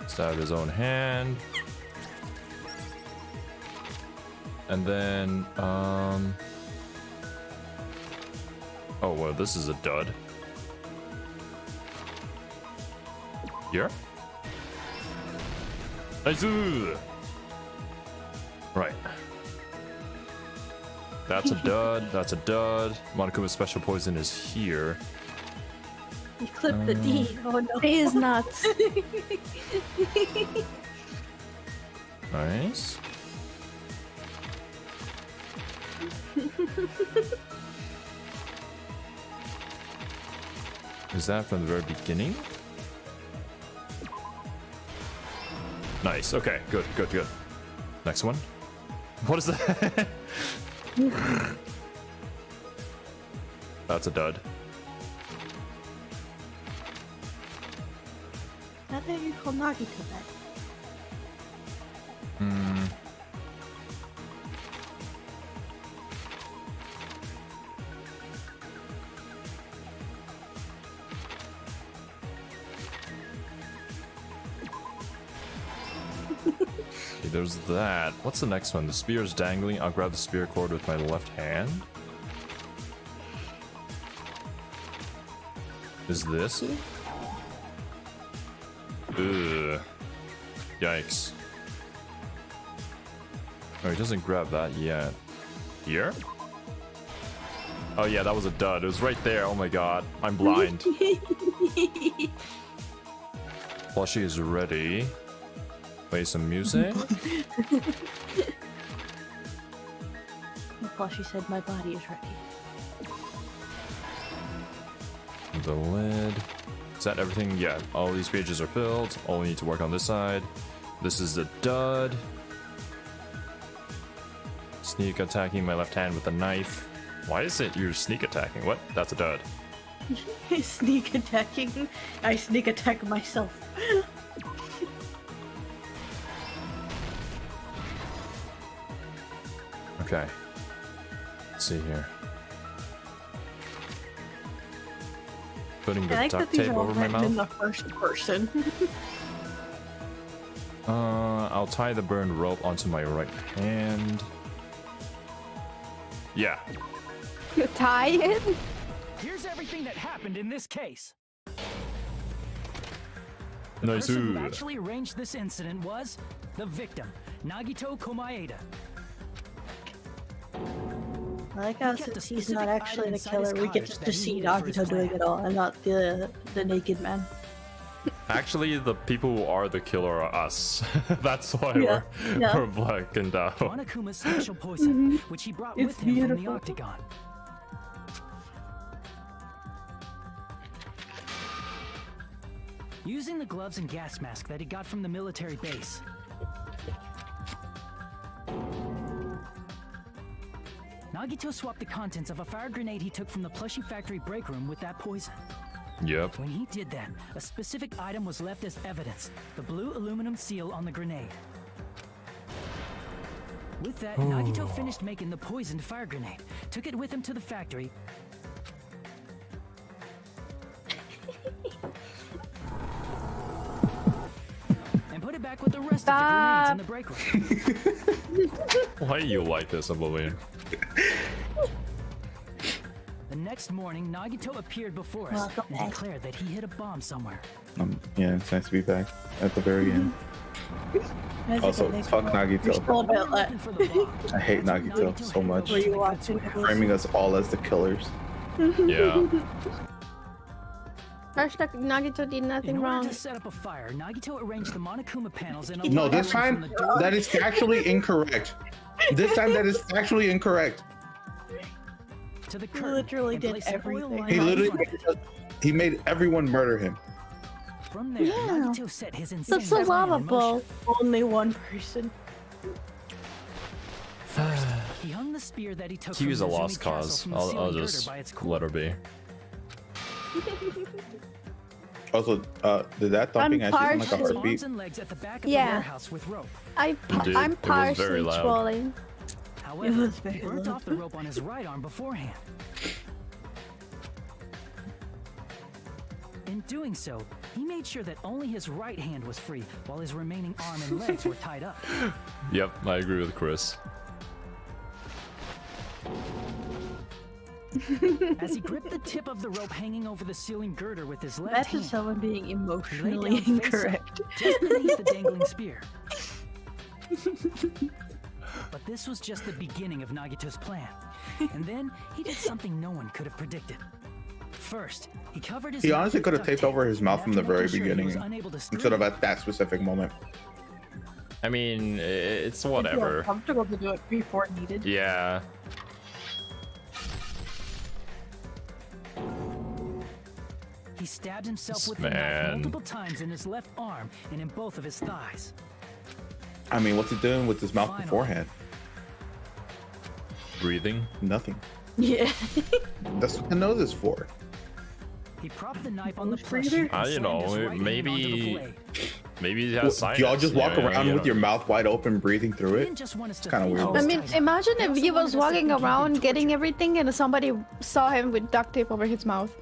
Stab his own hand. And then, oh, well, this is a dud. Here? Nice. Right. That's a dud. That's a dud. Monokuma's special poison is here. You clipped the D. Oh no. He is nuts. Nice. Is that from the very beginning? Nice. Okay. Good. Good. Good. Next one. What is that? That's a dud. How did you call Nagito that? Okay, there's that. What's the next one? The spear is dangling. I'll grab the spear cord with my left hand. Is this it? Ugh. Yikes. Oh, he doesn't grab that yet. Here? Oh yeah, that was a dud. It was right there. Oh my god. I'm blind. Plushie is ready. Play some music. Plushie said my body is ready. The lid. Is that everything? Yeah, all these pages are filled. All we need to work on this side. This is the dud. Sneak attacking my left hand with a knife. Why is it you're sneak attacking? What? That's a dud. Sneak attacking. I sneak attack myself. Okay. Let's see here. Putting the I like duct that these tape are all over my written in the mouth. first person. I'll tie the burned rope onto my right hand. Yeah. You tie it? Here's everything that happened in this case. The Nice. person who actually arranged this incident was the victim, Nagito Komaeda. I like how He kept since a he's not specific actually item the inside killer, his we get cottage to that he see needed for his Nagito doing plan. it all, and not the naked man. Actually, the people who are the killer are us. That's why Yeah, yeah. we're blackened out. Monokuma's special poison, which he brought It's with him from the beautiful. Octagon. Using the gloves and gas mask that he got from the military base, Nagito swapped the contents of a fire grenade he took from the plushie factory break room with that poison. Yep. When he did that, a specific item was left as evidence, the blue aluminum seal on the grenade. With that, Nagito finished making the poisoned fire grenade, took it with him to the factory, of the grenades in the break room. Why do you like this, Oblivion? The next morning, Nagito appeared before us and declared that he hid a bomb somewhere. Yeah, it's nice to be back at the very end. Also, fuck Nagito. I hate Nagito so much. Framing us all as the killers. Yeah. Hashtag Nagito did nothing In order wrong. to set up a fire, Nagito arranged the Monokuma panels in a No, line this from time the door- that is factually incorrect. This time that is factually incorrect. to the He curtain literally and did placed an oil everything. line He right in literally front of it. he made everyone murder him. From there, Nagito set his insane That's so plan in lovable. motion. Only one person. He hung the spear that he took Kiwi's a from the lost Izumi castle cause. from the I'll ceiling girder just by its core. let her be. Also, did that thumping actually sound like a His heartbeat? arms and legs at the back of Yeah. the warehouse with rope. Dude, I'm it was very partially loud. trolling. However, was he very burnt loud. off the rope on his right arm beforehand. In doing so, he made sure that only his right hand was free, while his remaining arm and legs were tied up. Yep, I agree with Chris. As he gripped the tip of the rope hanging over the ceiling girder with his left Imagine hand, someone being he lay emotionally down face up, incorrect. just beneath the dangling spear. But this was just the beginning of Nagito's plan. And then he did something no one could have predicted. First, he covered his He mouth honestly with could have duct taped tape, over his mouth and from the after very making sure he was beginning unable to instead of scream, at that specific moment. I mean, it's It'd be whatever. uncomfortable to do it before needed. Yeah. he stabbed himself This with the knife man. multiple times in his left arm and in both of his thighs. I mean, what's he doing with his mouth Finally. beforehand? Breathing. Nothing. Yeah. That's what the nose is for. He propped the knife on the Nose plushie breather? and You slammed know, his right hand onto the maybe blade. maybe he has sinus. Do y'all just walk Yeah, around you with know. your mouth wide open, breathing through He it? didn't just want us to kinda think weird. he was I mean, tied up. imagine He if also he was wanted us to walking think he'd been around getting tortured. everything and somebody saw him with duct tape over his mouth.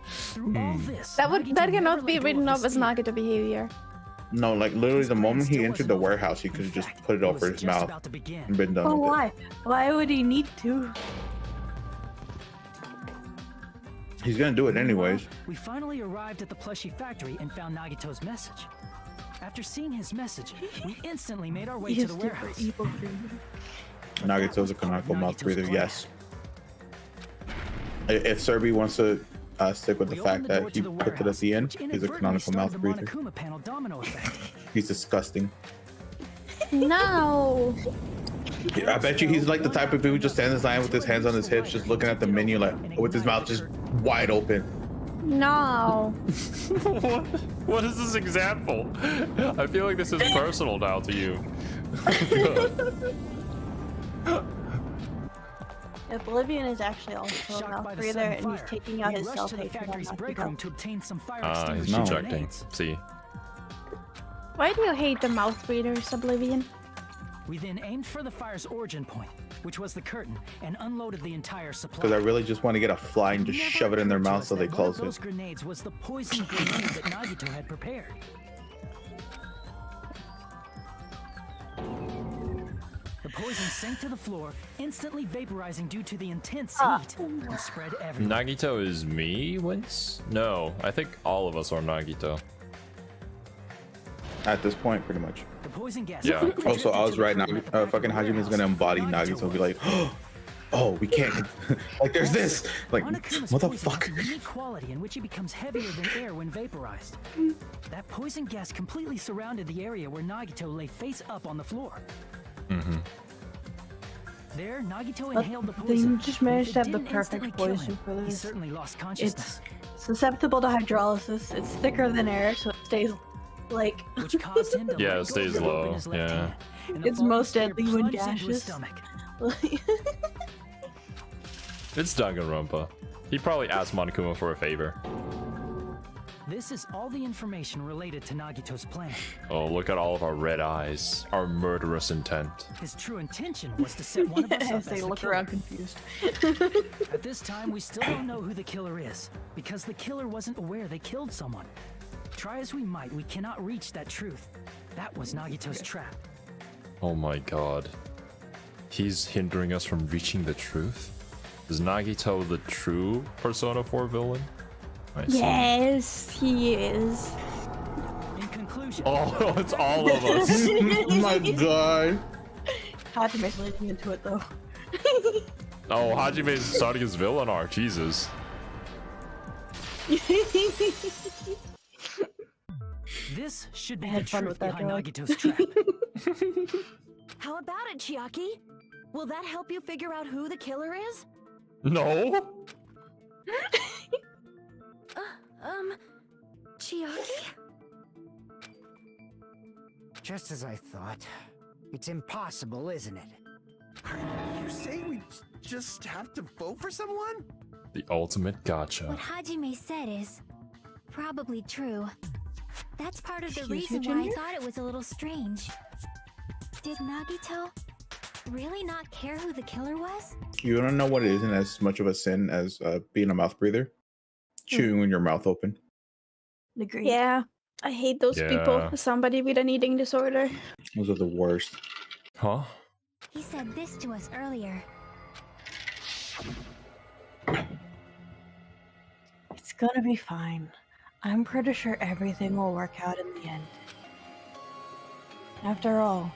Through all this, That Nagito cannot never be let go written of off the as spear. Nagito behavior. No, like literally the His moment he plan entered still the wasn't over. warehouse, he could In have just fact, put it it over was his just mouth about to begin. and been done But with it. why? Why would he need to? He's gonna do it anyways. We finally arrived at the plushie factory and found Nagito's message. After seeing his message, we instantly made our way to He's the super warehouse. evil breathing. But that Nagito's was a part of canonical mouth Nagito's breather, plan. yes. If Cerby wants to stick with the We fact opened the that door he to the put it at the end, which he's a inadvertently canonical mouth started the breather. Monokuma panel domino effect. He's disgusting. No. I bet you he's like the type of people who just stand in line with his hands on his hips, just looking at the menu, like with his mouth just wide open. No. What is this example? I feel like this is personal now to you. Oblivion is actually also a Shocked mouth by the breather, sudden and he's fire, taking out we his rushed to the self-hatred on factory's break room Nagito. to obtain some fire He's extinguishing No. projecting. grenades. See. Why do you hate the mouth breathers, Oblivion? We then aimed for the fire's origin point, which was the curtain, and unloaded the entire supply. Because I really just want to get a fly and just Never shove it in their occurred to mouth us so they that one of close those it. grenades was the poison grenade that Nagito had prepared. The poison sank to the floor, instantly vaporizing due to the intense heat, and spread everywhere. Nagito is me, Wince? No, I think all of us are Nagito. At this point, pretty much. The poison gas Yeah. quickly Also, I was drifted right to now. the curtain at the back of Fucking the Hajime's gonna warehouse, embody where Nagito and be like, was. oh, we can't. Like, there's this. Like, Monokuma's what the poison fuck? has a unique quality in which it becomes heavier than air when vaporized. That poison gas completely surrounded the area where Nagito lay face up on the floor. Mm-hmm. There, Nagito But inhaled the then poison. you just managed to If have it the didn't perfect instantly kill poison him, for He this. certainly lost consciousness, It's susceptible to hydrolysis. It's thicker than air, so it stays like. which caused him to Yeah, let it go of stays the rope in low, his left yeah. hand, and the It's falling most spear deadly when plunged into his gaseous. stomach. It's Danganronpa. He probably asked Monokuma for a favor. This is all the information related to Nagito's plan. Oh, look at all of our red eyes. Our murderous intent. His true intention was to set one of us up As as they the look killer. around confused. At this time, we still don't know who the killer is, because the killer wasn't aware they killed someone. Try as we might, we cannot reach that truth. That was Nagito's trap. Oh my god. He's hindering us from reaching the truth? Is Nagito the true Persona 4 villain? I see. Yes, he is. In conclusion, Oh, it's all of us. Oh my god. Hajime's leading into it though. Oh, Hajime's starting his villain arc. Jesus. this should be I the had fun truth with that behind drug. Nagito's trap. How about it, Chiaki? Will that help you figure out who the killer is? No? Chiaki? Just as I thought. It's impossible, isn't it? You say we just have to vote for someone? The ultimate gotcha. What Hajime said is probably true. That's part of the Excuse you, reason why I Ginger? thought it was a little strange. Did Nagito really not care who the killer was? You don't know what isn't as much of a sin as being a mouth breather? Chewing with your mouth open. Agreed. Yeah, I hate those Yeah. people. Somebody with an eating disorder. Those are the worst. Huh? He said this to us earlier. It's gonna be fine. I'm pretty sure everything will work out in the end. After all,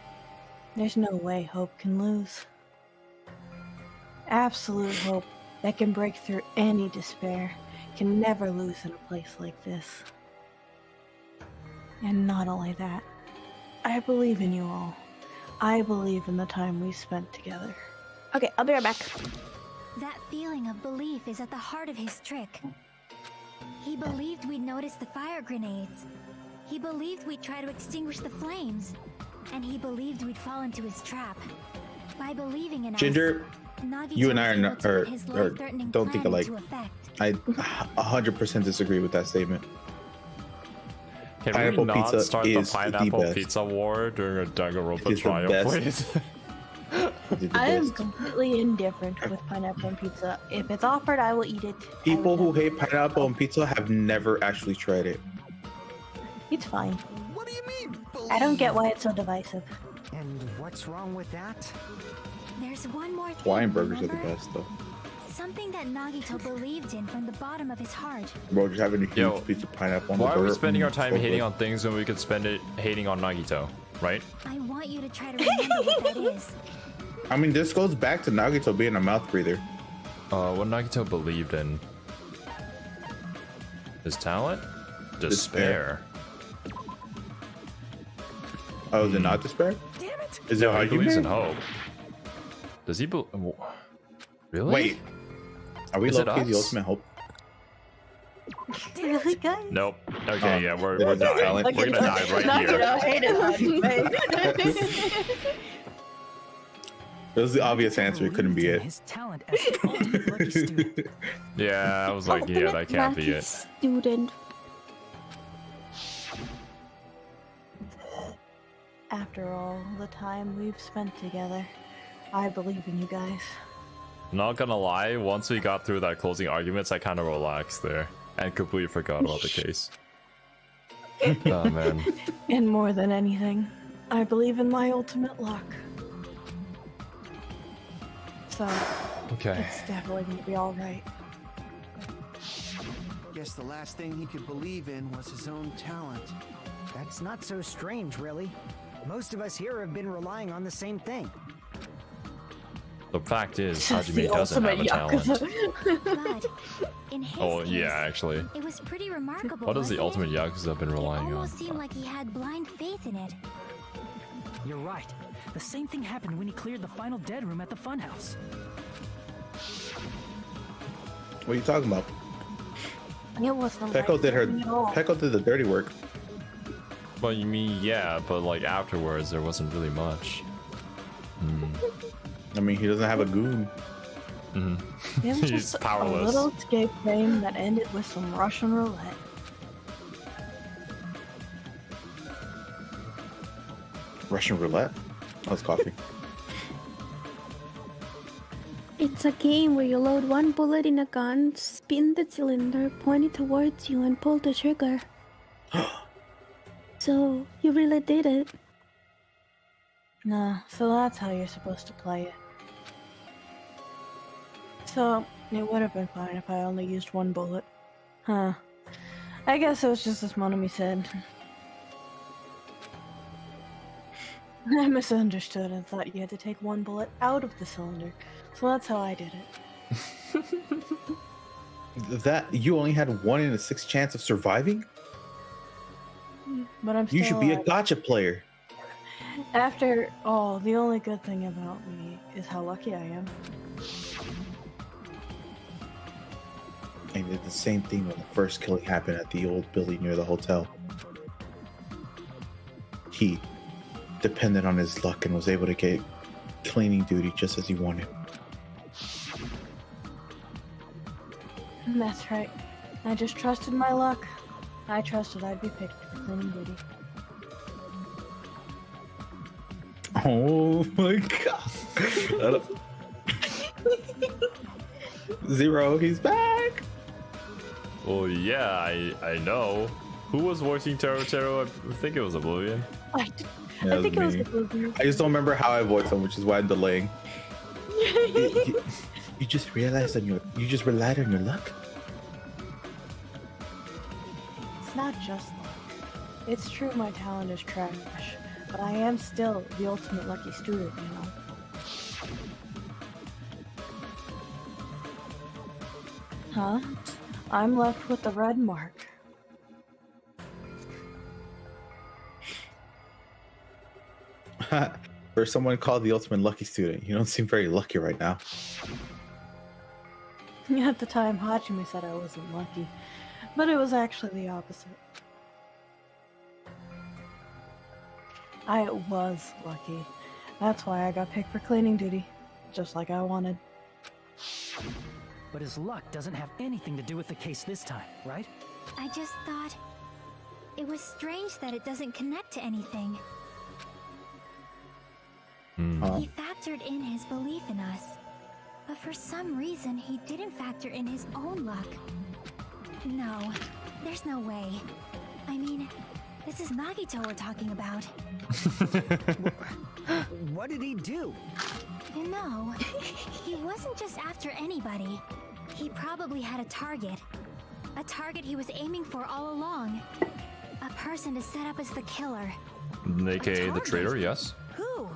there's no way hope can lose. Absolute hope that can break through any despair can never lose in a place like this. And not only that, I believe in you all. I believe in the time we spent together. Okay, I'll be right back. That feeling of belief is at the heart of his trick. He believed we'd notice the fire grenades. He believed we'd try to extinguish the flames. And he believed we'd fall into his trap. By believing in Ginger, us, Nagito you and I was are able not, to or, put his or life-threatening don't think plan alike. into effect. I 100% disagree with that statement. Can Pineapple we not pizza start the is the pineapple best. pizza war during a Danganronpa It is the trial, best. please? Did the I am best. completely indifferent with pineapple and pizza. If it's offered, I will eat it. People who I hate pineapple on pizza have never actually tried it. It's fine. What do you mean? I don't get why it's so divisive. And what's wrong with that? There's one more thing, Hawaiian burgers are the remember? best though. Something that Nagito believed in from the bottom of his heart. Bro, just having a huge Yo, piece of pineapple on Why the are we burger. spending our time so hating good. on things when we could spend it hating on Nagito, right? I want you to try to remember what that is. I mean, this goes back to Nagito being a mouth breather. What Nagito believed in. His talent? Despair. Oh, is it not despair? Damn it! Is it how He you believes in mean? hope. Does he really? Wait, are we Is it low-key the us? ultimate hope? Really, guys? Nope. Okay, yeah, we're There's dying. talent. We're gonna die right here. I hate it. That was the obvious answer. It couldn't be Believed in it. His talent as the ultimate lucky student. Yeah, I was like, yeah, that can't be Lucky it. Student. After all the time we've spent together, I believe in you guys. Not gonna lie, once we got through that closing arguments, I kind of relaxed there and completely forgot about the case. Oh man. And more than anything, I believe in my ultimate luck. So, Okay. it's definitely gonna be alright. Guess the last thing he could believe in was his own talent. That's not so strange, really. Most of us here have been relying on the same thing. The fact is, Just Hajime the doesn't have a ultimate talent. But in his Oh case, yeah, actually. it was pretty remarkable. What does the wasn't ultimate Yakuza been it? It relying on? almost seemed like he had blind faith in it. You're right. The same thing happened when he cleared the final dead room at the funhouse. What are you talking about? It wasn't Peko like did her. at all. Peko did the dirty work. Well, you mean yeah, but like afterwards, there wasn't really much. I mean, he doesn't have a goon. It was He's just a powerless. little escape game that ended with some Russian roulette. Russian roulette? Oh, it's coffee. It's a game where you load one bullet in a gun, spin the cylinder, point it towards you, and pull the trigger. So, you really did it. Nah, so that's how you're supposed to play it. So, it would have been fine if I only used one bullet. Huh. I guess it was just as Monami said. I misunderstood and thought you had to take one bullet out of the cylinder. So that's how I did it. That you only had 1 in a 6 chance of surviving? But I'm still You should be a alive. gotcha player. After all, the only good thing about me is how lucky I am. I did the same thing when the first killing happened at the old building near the hotel. He depended on his luck and was able to get cleaning duty just as he wanted. That's right. I just trusted my luck. I trusted I'd be picked for cleaning duty. Oh my god. Zero, he's back. Oh yeah, I know. Who was voicing Taro? I think it was Oblivion. I Yeah, think it was me. Oblivion. I just don't remember how I voiced him, which is why I'm delaying. You just realized you just relied on your luck? It's not just luck. It's true my talent is trash, but I am still the ultimate lucky student, you know? Huh? I'm left with the red mark. For someone called the ultimate lucky student, you don't seem very lucky right now. At the time, Hajime said I wasn't lucky, but it was actually the opposite. I was lucky. That's why I got picked for cleaning duty, just like I wanted. But his luck doesn't have anything to do with the case this time, right? I just thought it was strange that it doesn't connect to anything. He factored in his belief in us, but for some reason he didn't factor in his own luck. No, there's no way. I mean, this is Nagito we're talking about. What did he do? No, he wasn't just after anybody. He probably had a target. A target he was aiming for all along. A person to set up as the killer. AKA the traitor, yes. Who?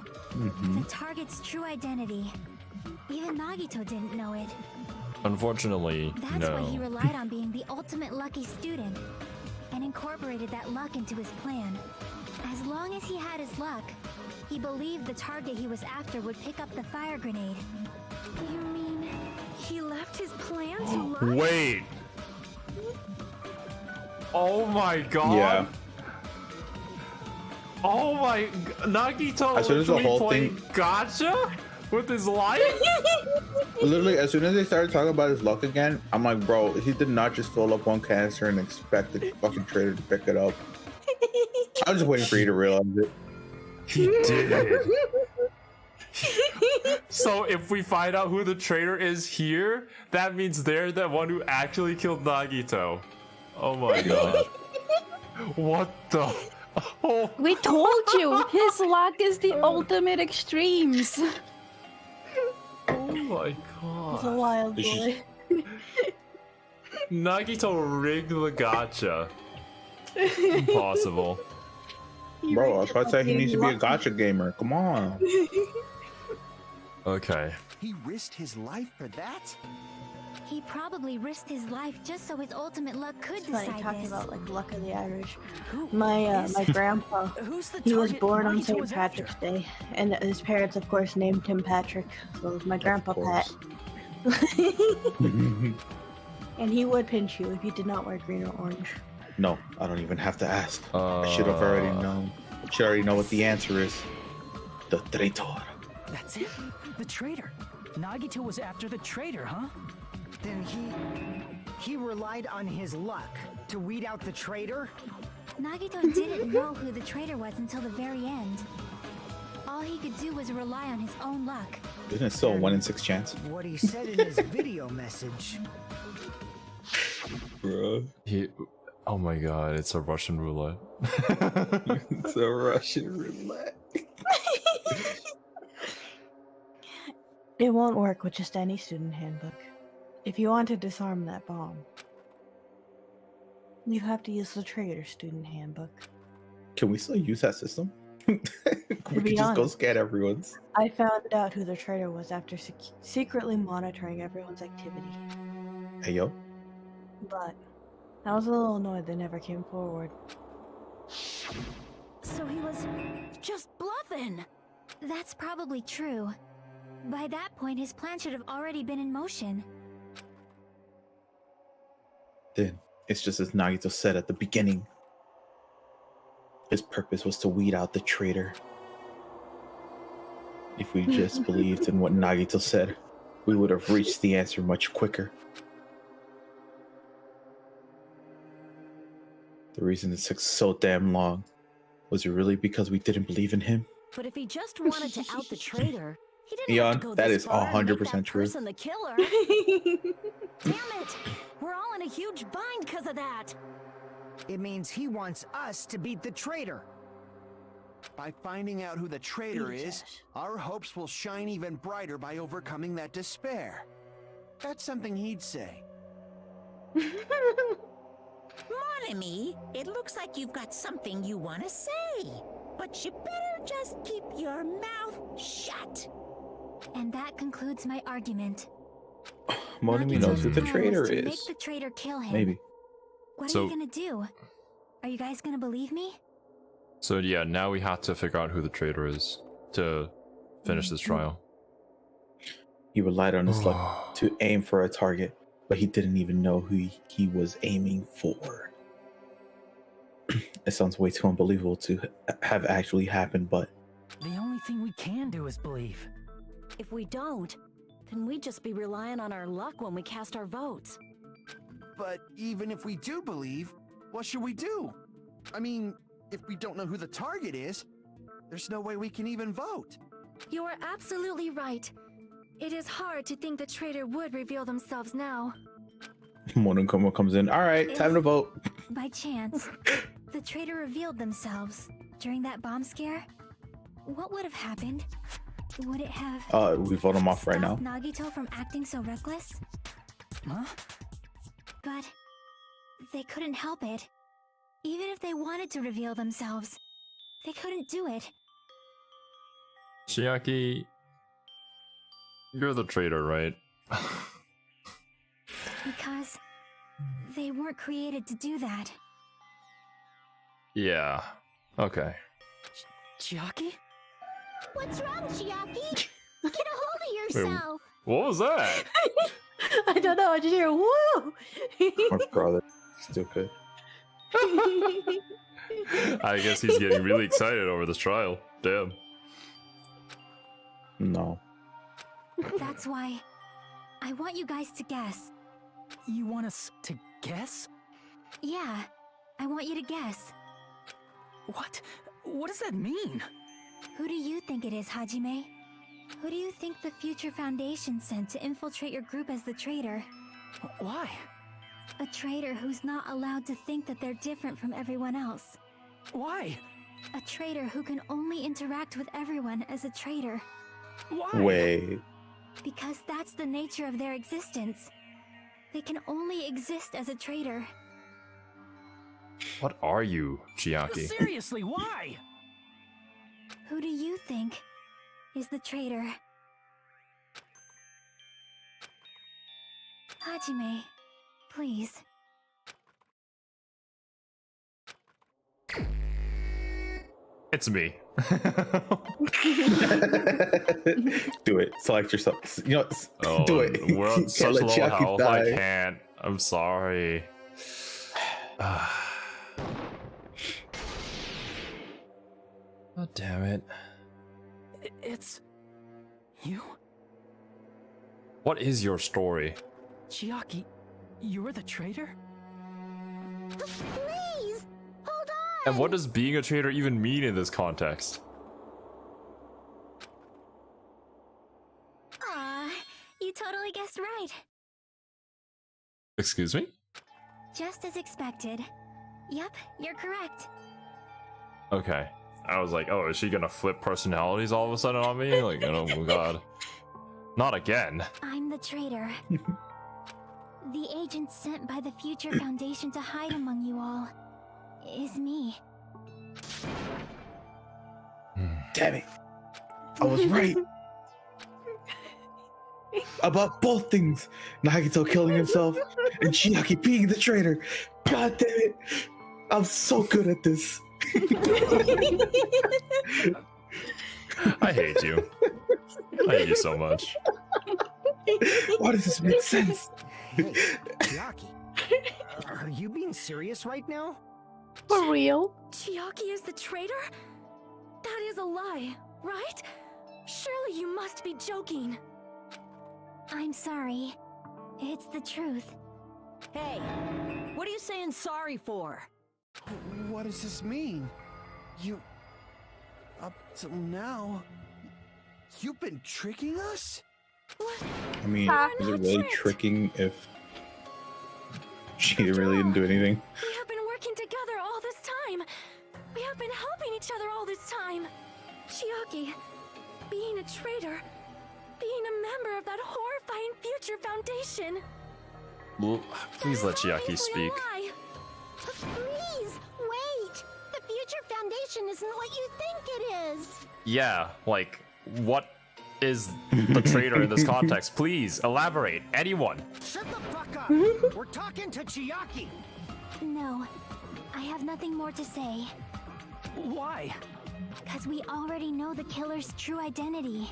The target's true identity. Even Nagito didn't know it. Unfortunately, That's why he no. relied on being the ultimate lucky student and incorporated that luck into his plan. As long as he had his luck, he believed the target he was after would pick up the fire grenade. You mean he left his plan to luck? Wait. Oh my god. Yeah. Oh my, Nagito As soon as the literally whole played thing- gotcha with his life? Literally, as soon as they started talking about his luck again, I'm like, bro, he did not just fill up one canister and expect the fucking trader to pick it up. I was just waiting for you to realize it. He did. So if we find out who the traitor is here, that means they're the one who actually killed Nagito. Oh my god. What the? Oh. We told you, his luck is the ultimate extremes. Oh my He's a god. wild This boy. Nagito rigged the gotcha. Impossible. Bro, I was about to say he needs to be a gotcha gamer. Come on. Okay. He risked his life for that? He probably risked his life just so his ultimate luck could It's funny decide talking this. about like luck of the Irish. Who My is- my grandpa, Who's the he was target born on Nagito St. was Patrick's after? Day, and his parents, of course, named him Patrick. So it was my grandpa Pat. And he would pinch you if you did not wear green or orange. No, I don't even have to ask. I should have already known. Should already know what the answer is. The traitor. That's it. The traitor. Nagito was after the traitor, huh? Then he relied on his luck to weed out the traitor? Nagito didn't know who the traitor was until the very end. All he could do was rely on his own luck. Isn't it still a 1 in 6 chance? What he said in his video message. Bro. Oh my god, it's a Russian roulette. It's a Russian roulette. It won't work with just any student handbook. If you want to disarm that bomb, you have to use the traitor student handbook. Can we still use that system? We could be just go honest, scan everyone's. I found out who the traitor was after secretly monitoring everyone's activity. Hey yo. But I was a little annoyed they never came forward. So he was just bluffing. That's probably true. By that point, his plan should have already been in motion. Then it's just as Nagito said at the beginning. His purpose was to weed out the traitor. If we just believed in what Nagito said, we would have reached the answer much quicker. The reason it took so damn long, was it really because we didn't believe in him? But if he just wanted to out the traitor, he didn't Eon, have to go that this is far to make 100% that true. person the killer. Damn it! We're all in a huge bind because of that. It means he wants us to beat the traitor. By finding out who the traitor is, Jesus. our hopes will shine even brighter by overcoming that despair. That's something he'd say. Mon ami, it looks like you've got something you want to say. But you better just keep your mouth shut. And that concludes my argument. Monami Nagito's knows who the plan was traitor to Make is. the traitor kill him. Maybe. What So- are you gonna do? Are you guys gonna believe me? So yeah, now we have to figure out who the traitor is to finish this trial. He relied on his luck to aim for a target, but he didn't even know who he was aiming for. It sounds way too unbelievable to have actually happened, but The only thing we can do is believe. If we don't, then we'd just be relying on our luck when we cast our votes. But even if we do believe, what should we do? I mean, if we don't know who the target is, there's no way we can even vote. You are absolutely right. It is hard to think the traitor would reveal themselves now. Monokuma comes in. All right, time to vote. By chance, the traitor revealed themselves during that bomb scare. What would have happened? Would it have We vote him off right now. stopped Nagito from acting so reckless? Huh? But they couldn't help it. Even if they wanted to reveal themselves, they couldn't do it. Chiaki, you're the traitor, right? Because they weren't created to do that. Yeah. Okay. Chiaki? What's wrong, Chiaki? Get a hold of yourself. What was that? I don't know, I just hear woo! My brother, stupid. I guess he's getting really excited over this trial. Damn. No. That's why I want you guys to guess. You want us to guess? Yeah, I want you to guess. What? What does that mean? Who do you think it is, Hajime? Who do you think the future Foundation sent to infiltrate your group as the traitor? Why? A traitor who's not allowed to think that they're different from everyone else. Why? A traitor who can only interact with everyone as a traitor. Why? Wait. Because that's the nature of their existence. They can only exist as a traitor. What are you, Chiaki? Seriously, why? Who do you think is the traitor? Hajime, please. It's me. Do it. Select yourself. You know, Oh, do it. We're on Can't such let low Chiaki health. I die. can't. I'm sorry. Oh, damn it. It's... you? What is your story? Chiaki, you're the traitor? Please, hold on. And what does being a traitor even mean in this context? Aw, you totally guessed right. Excuse me? Just as expected, Yep, you're correct. Okay. I was like, oh, is she gonna flip personalities all of a sudden on me? Like, oh my god. Not again. I'm the traitor. The agent sent by the Future Foundation to hide among you all is me. Damn it. I was right. About both things. Nagito killing himself and Chiaki being the traitor. God damn it. I'm so good at this. I hate you. I hate you so much. Why does this make sense? Hey, Chiaki, are you being serious right now? For real? Chiaki is the traitor? That is a lie, right? Surely you must be joking. I'm sorry. It's the truth. Hey, what are you saying sorry for? What does this mean? You... Up till now... You've been tricking us? I mean, is it really tricking if she really didn't do anything? We have been working together all this time. We have been helping each other all this time. Chiaki, being a traitor, being a member of that horrifying Future Foundation. Well, please let Chiaki obviously a speak. lie. Please, wait! The Future Foundation isn't what you think it is! Yeah, like, what is the traitor in this context? Please, elaborate. Anyone. Shut the fuck up! We're talking to Chiaki! No, I have nothing more to say. Why? Because we already know the killer's true identity.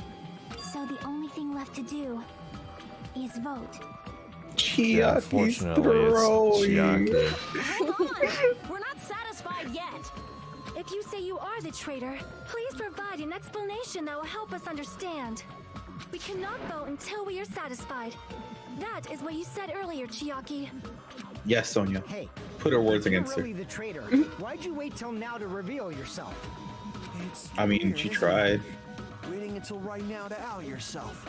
So the only thing left to do is vote. Yeah, Chiaki's unfortunately, it's throwing. Chiaki. Hold on! We're not satisfied yet! If you say you are the traitor, please provide an explanation that will help us understand. We cannot vote until we are satisfied. That is what you said earlier, Chiaki. Yes, Sonia. Hey, Put her words if you're against her. really the traitor, why'd you wait till now to reveal yourself? It's I mean, weird, she isn't tried. it? Waiting until right now to out yourself.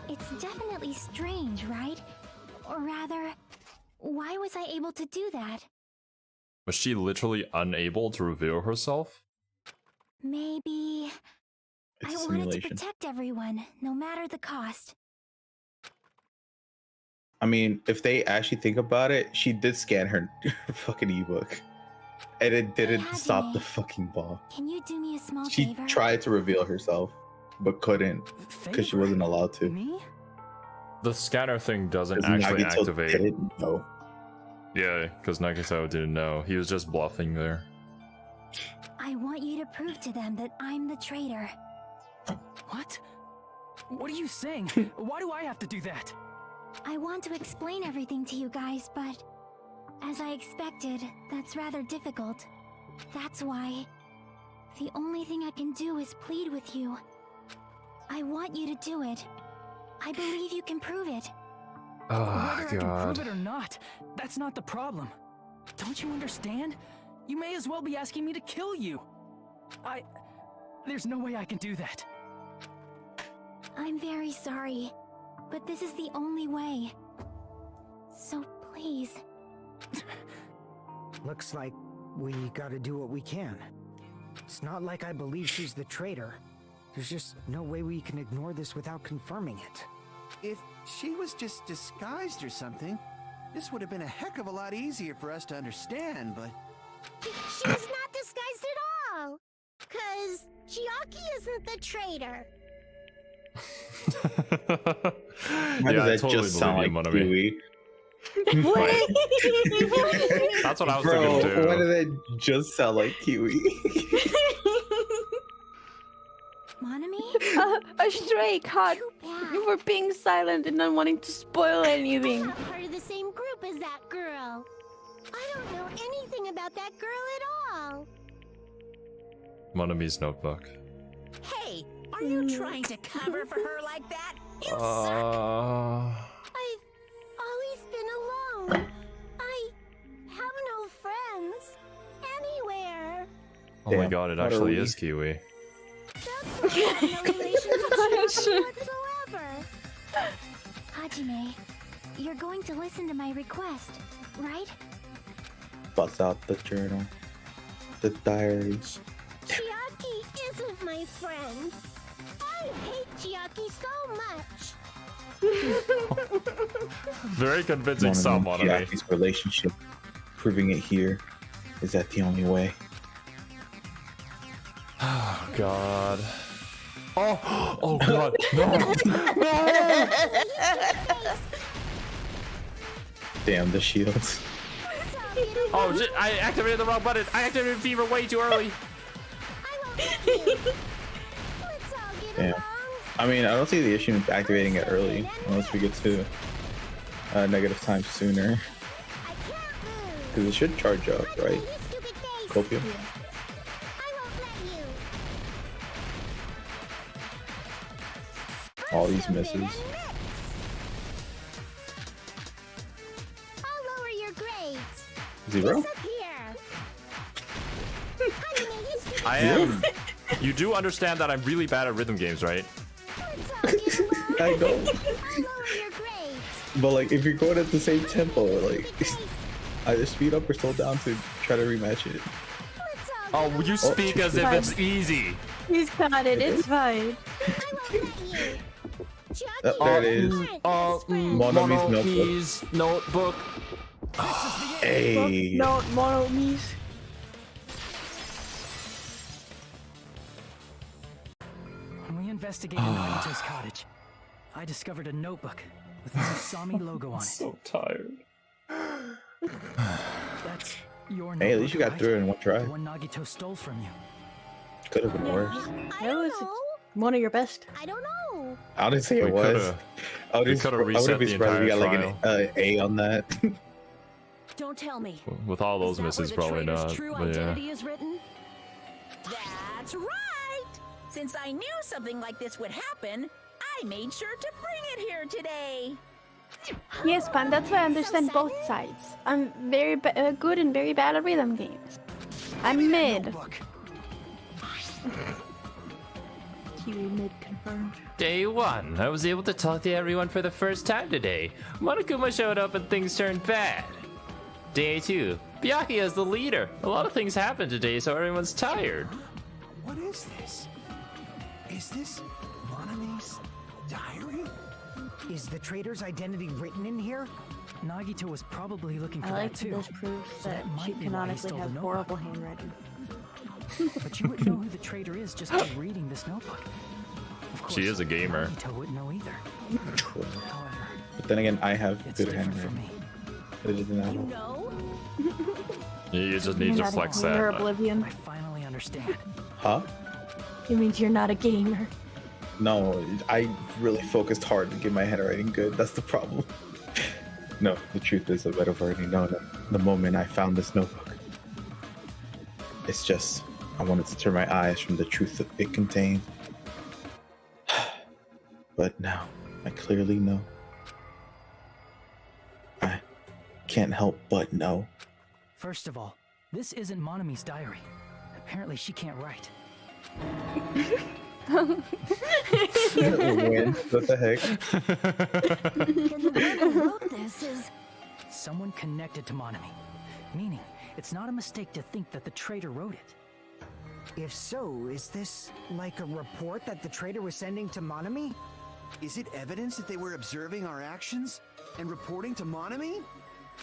It's definitely strange, right? Or rather, why was I able to do that? Was she literally unable to reveal herself? Maybe It's I a wanted to simulation. protect everyone, no matter the cost. I mean, if they actually think about it, she did scan her fucking ebook. And it didn't Hajime, stop the fucking ball. Can you do me a small She favor? tried to reveal herself, but couldn't because she Favor? wasn't allowed to. Me? The scanner thing doesn't Because actually Nagito activate. didn't know. Yeah, because Nagito didn't know. He was just bluffing there. I want you to prove to them that I'm the traitor. What? What are you saying? Why do I have to do that? I want to explain everything to you guys, but as I expected, that's rather difficult. That's why the only thing I can do is plead with you. I want you to do it. I believe you can prove it. Oh, Whether I can God. prove it or not, that's not the problem. Don't you understand? You may as well be asking me to kill you. There's no way I can do that. I'm very sorry, but this is the only way. So please. Looks like we gotta do what we can. It's not like I believe she's the traitor. There's just no way we can ignore this without confirming it. If she was just disguised or something, this would have been a heck of a lot easier for us to understand, but... She was not disguised at all! 'Cause Chiaki isn't the traitor. Why Yeah, I does that totally just sound believe you, like Monami. Kiwi? Right. That's what I was Bro, thinking too. why did that just sound like Kiwi? Monami? A stray cat. You were being silent and not wanting to spoil I'm anything. not part of the same group as that girl. I don't know anything about that girl at all. Monami's notebook. Hey, are you trying to cover for her like that? You suck! I've always been alone. I have no friends anywhere. Oh my Damn, god, it what are actually we? is Kiwi. That's why I have no relation to Chiaki whatsoever. Hajime, you're going to listen to my request, right? bust out the journal, the diaries. Chiaki isn't my friend. I hate Chiaki so much. Very convincing someone. Chiaki's relationship, proving it here. Is that the only way? Oh God. Oh God. No. Damn the shields. Oh shit! I activated the wrong button. I activated fever way too early. Damn. I mean, I don't see the issue with activating it early, unless we get to negative time sooner. Because it should charge up, right? Copium? All these misses. I'll lower your grades. 0? I am. You do understand that I'm really bad at rhythm games, right? I don't. But like, if you're going at the same tempo, like, either speed up or slow down to try to rematch it. Oh, you speak as if it's easy. He's got it. It's fine. There it is. Monomi's notebook. Hey. No, Monomi's. When we investigated Nagito's cottage, I discovered a notebook with the Usami logo on it. So tired. That's your notebook, Hey, at least you got right? through it in one try. The one Nagito stole from you. Could have been worse. That was one of your best. I don't know. I didn't say it was. I would be surprised if you got like an A on that. Don't tell me. With all those misses, probably not. True But yeah. identity is written? That's right! Since I knew something like this would happen, I made sure to bring it here today. Yes, Pan, that's why I understand both sides. I'm very good and very bad at rhythm games. I'm mid. Kiwi mid confirmed. Day 1, I was able to talk to everyone for the first time today. Monokuma showed up and things turned bad. Day 2, Chiaki is the leader. A lot of things happened today, so everyone's tired. What is this? Is this Monami's diary? Is the traitor's identity written in here? Nagito was probably looking for I like that that too. this proves So that that might she be why he canonically stole the has notebook. horrible handwriting. But you wouldn't know who the traitor is just by reading this notebook. Of course, She is a gamer. Nagito wouldn't know either. True. However, But then again, I have it's good different for handwriting. me. It doesn't matter. No? You just need You're to not flex a gamer, that. Oblivion. I finally understand. Huh? It means you're not a gamer. No, I really focused hard to get my handwriting good. That's the problem. No, the truth is I would have already known it the moment I found this notebook. It's just, I wanted to turn my eyes from the truth that it contained. But now, I clearly know. I can't help but know. First of all, this isn't Monami's diary. Apparently she can't write. Win. What the heck? Then the one who wrote this is... Someone connected to Monami. Meaning, it's not a mistake to think that the traitor wrote it. If so, is this like a report that the traitor was sending to Monami? Is it evidence that they were observing our actions and reporting to Monami?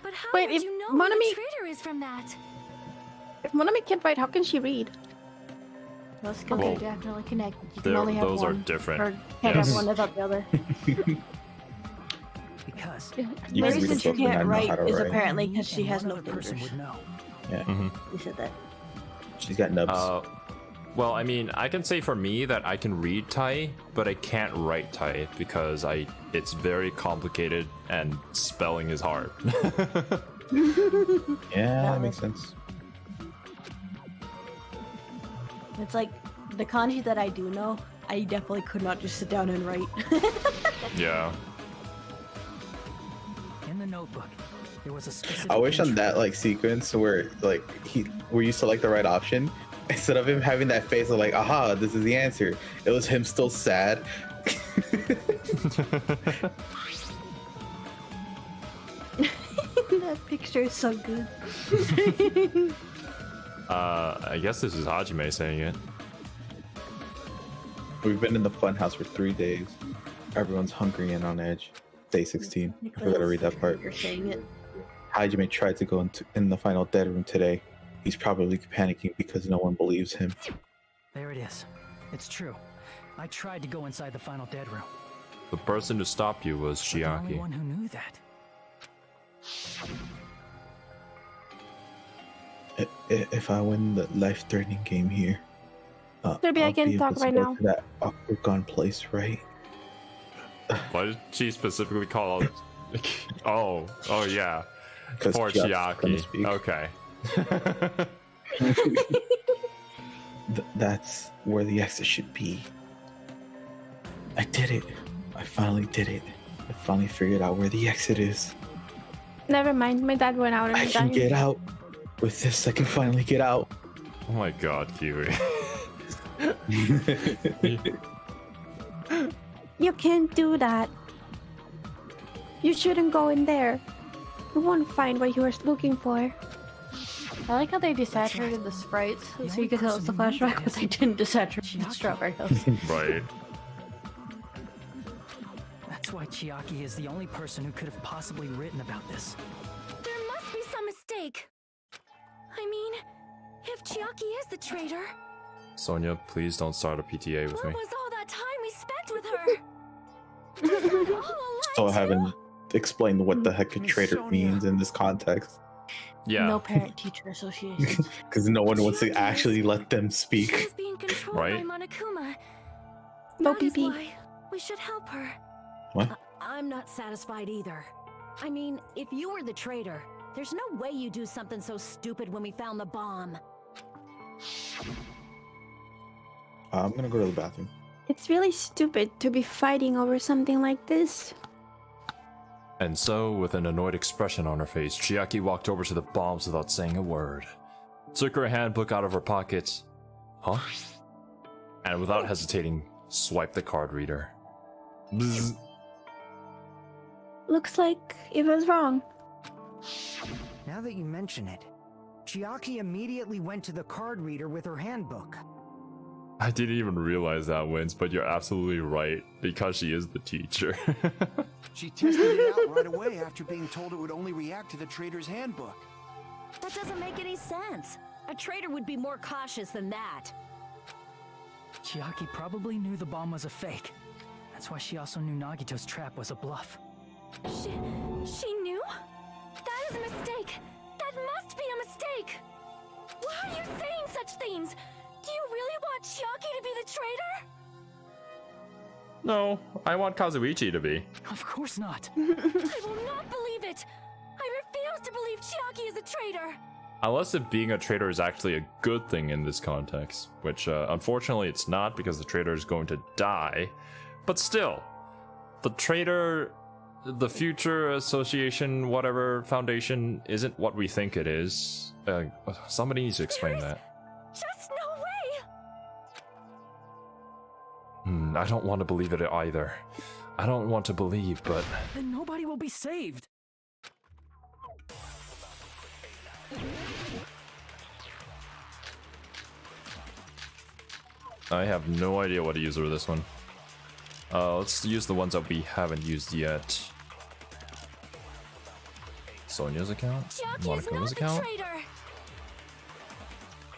But how Wait, would if you know who Monami- the traitor is from that? If Monami can't write, how can she read? Those skills Well, are definitely connected. You can only have those one. are different. Or can't Yes. have one without the other. Because You The can read reason a she book and can't not know write how to is write. apparently because she and has one no other person fingers. would know. Yeah, You said that. she's got nubs. Well, I mean, I can say for me that I can read Thai, but I can't write Thai because it's very complicated and spelling is hard. Yeah, that makes sense. It's like the kanji that I do know, I definitely could not just sit down and write. Yeah. In the notebook, there was a specific I wish on entry. that like sequence where where you select the right option, instead of him having that face of like, aha, this is the answer, it was him still sad. That's That picture is so good. I guess this is Hajime saying it. We've been in the funhouse for 3 days. Everyone's hunkering in on edge. Day 16. I forgot to read that part. You're saying it. Hajime tried to go in the final dead room today. He's probably panicking because no one believes him. There it is. It's true. I tried to go inside the final dead room. The person who stopped you was The only Chiaki. one who knew that. If I win the life-threatening game here, Maybe I I'll can be able talk to right go now. to that awkward gone place, right? Why did she specifically call out? Oh yeah. 'Cause Poor Chiaki's gonna Chiaki. speak. Okay. That's where the exit should be. I did it. I finally did it. I finally figured out where the exit is. Never mind, my dad went out and I can get out. With this, I can finally get out. Oh my god, Kiwi. You can't do that. You shouldn't go in there. You won't find what you were looking for. I like how they desaturated the sprites so you could tell it's the flashback, but they didn't desaturate the strawberry hills. Right. That's why Chiaki is the only person who could have possibly written about this. There must be some mistake. I mean, if Chiaki is the traitor, Sonia, please don't start a PTA with what me. was all that time we spent with her? Was that all a lie So I too? haven't explained what the heck a traitor means in this context. Yeah. No parent-teacher association. Because no one wants to actually let them She speak. was being controlled Right. by Monokuma. No That is PP. why we should help her. I'm not satisfied either. I mean, if you were the traitor, there's no way you do something so stupid when we found the bomb. I'm gonna go to the bathroom. It's really stupid to be fighting over something like this. And so, with an annoyed expression on her face, Chiaki walked over to the bombs without saying a word. Took her handbook out of her pocket. Huh? And without hesitating, swiped the card reader. Bzz. Looks like it was wrong. Now that you mention it, Chiaki immediately went to the card reader with her handbook. I didn't even realize that, Wins, but you're absolutely right, because she is the teacher. She tested it out right away after being told it would only react to the traitor's handbook. That doesn't make any sense. A traitor would be more cautious than that. Chiaki probably knew the bomb was a fake. That's why she also knew Nagito's trap was a bluff. She knew? That is a mistake. That must be a mistake. Why are you saying such things? Do you really want Chiaki to be the traitor? No, I want Kazuichi to be. Of course not. I will not believe it. I refuse to believe Chiaki is a traitor. Unless it being a traitor is actually a good thing in this context, which unfortunately it's not because the traitor is going to die. But still, the traitor, the future association, whatever foundation, isn't what we think it is. Somebody needs to explain that. Just no way. I don't want to believe it either. I don't want to believe, but Then nobody will be saved. I have no idea what to use for this one. Let's use the ones that we haven't used yet. Sonia's account? Chiaki is Monaco's not the account? traitor.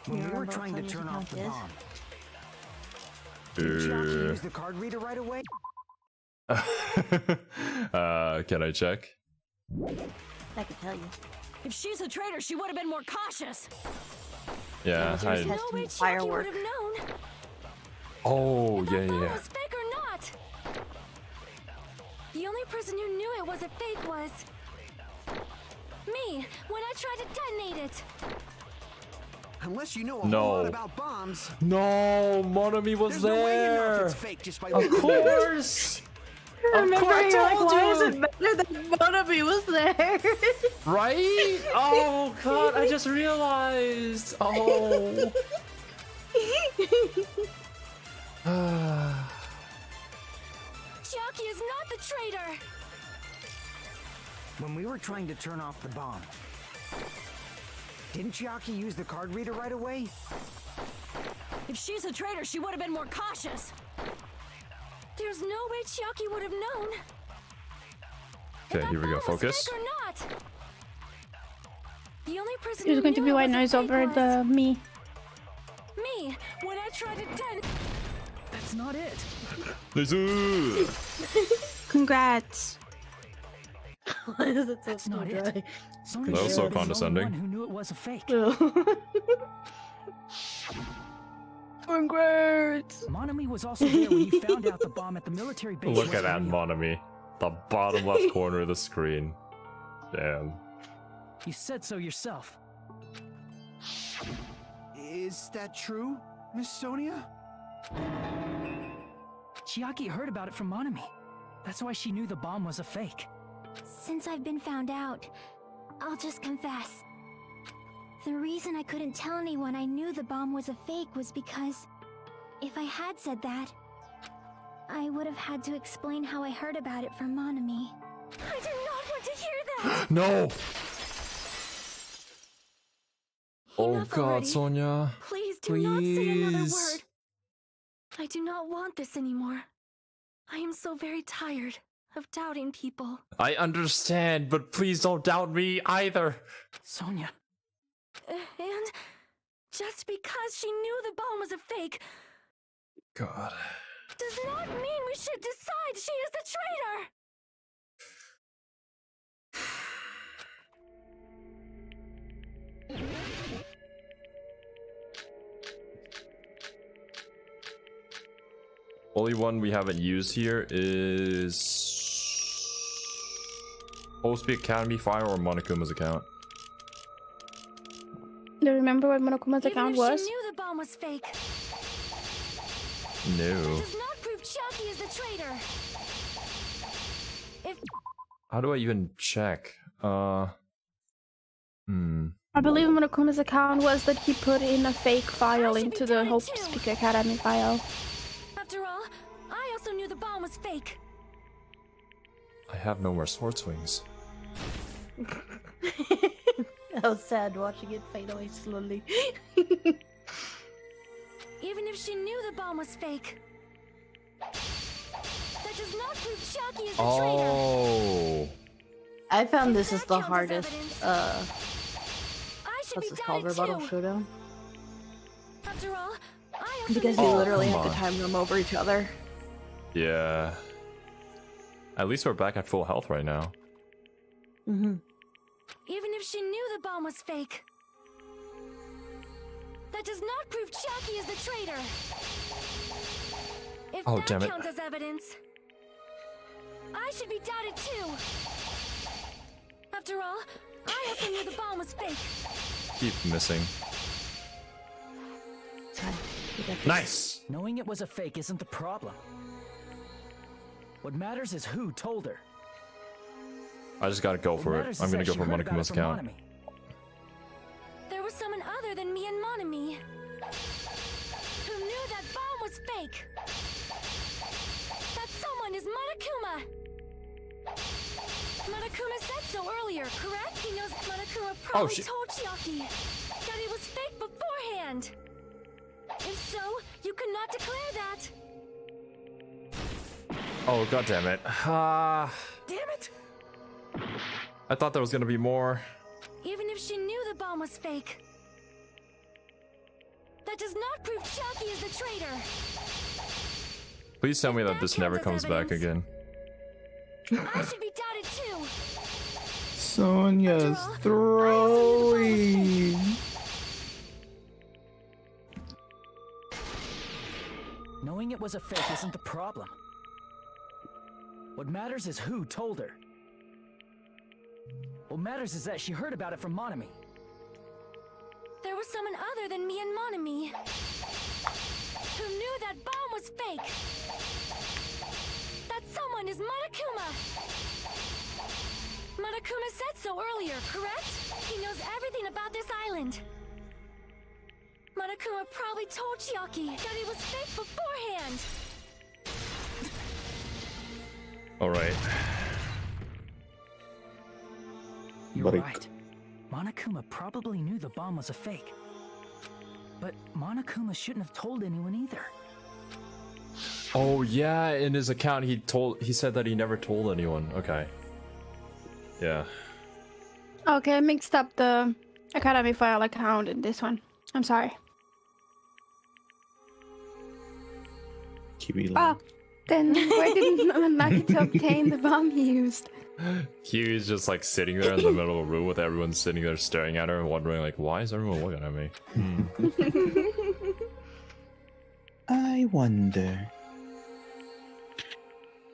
When we were remember trying to what turn off the Sonia's bomb, did Chiaki Uh, use the card reader right away? Can I check? I can tell you. If she's a traitor, she would have been more cautious. Yeah, There's No has to way be Chiaki firework. would have known. Oh, If yeah, that bomb yeah. was fake or not. The only person who knew it was a fake was me when I tried to detonate it. Unless you know a No. whole lot about bombs, No, Monami was there's no way you know if there. it's fake just by Of looking at it. course. Remember, you're like, told why you. is it better that Monami was there? Right? Oh god, I just realized. Oh. Chiaki is not the traitor. when we were trying to turn off the bomb. Didn't Chiaki use the card reader right away? If she's a traitor, she would have been more cautious. There's no way Chiaki would have known. Okay, here we go. Focus. Or not. The only person There's who going to knew be it white was noise a over fake the was me. me when I tried to That's not it. Congrats. Why is it so That's not it. dry? Sonya That was so was the only condescending. one who knew it was a fake. Congrats. Monami was also there when you found out the bomb at the military base. Look was at that real. Monami. The bottom left corner of the screen. Damn. You said so yourself. Is that true, Miss Sonia? Chiaki heard about it from Monami. That's why she knew the bomb was a fake. Since I've been found out, I'll just confess. The reason I couldn't tell anyone I knew the bomb was a fake was because if I had said that, I would have had to explain how I heard about it from Monami. I do not want to hear that. No! Oh Enough god, already. Sonia. Please do not say another Please. word. I do not want this anymore. I am so very tired of doubting people. I understand, but please don't doubt me either. Sonia. And just because she knew the bomb was a fake God. does not mean we should decide she is the traitor. Only one we haven't used here is supposed to be Academy Fire or Monokuma's account. Do you remember what Monokuma's Even account if was? she knew the bomb was fake, No. does not prove Chiaki is the traitor. If How do I even check? I believe Monokuma's account was that he put in a fake file into the Hope Speak Academy file. after all, I also knew the bomb was fake. I have no more sword swings. I was sad watching it fade away slowly. Even if she knew the bomb was fake, that does not prove Chiaki is the traitor. Oh. I found this If is that the counts as hardest. evidence, I should What's be this called? doubted Rebuttal too. showdown. After all, I also Because knew they Oh, literally come have to on. time them over each other. Yeah. At least we're back at full health right now. Mm-hmm. Even if she knew the bomb was fake, that does not prove Chiaki is the traitor. If Oh, that damn it. counts as evidence, I should be doubted too. After all, I also knew the bomb was fake. Keep missing. Nice! Knowing it was a fake isn't the problem. What matters is who told her. I just gotta go What for it. matters I'm is gonna that go she for heard about Monokuma's it from account. Monami. There was someone other than me and Monami who knew that bomb was fake. That someone is Monokuma. Monokuma said so earlier, correct? He knows Monokuma probably shit. told Chiaki that it was fake beforehand. If so, you could not declare that. Oh, god damn it. Damn it! I thought there was gonna be more. Even if she knew the bomb was fake, that does not prove Chiaki is the traitor. Please tell me that that this never counts comes as back evidence. again. I should be doubted too. Sonia's throwing. Knowing it was a fake isn't the problem. What matters is who told her. What matters is that she heard about it from Monami. There was someone other than me and Monami who knew that bomb was fake. That someone is Monokuma. Monokuma said so earlier, correct? He knows everything about this island. Monokuma probably told Chiaki that it was fake beforehand. Alright. You're But right. Monokuma probably knew the bomb was a fake. But Monokuma shouldn't have told anyone either. Oh yeah, in his account he said that he never told anyone. Okay. Yeah. Okay, I mixed up the Academy file account in this one. I'm sorry. Kiwi. Ah, then where did Nagito obtain the bomb he used? Kiwi's just like sitting there in the middle of a room with everyone sitting there staring at her and wondering like, why is everyone looking at me? I wonder.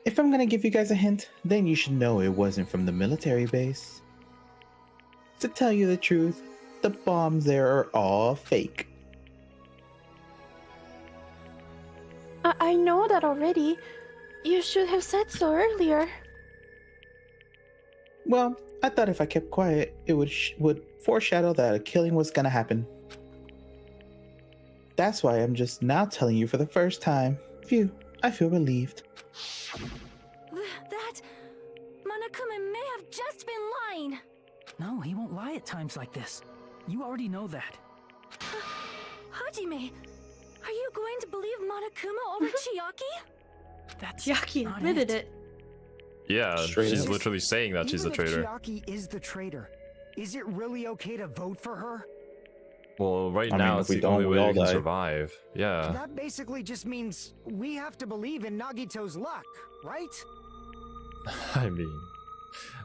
If I'm gonna give you guys a hint, then you should know it wasn't from the military base. To tell you the truth, the bombs there are all fake. I know that already. You should have said so earlier. Well, I thought if I kept quiet, it would foreshadow that a killing was gonna happen. That's why I'm just now telling you for the first time. Phew, I feel relieved. That... Monokuma may have just been lying. No, he won't lie at times like this. You already know that. Hajime, are you going to believe Monokuma over Chiaki? That's Chiaki not admitted it. Yeah, Straight she's up. literally saying that she's a Even if traitor. Chiaki is the traitor, is it really okay to vote for her? Well, right I now mean, it's if we the only don't, we way all we can die. survive. Yeah. That basically just means we have to believe in Nagito's luck, right? I mean,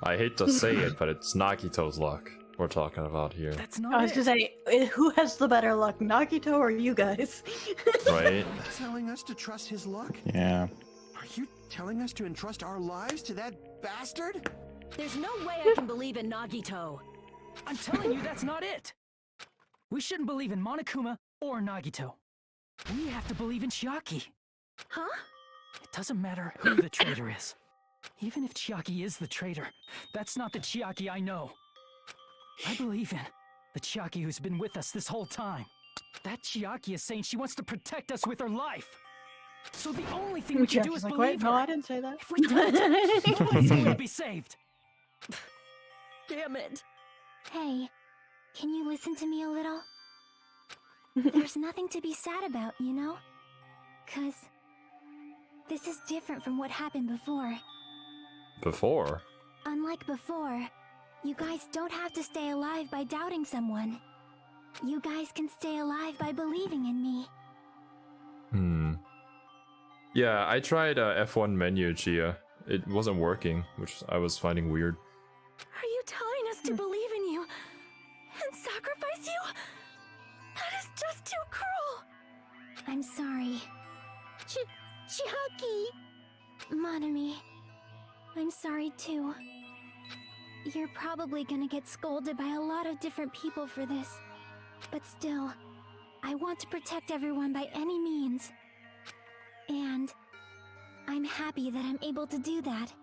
I hate to say it, but it's Nagito's luck we're talking about here, That's not I was it. gonna say, who has the better luck, Nagito or you guys? right? Telling us to trust his luck? Yeah. Are you telling us to entrust our lives to that bastard? There's no way I can believe in Nagito. I'm telling you, that's not it. We shouldn't believe in Monokuma or Nagito. We have to believe in Chiaki. Huh? It doesn't matter who the traitor is. Even if Chiaki is the traitor, that's not the Chiaki I know. I believe in the Chiaki who's been with us this whole time. That Chiaki is saying she wants to protect us with her life. So the only thing we can do is Chiaki's like, believe wait, her. no, I didn't say that. If we don't, nobody's going to be saved. Damn it. Hey, can you listen to me a little? There's nothing to be sad about, you know? 'Cause this is different from what happened before. Before? Unlike before, you guys don't have to stay alive by doubting someone. You guys can stay alive by believing in me. Yeah, I tried F1 menu, Chia. It wasn't working, which I was finding weird. Are you telling us to believe in you and sacrifice you? That is just too cruel. I'm sorry. Chiaki! Monami, I'm sorry too. You're probably gonna get scolded by a lot of different people for this. But still, I want to protect everyone by any means. And I'm happy that I'm able to do that.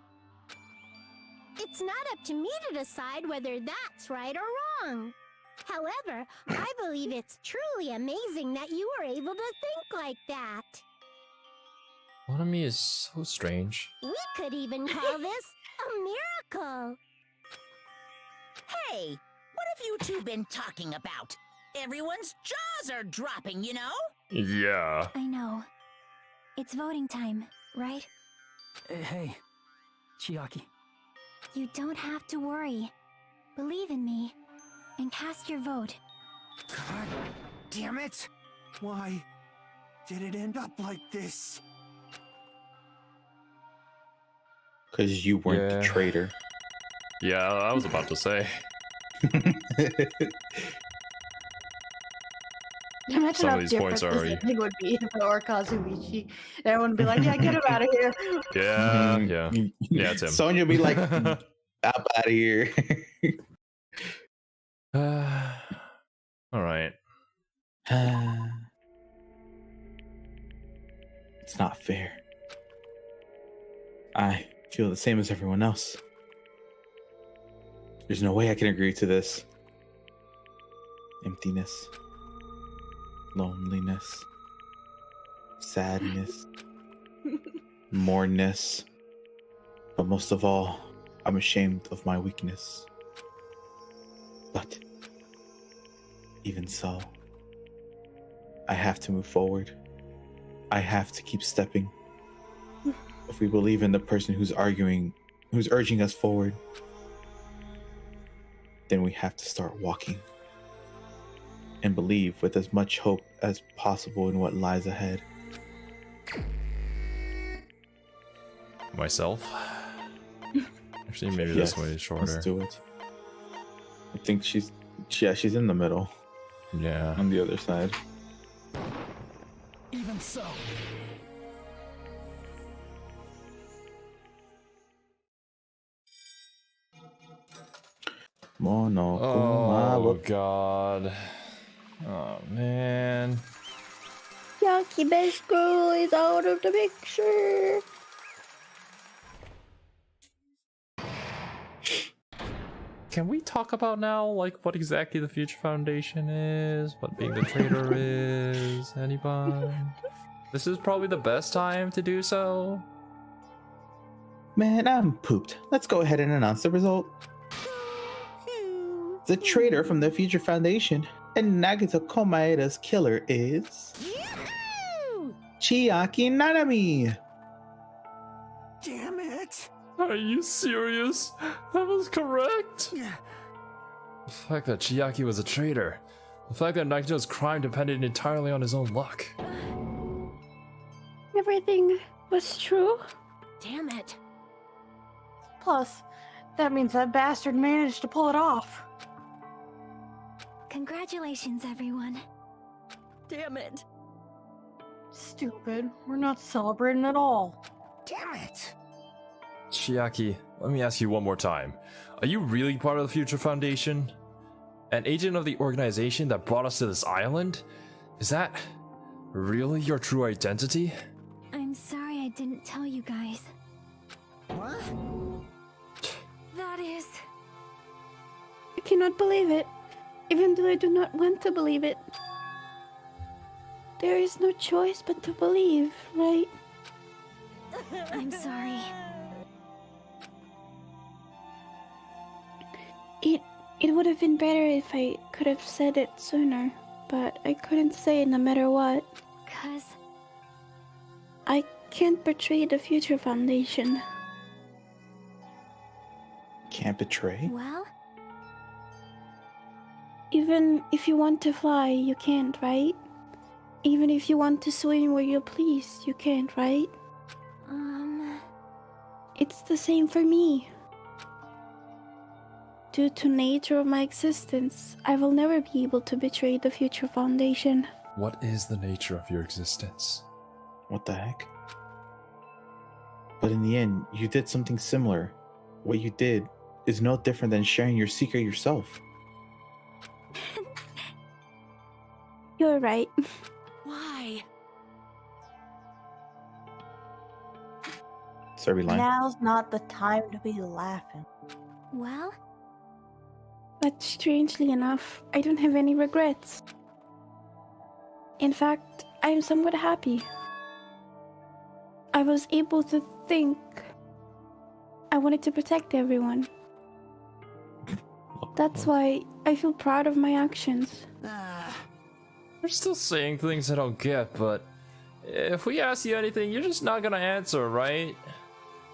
It's not up to me to decide whether that's right or wrong. However, I believe it's truly amazing that you were able to think like that. Monami is so strange. We could even call this a miracle. Hey, what have you two been talking about? Everyone's jaws are dropping, you know? Yeah. I know. It's voting time, right? Hey, Chiaki. You don't have to worry. Believe in me and cast your vote. God damn it! Why did it end up like this? Because you weren't the Yeah. traitor. Yeah, I was about to say. Imagine Some how of these different points are this already- ending would be if it were Kazuichi. Everyone would be like, yeah, get him out of here. Yeah, yeah. Yeah, it's him. Sonya would be like, up out of here. Alright. It's not fair. I feel the same as everyone else. There's no way I can agree to this. Emptiness. Loneliness. Sadness. Moreness. But most of all, I'm ashamed of my weakness. But even so, I have to move forward. I have to keep stepping. If we believe in the person who's urging us forward, then we have to start walking and believe with as much hope as possible in what lies ahead. Myself? Actually, maybe Yes, this way is shorter. Let's do it. I think she's in the middle. Yeah. On the other side. Even so. Oh god. Oh man. Chiaki best girl is out of the picture. Can we talk about now, like, what exactly the Future Foundation is? What being the traitor is? Anybody? This is probably the best time to do so. Man, I'm pooped. Let's go ahead and announce the result. The traitor from the Future Foundation and Nagito Komaeda's killer is... Chiaki Nanami! Damn it! Are you serious? That was correct? The fact that Chiaki was a traitor. The fact that Nagito's crime depended entirely on his own luck. Everything was true. Damn it. Plus, that means that bastard managed to pull it off. Congratulations, everyone. Damn it. Stupid. We're not celebrating at all. Damn it! Chiaki, let me ask you one more time. Are you really part of the Future Foundation? An agent of the organization that brought us to this island? Is that really your true identity? I'm sorry I didn't tell you guys. What? That is... I cannot believe it, even though I do not want to believe it. There is no choice but to believe, right? I'm sorry. It would have been better if I could have said it sooner, but I couldn't say it no matter what. 'Cause I can't betray the Future Foundation. Can't betray? well, Even if you want to fly, you can't, right? Even if you want to swim where you please, you can't, right? It's the same for me. Due to nature of my existence, I will never be able to betray the Future Foundation. What is the nature of your existence? What the heck? But in the end, you did something similar. What you did is no different than sharing your secret yourself. You're right. Why? Cerby line. Now's not the time to be laughing. well, But strangely enough, I don't have any regrets. In fact, I am somewhat happy. I was able to think. I wanted to protect everyone. That's why I feel proud of my actions. You're still saying things I don't get, but if we ask you anything, you're just not gonna answer, right?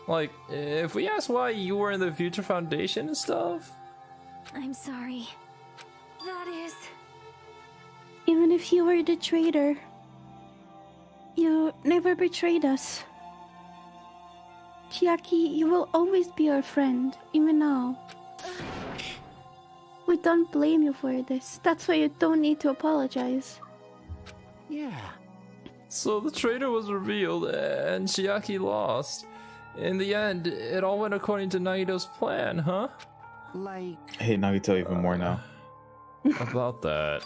Like, if we ask why you were in the Future Foundation and stuff? I'm sorry. That is... Even if you were the traitor, you never betrayed us. Chiaki, you will always be our friend, even now. We don't blame you for this. That's why you don't need to apologize. Yeah. So the traitor was revealed, and Chiaki lost. In the end, it all went according to Nagito's plan, huh? Like... I hate Nagito even more now. About that.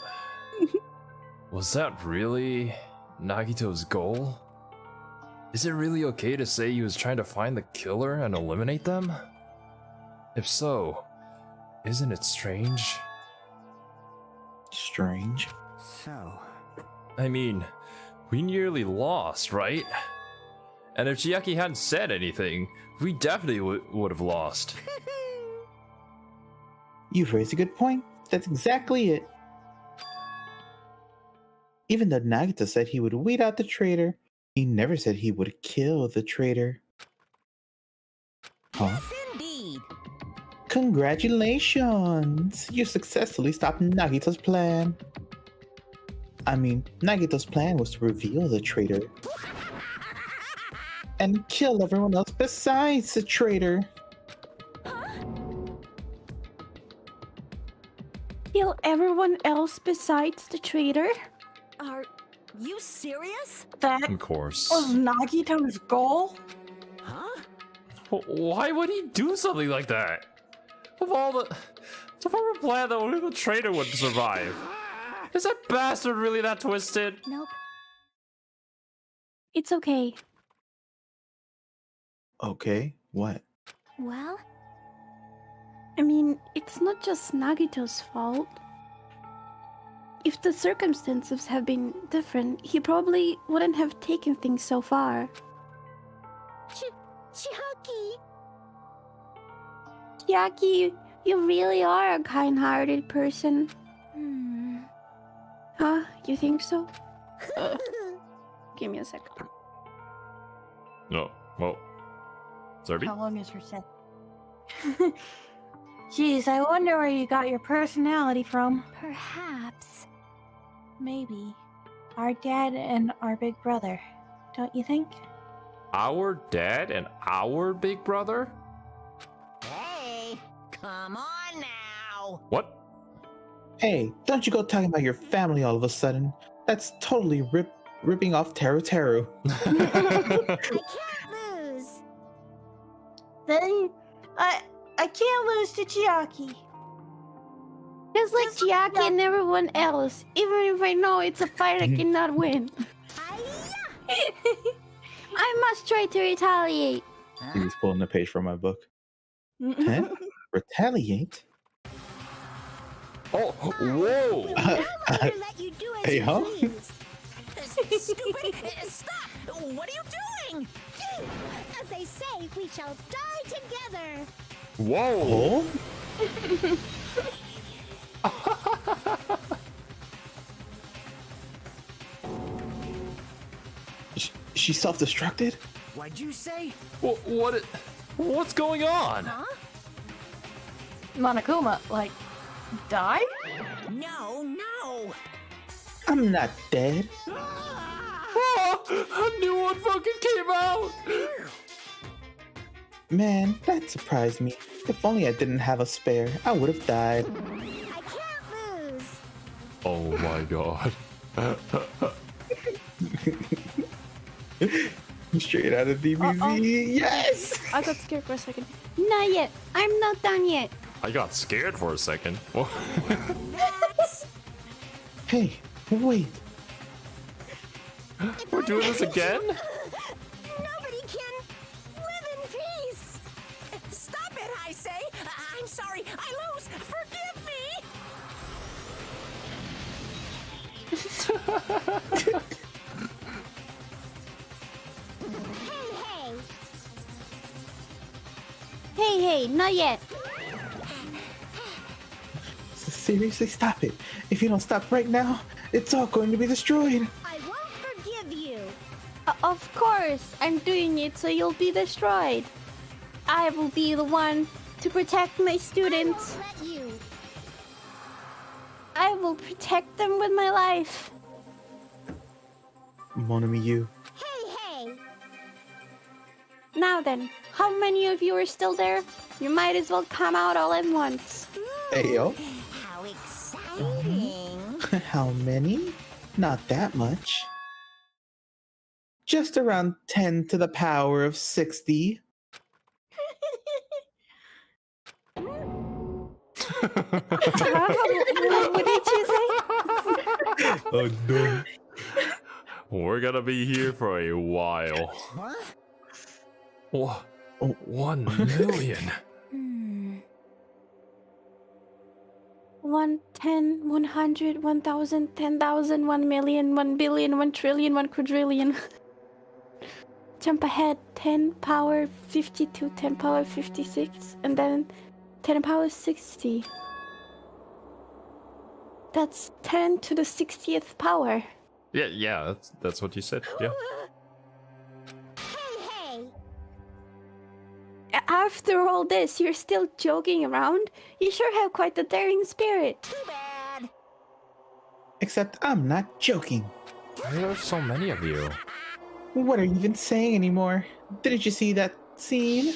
Was that really Nagito's goal? Is it really okay to say he was trying to find the killer and eliminate them? If so, isn't it strange? Strange? So... I mean, we nearly lost, right? And if Chiaki hadn't said anything, we definitely would have lost. You've raised a good point. That's exactly it. Even though Nagito said he would weed out the traitor, he never said he would kill the traitor. Huh? Yes, indeed. Congratulations! You successfully stopped Nagito's plan. I mean, Nagito's plan was to reveal the traitor and kill everyone else besides the traitor. Kill everyone else besides the traitor? Are you serious? That Of course. was Nagito's goal? Huh? Why would he do something like that? Of all the plan that only the traitor would survive. Is that bastard really that twisted? Nope. It's okay. Okay, what? Well, I mean, it's not just Nagito's fault. If the circumstances had been different, he probably wouldn't have taken things so far. Chiaki! Chiaki, you really are a kind-hearted person. Huh? You think so? Give me a second. No. Well, Cerby? How long is her set? Jeez, I wonder where you got your personality from. perhaps. Maybe. Our dad and our big brother. Don't you think? Our dad and our big brother? Hey, come on now. What? Hey, don't you go talking about your family all of a sudden. That's totally ripping off Teru Teru. I can't lose! Then I can't lose to Chiaki. Just like Chiaki and everyone else. Even if I know it's a fight I cannot win. I must try to retaliate. He's pulling a page from my book. Huh? Retaliate? Oh, whoa! Let you do as Hey, you huh? please. Stupid! Stop! What are you doing? As they say, we shall die together. Whoa! She self-destructed? What'd you say? What's going on? Huh? Monokuma, like, died? No, no. I'm not dead. A new one fucking came out! Man, that surprised me. If only I didn't have a spare, I would have died. I can't lose. Oh my god. Straight out of DBZ. Yes! I got scared for a second. Not yet. I'm not done yet. I got scared for a second. Hey, wait. We're doing this again? Nobody can live in peace. Stop it, I say. I'm sorry. I lose. Forgive me. Hey, not yet. Seriously, stop it. If you don't stop right now, it's all going to be destroyed. I won't forgive you. Of course, I'm doing it so you'll be destroyed. I will be the one to protect my students. I won't let you. I will protect them with my life. Mon ami, you. Hey! Now then, how many of you are still there? You might as well come out all at once. Hey, yo. How exciting. How many? Not that much. Just around 10 to the power of 60. What did you say? Oh, no. We're gonna be here for a while. What? 1 million. 1, 10, 100, 1,000, 10,000, 1 million, 1 billion, 1 trillion, 1 quadrillion. Jump ahead, 10 power 52, 10 power 56, and then 10 power 60. That's 10 to the 60th power. Yeah, that's what you said. Yeah. Hey! After all this, you're still joking around? You sure have quite a daring spirit. Too bad. Except I'm not joking. Why are there so many of you? What are you even saying anymore? Didn't you see that scene?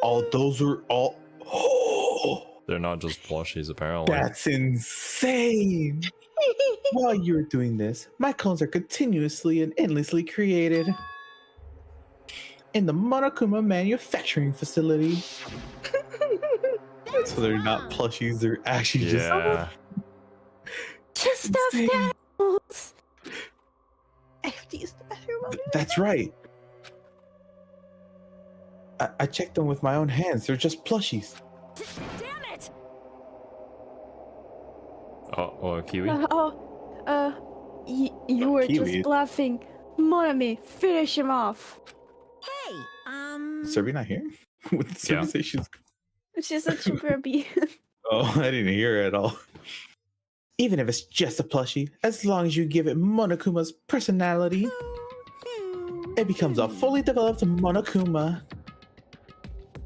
All those were all. Oh, They're not just plushies, apparently. that's insane. While you're doing this, my clones are continuously and endlessly created in the Monokuma manufacturing facility. So they're not plushies, they're actually Yeah. Just stuffed insane. animals. I have to use the bathroom. That's right. I checked them with my own hands. They're just plushies. Damn it! Oh, Kiwi? You were Kiwi. just bluffing. Monami, finish him off. Hey, Cerby not here? What did Cerby say she's... She's such a burby. Oh, I didn't hear it at all. Even if it's just a plushie, as long as you give it Monokuma's personality, it becomes a fully developed Monokuma.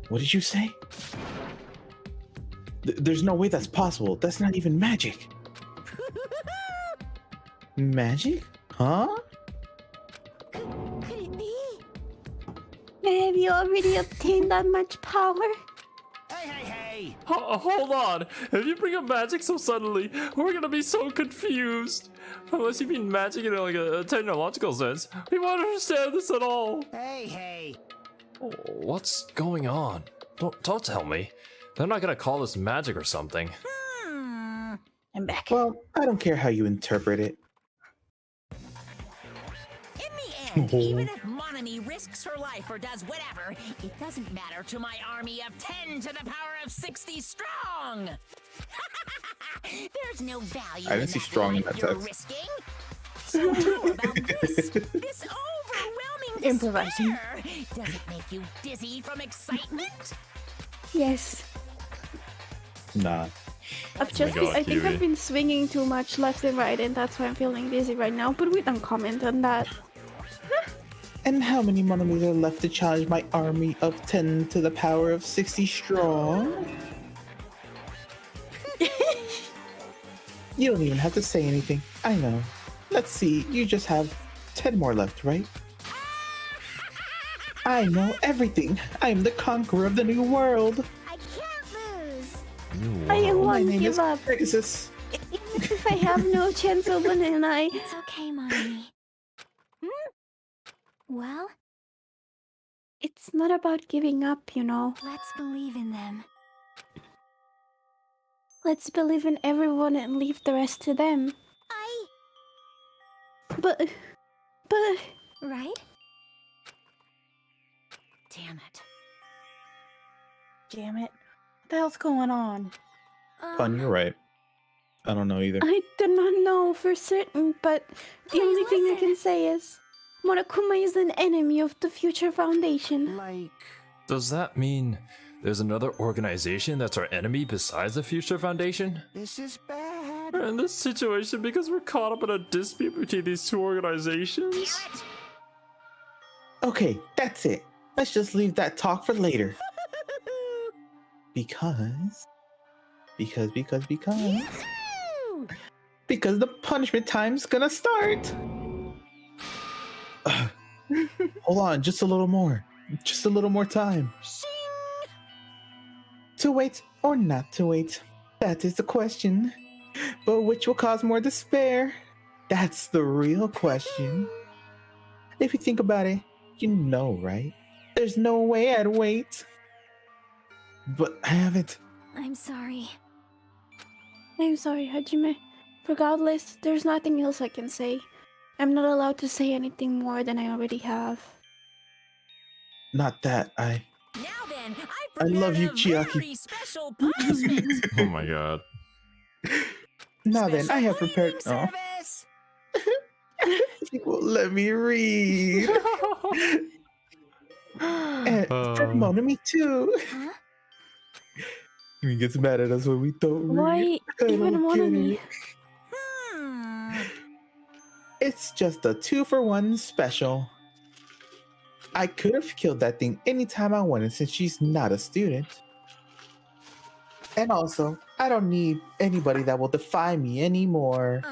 What did you say? There's no way that's possible. That's not even magic. Magic? Huh? Could it be? Have you already obtained that much power? Hey! Hold on! If you bring up magic so suddenly, we're gonna be so confused! Unless you mean magic in like a technological sense, we won't understand this at all! Hey! Oh, what's going on? Don't tell me. They're not gonna call this magic or something. I'm back. Well, I don't care how you interpret it. In the end, even if Monami risks her life or does whatever, it doesn't matter to my army of 10 to the power of 60 strong! There's no value I didn't in see that strong in life that you're text. risking. So how about this? This overwhelming Improvising. despair. Does it make you dizzy from excitement? Yes. Nah. I've just God, I think Kiwi. I've been swinging too much left and right, and that's why I'm feeling dizzy right now. But we don't comment on that. And how many Monomis are left to challenge my army of 10 to the power of 60 strong? You don't even have to say anything. I know. Let's see, you just have 10 more left, right? I know everything. I am the conqueror of the new world. I can't lose. I My won't name give is up. Pegasus. Even if I have no chance of winning, It's okay, Mommy. Well, it's not about giving up, you know. let's believe in them. Let's believe in everyone and leave the rest to them. But Right? Damn it. Damn it. What the hell's going on? Fun, you're right. I don't know either. I do not know for certain, but the Please only thing I listen. can say is Monokuma is an enemy of the Future Foundation. Like... Does that mean there's another organization that's our enemy besides the Future Foundation? This is bad. We're in this situation because we're caught up in a dispute between these two organizations? Okay, that's it. Let's just leave that talk for later. Because the punishment time's gonna start. Hold on, just a little more. Just a little more time. To wait or not to wait? That is the question. But which will cause more despair? That's the real question. If you think about it, you know, right? There's no way I'd wait. But I haven't. I'm sorry. I'm sorry, Hajime. Regardless, there's nothing else I can say. I'm not allowed to say anything more than I already have. Not that I... Now then, I love you, a Chiaki. very special punishment. Oh my god. Now then, I have Special prepared... cleaning Oh, service. you won't let me read. And for Monami too. Huh? He gets mad at us when we don't Why read. I even don't one get of me? it. It's just a 2-for-1 special. I could have killed that thing anytime I wanted since she's not a student. And also, I don't need anybody that will defy me anymore.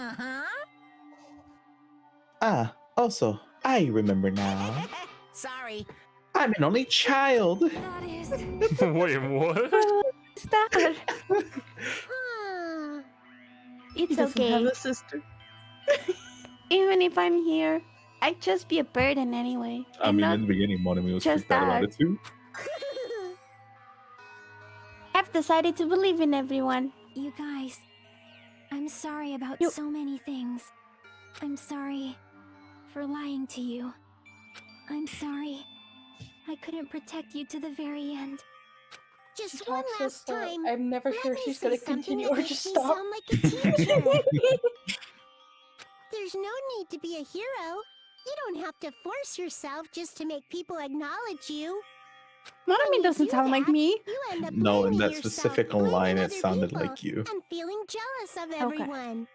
Ah, also, I remember now. Sorry. I'm an only child. That is. Wait, what? What's that? It's He doesn't okay. have a sister. Even if I'm here, I'd just be a burden anyway. I and mean, not in the beginning, Monami was just freaked out about that. it too. I've decided to believe in everyone. You guys, I'm sorry about You- so many things. I'm sorry for lying to you. I'm sorry I couldn't protect you to the very end. Just She one talks last so slow. time. I'm never let sure me she's say gonna something continue that or makes just me stop. sound like a teacher. There's no need to be a hero. You don't have to force yourself just to make people acknowledge you. When Monami you doesn't do sound like that, me. You end up No, in blaming that yourself, specific blaming line, it other sounded people, like you. and feeling jealous of Okay. everyone.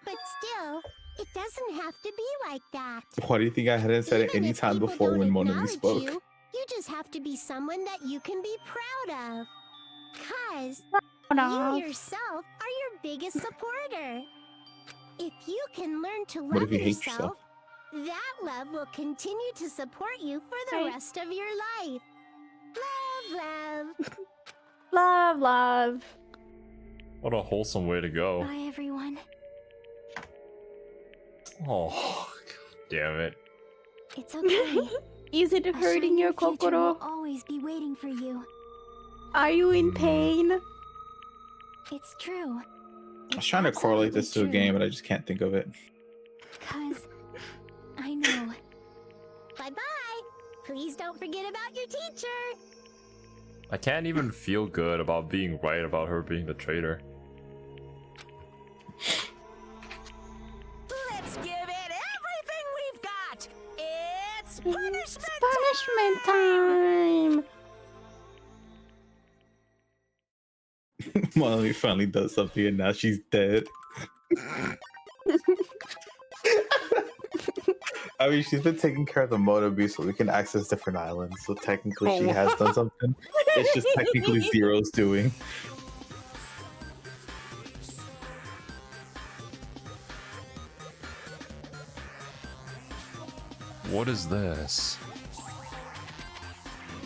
But still, it doesn't have to be like that. Why do you think I hadn't said it Even any if time people before don't when Monami acknowledge spoke? you just have to be someone that you can be proud of. Cause Enough. you yourself are your biggest supporter. If you can learn to What love if you hate yourself, that love will continue to support you for the Right. rest of your life. Love, love. Love, love. What a wholesome way to go. Bye, everyone. Oh, God damn it. It's okay. Is it A hurting your shining future will kokoro? always be waiting for you. Are you in pain? It's true. I was trying to correlate this to a game, but I just can't think of it. Cause I know. Bye-bye. Please don't forget about your teacher. I can't even feel good about being right about her being the traitor. Let's give it everything we've got. It's punishment It's punishment time. Monami finally does something and now she's dead. I mean, she's been taking care of the motor beast so we can access different islands. So technically, she has done something. It's just technically Zero's doing. What is this?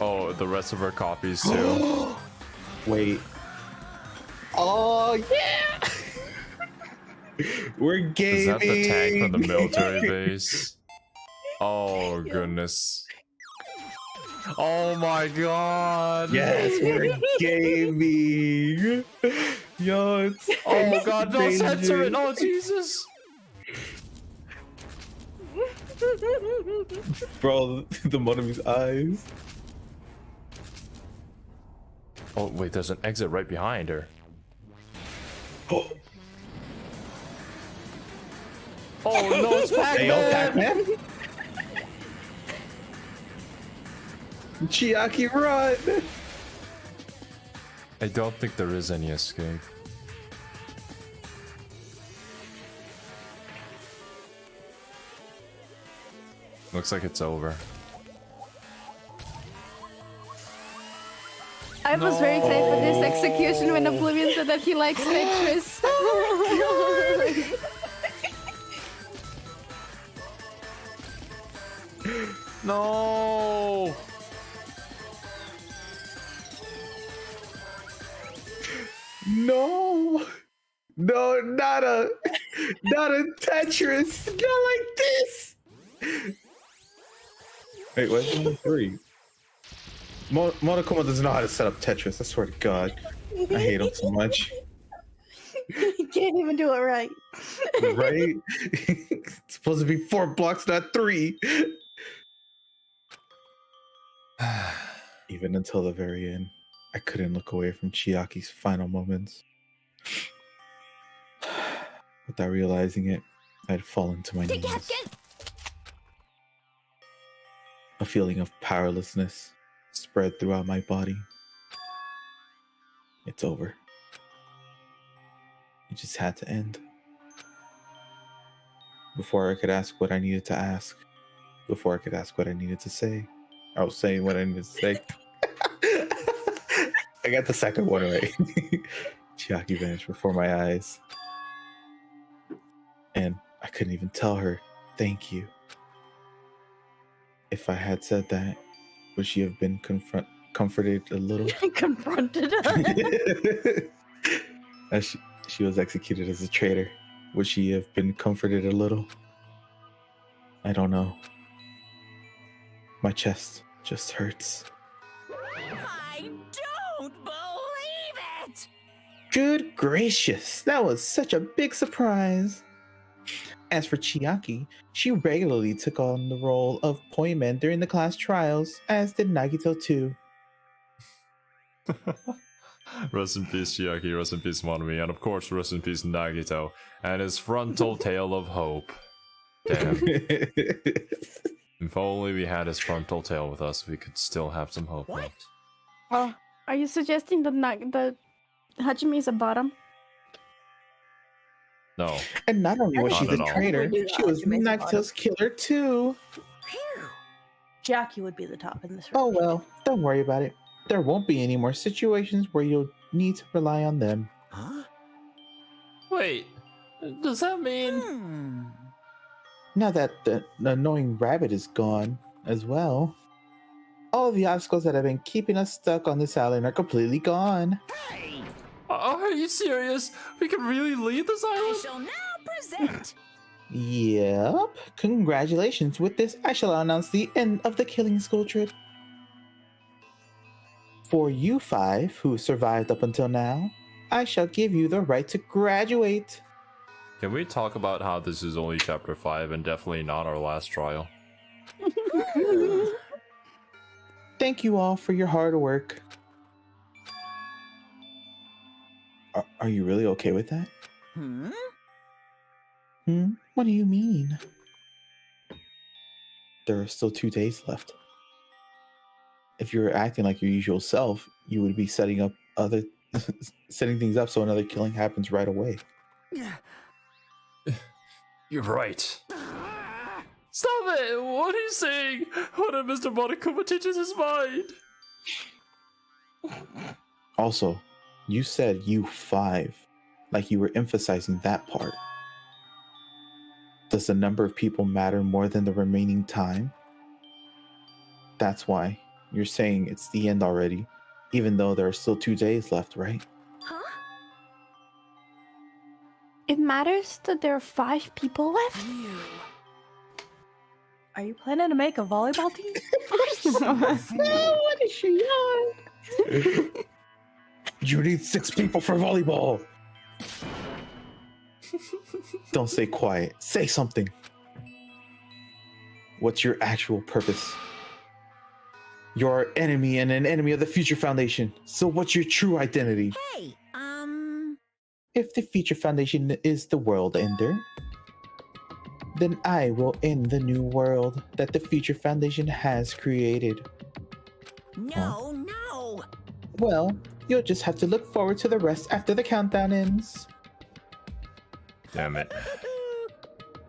Oh, the rest of her copies too. Wait. Oh yeah! We're gaming. Is that the tank from the military base? Oh goodness. Oh my god. Yes, we're gaming. Yo, it's Oh god, no, amazing. censor it. Oh Jesus. Bro, the Monami's eyes. Oh wait, there's an exit right behind her. Oh, Oh no, it's Pac-Man. hey, yo, Pac-Man. Chiaki, run! I don't think there is any escape. Looks like it's over. I was very excited for this execution when Oblivion said that he likes Tetris. No. No! No, not a Tetris! Not like this! Wait, where's number 3? Monokuma doesn't know how to set up Tetris, I swear to God. I hate him so much. He can't even do it right. Right? It's supposed to be 4 blocks, not 3. Even until the very end, I couldn't look away from Chiaki's final moments. Without realizing it, I'd fallen to my knees. A feeling of powerlessness spread throughout my body. It's over. It just had to end. Before I could ask what I needed to ask. Before I could ask what I needed to say. I was saying what I needed to say. I got the second one right. Chiaki vanished before my eyes. And I couldn't even tell her, thank you. If I had said that, would she have been comforted a little? Confronted As she was executed as a traitor. Would she have been comforted a little? I don't know. My chest just hurts. I don't believe it! Good gracious, that was such a big surprise. As for Chiaki, she regularly took on the role of point man during the class trials, as did Nagito too. Rest in peace, Chiaki, rest in peace, Monomi, and of course, rest in peace, Nagito, and his frontal tail of hope. Damn. If only we had his frontal tail with us, we could still have some hope left. Oh, are you suggesting that the Hajime is a bottom? No. And not only was she Not the at all. traitor, she was Nagito's killer too. Jackie would be the top in this Oh relationship. well, don't worry about it. There won't be any more situations where you'll need to rely on them. Huh? Wait, does that mean... Now that the annoying rabbit is gone as well, all the obstacles that have been keeping us stuck on this island are completely gone. Hey! Are you serious? We can really leave this I island? shall now present. Yep. Congratulations. With this, I shall announce the end of the killing school trip. For you 5 who survived up until now, I shall give you the right to graduate. Can we talk about how this is only chapter 5 and definitely not our last trial? Thank you all for your hard work. Are you really okay with that? What do you mean? There are still 2 days left. If you were acting like your usual self, you would be setting things up so another killing happens right away. You're right. Stop it! What are you saying? What if Mr. Monokuma changes his mind? Also, you said you 5, like you were emphasizing that part. Does the number of people matter more than the remaining time? That's why you're saying it's the end already, even though there are still 2 days left, right? Huh? It matters that there are 5 people left? Are you planning to make a volleyball team? What is she on? You need 6 people for volleyball. Don't stay quiet. Say something. What's your actual purpose? You're our enemy and an enemy of the Future Foundation. So what's your true identity? Hey, If the Future Foundation is the world ender, then I will end the new world that the Future Foundation has created. no. Well, you'll just have to look forward to the rest after the countdown ends. Damn it.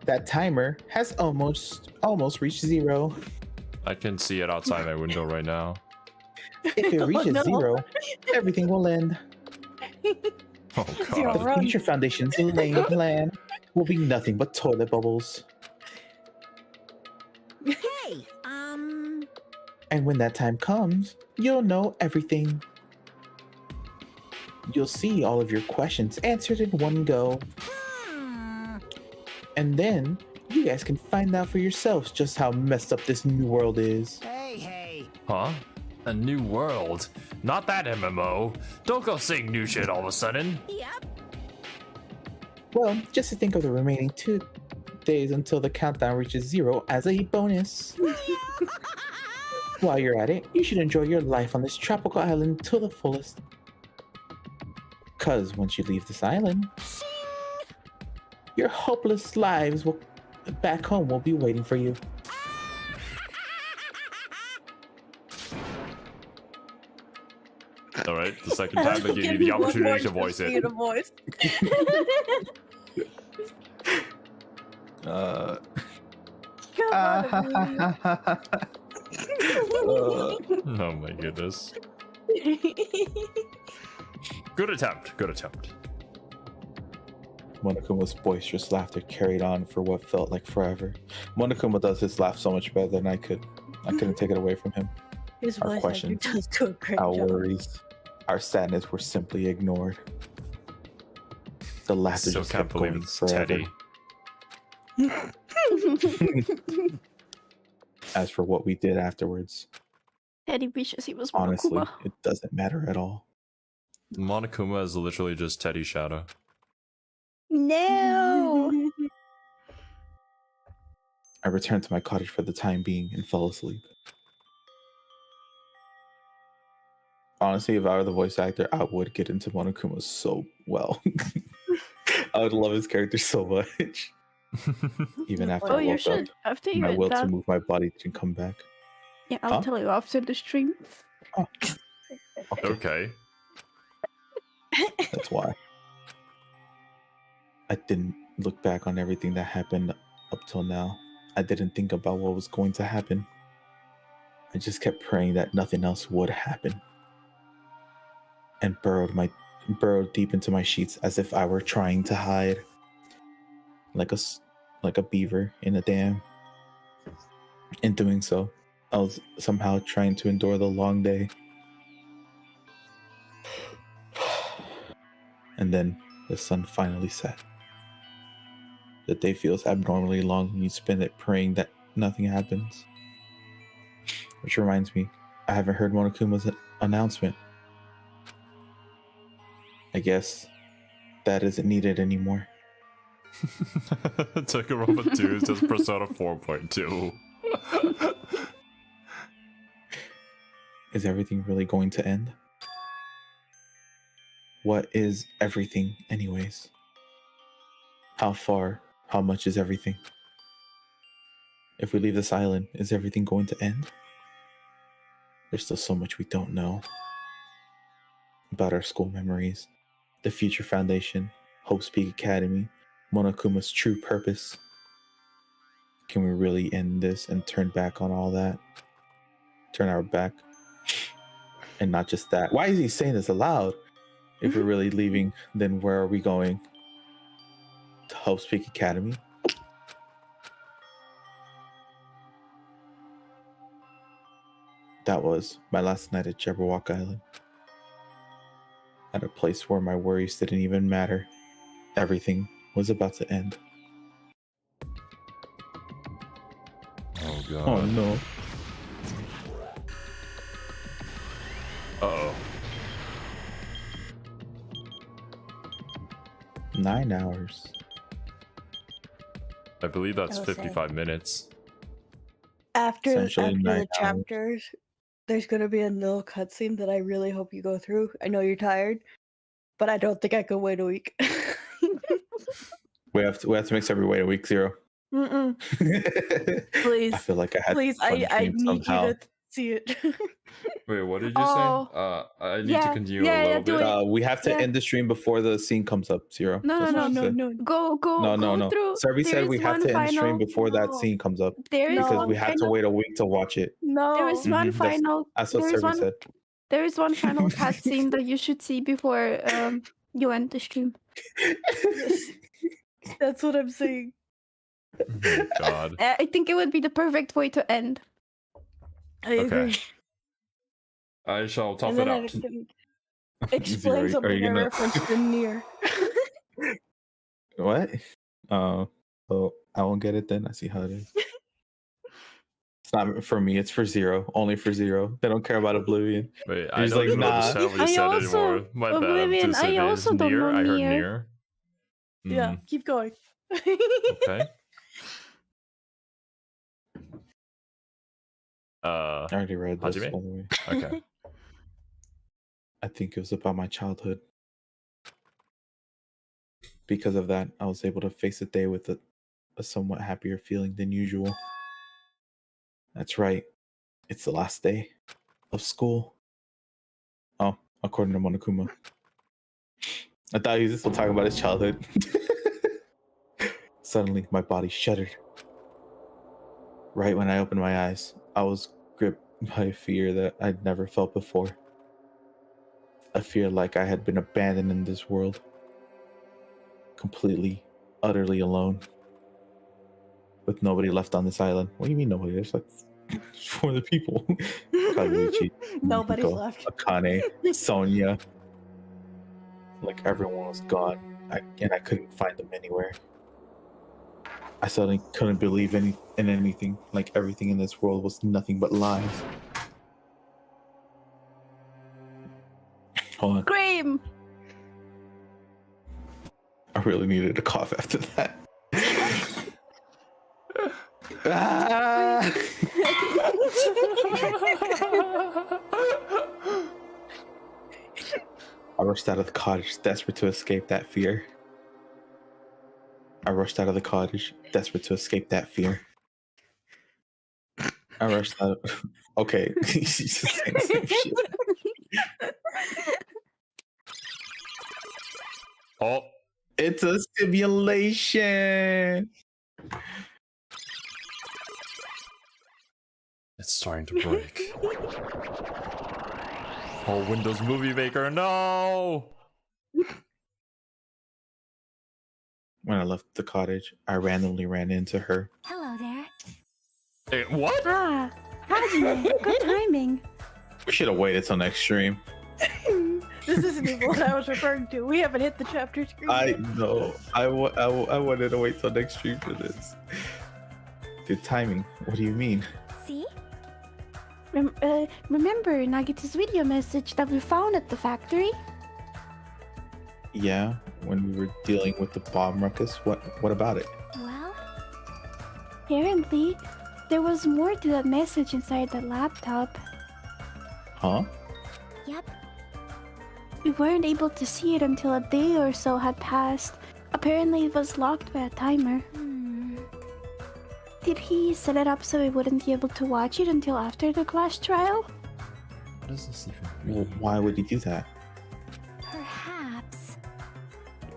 That timer has almost reached 0. I can see it outside my window right now. If it reaches no. 0, everything will end. Oh Zero. god. The Run. Future Foundation's lame plan will be nothing but toilet bubbles. Hey, And when that time comes, you'll know everything. You'll see all of your questions answered in one go. And then you guys can find out for yourselves just how messed up this new world is. Hey. Huh? A new world? Not that MMO. Don't go saying new shit all of a sudden. Yep. Well, just to think of the remaining 2 days until the countdown reaches 0 as a bonus. While you're at it, you should enjoy your life on this tropical island to the fullest. Cause once you leave this island, your hopeless lives back home will be waiting for you. All right, the second time they gave you the opportunity to voice it. Come on, Oblivion. Oh my goodness. Good attempt. Good attempt. Monokuma's boisterous laughter carried on for what felt like forever. Monokuma does his laugh so much better than I could. I couldn't take it away from him. His Our voice actor questions, does do a great our job. worries, our sadness were simply ignored. The laughter Still just can't kept believe going it's forever. Teddy. As for what we did afterwards, Teddy wishes he was honestly, Monokuma. it doesn't matter at all. Monokuma is literally just Teddy's shadow. No! I returned to my cottage for the time being and fell asleep. Honestly, if I were the voice actor, I would get into Monokuma so well. I would love his character so much. Even after Oh, I you woke up, should. After you my read will to that. move my body didn't come back. Yeah, I'll Huh? tell you after the stream. Oh. Okay. That's why. I didn't look back on everything that happened up till now. I didn't think about what was going to happen. I just kept praying that nothing else would happen. And burrowed deep into my sheets as if I were trying to hide. Like a beaver in a dam. In doing so, I was somehow trying to endure the long day. And then the sun finally set. The day feels abnormally long when you spend it praying that nothing happens. Which reminds me, I haven't heard Monokuma's announcement. I guess that isn't needed anymore. Danganronpa 2 is just Persona 4.2. Is everything really going to end? What is everything, anyways? How far? How much is everything? If we leave this island, is everything going to end? There's still so much we don't know about our school memories, the Future Foundation, Hope's Peak Academy, Monokuma's true purpose. Can we really end this and turn back on all that? Turn our back? And not just that. Why is he saying this aloud? If we're really leaving, then where are we going? To Hope's Peak Academy? That was my last night at Jabberwock Island. At a place where my worries didn't even matter. Everything was about to end. Oh god. Oh no. Uh-oh. 9 hours. I believe that's I was 55 minutes. After Essentially 9 the hours. chapters, there's gonna be a little cutscene that I really hope you go through. I know you're tired, but I don't think I could wait a week. We have to make every wait a week, Zero. Mm-mm. Please, I feel like I had please, to fund I stream need somehow. you to see it. Wait, what did you Oh. say? I need to Yeah, continue yeah, a little do bit. it. We have to Yeah. end the stream before the scene comes up, Zero. No, That's no, what no, she said. no. Go through. Serby said we have to end the stream before that No. scene comes up There is because one we have to final. wait a week to watch it. No. There is one Mhm, final. That's what There is Serby one. said. There is one final cutscene that you should see before you end the stream. That's what I'm saying. Oh my god. I think it would be the perfect way to end. I agree. I shall tough And then it I out. can explain Are something you I gonna- referenced in Nier. What? Oh, I won't get it then. I see how it is. It's not for me. It's for Zero. Only for Zero. They don't care about Oblivion. Wait, I He's don't like, even nah. understand what you I said also- anymore. My bad. Oblivion, I'm too I silly. also It's don't Nier? know I heard Nier. Nier. Yeah, keep going. Okay. I already read this, Hajime? by the way. Okay. I think it was about my childhood. Because of that, I was able to face the day with a somewhat happier feeling than usual. That's right. It's the last day of school. Oh, according to Monokuma. I thought he was still talking about his childhood. Suddenly, my body shuddered. Right when I opened my eyes, I was gripped by a fear that I'd never felt before. A fear like I had been abandoned in this world. Completely, utterly alone. With nobody left on this island. What do you mean nobody? There's like 4 other people. Kaguichi, Nobody's Miko, left. Akane, Sonia. Like everyone was gone. And I couldn't find them anywhere. I suddenly couldn't believe in anything. Like everything in this world was nothing but lies. Hold on. Scream! I really needed a cough after that. Ah! I rushed out of the cottage, desperate to escape that fear. I rushed out of the cottage, desperate to escape that fear. I rushed out of... Okay. He's just saying the same shit. Oh, It's a simulation. it's starting to break. Oh, Windows Movie Maker, no! When I left the cottage, I randomly ran into her. Hello there. Hey, what? Ah, Hajime, good timing. We should have waited till next stream. This isn't even what I was referring to. We haven't hit the chapter screen. I know. I wanted to wait till next stream for this. Good timing. What do you mean? See? Remember Nagito's video message that we found at the factory? Yeah, when we were dealing with the bomb ruckus. What about it? Well, Apparently, there was more to that message inside the laptop. Huh? yep. We weren't able to see it until a day or so had passed. Apparently, it was locked by a timer. Did he set it up so we wouldn't be able to watch it until after the class trial? What does this even Well, mean? why would he do that? Perhaps.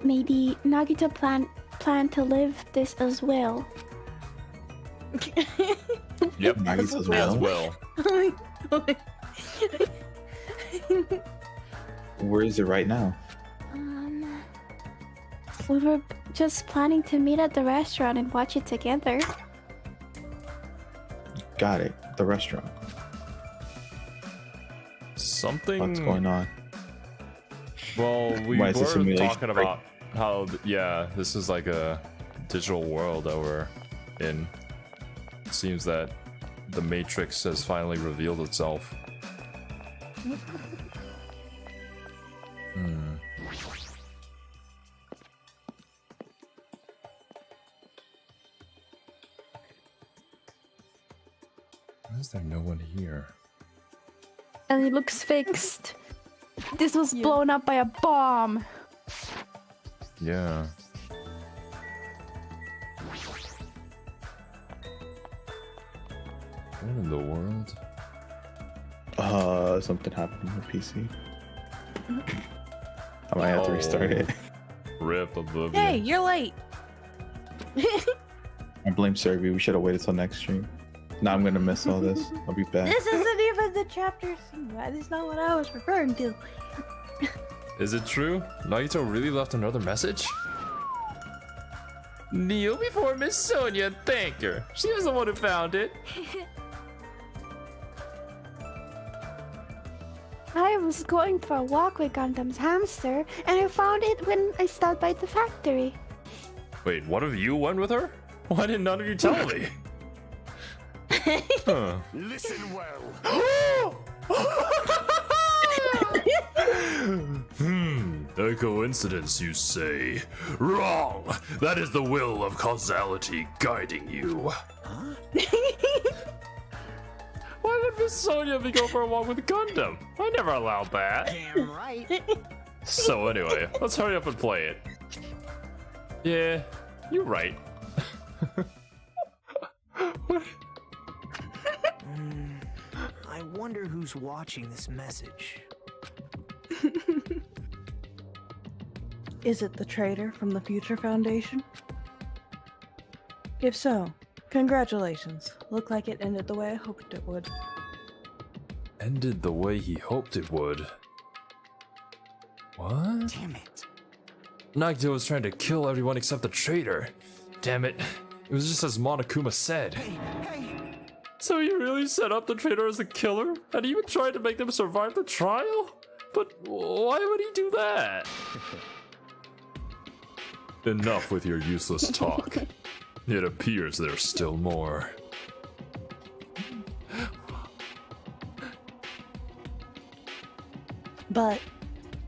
Maybe Nagito planned to live this as well. Yep, Nagito's as well. well. Where is it right now? We were just planning to meet at the restaurant and watch it together. Got it. The restaurant. Something. What's going on? Well, we Why is this were simulation talking about how, yeah, this is like a digital world that we're in. It seems that the Matrix has finally revealed itself. Why is there no one here? And it looks fixed. This was blown up by a bomb. Yeah. What in the world? Something happened on the PC. I might have to restart it. Rip Oblivion. Hey, you're late. I blame Cerby. We should have waited till next stream. Now I'm gonna miss all this. I'll be back. This isn't even the chapter. That is not what I was referring to. Is it true? Nagito really left another message? Kneel before Miss Sonia and thank her. She was the one who found it. I was going for a walk with Gundam's hamster, and I found it when I stopped by the factory. Wait, one of you went with her? Why didn't none of you tell me? Huh. Listen well. A coincidence, you say? Wrong! That is the will of causality guiding you. Why would Miss Sonia be go for a walk with Gundam? I never allowed that. Damn right. So anyway, let's hurry up and play it. Yeah, you're right. I wonder who's watching this message. Is it the traitor from the Future Foundation? If so, congratulations. Look like it ended the way I hoped it would. Ended the way he hoped it would. What? Damn it. Nagito was trying to kill everyone except the traitor. Damn it. It was just as Monokuma said. Hey, So he really set up the traitor as the killer? And even tried to make them survive the trial? But why would he do that? Enough with your useless talk. It appears there's still more. But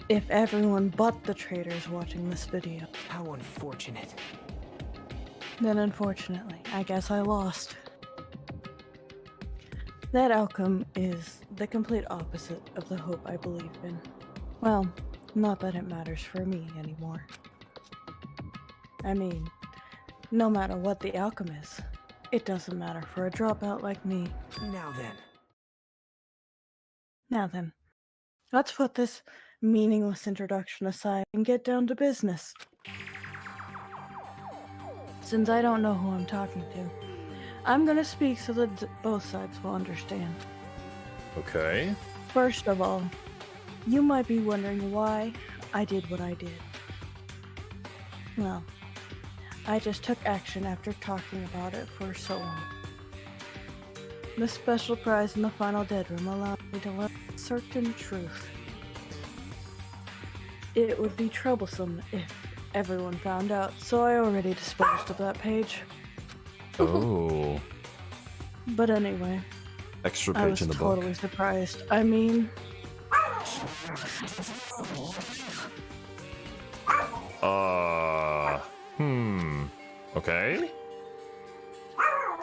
if everyone but the traitor is watching this video, How unfortunate. then unfortunately, I guess I lost. That outcome is the complete opposite of the hope I believed in. Well, not that it matters for me anymore. I mean, no matter what the outcome is, it doesn't matter for a dropout like me. Now then, let's put this meaningless introduction aside and get down to business. Since I don't know who I'm talking to, I'm gonna speak so that both sides will understand. Okay. First of all, you might be wondering why I did what I did. Well, I just took action after talking about it for so long. The special prize in the final dead room allowed me to learn certain truth. It would be troublesome if everyone found out, so I already disposed of that page. Oh. But anyway, Extra I page was in the totally book. surprised. I mean, Okay.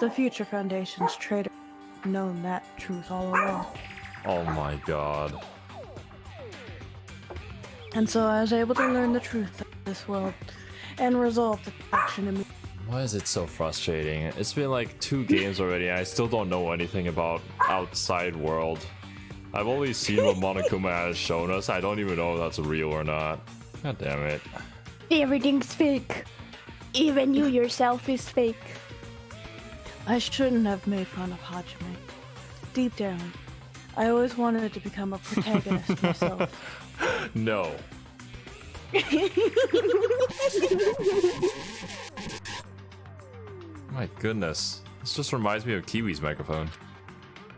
the Future Foundation's traitor had known that truth all along. Oh my god. And so I was able to learn the truth of this world and resolve the action immediately. Why is it so frustrating? It's been like 2 games already and I still don't know anything about outside world. I've only seen what Monokuma has shown us. I don't even know if that's real or not. God damn it. Everything's fake. Even you yourself is fake. I shouldn't have made fun of Hajime. Deep down, I always wanted to become a protagonist myself. No. My goodness. This just reminds me of Kiwi's microphone.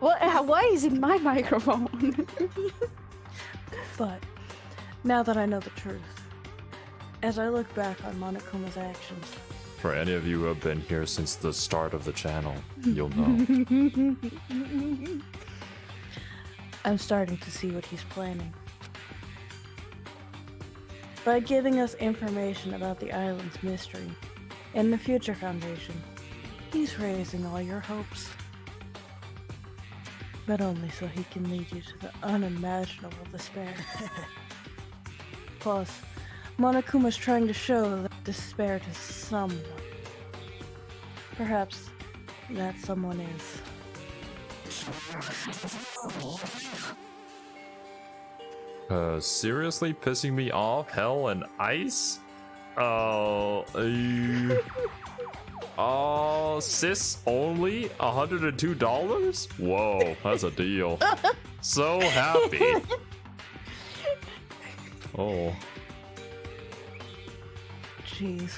What? Why is it my microphone? But now that I know the truth, as I look back on Monokuma's actions, For any of you who have been here since the start of the channel, you'll know. I'm starting to see what he's planning. By giving us information about the island's mystery and the Future Foundation, he's raising all your hopes. But only so he can lead you to the unimaginable despair. Plus, Monokuma's trying to show that despair to someone. Perhaps that someone is. Seriously pissing me off? Hell and ice? Sis only $102? Whoa, that's a deal. So happy. Oh. Jeez,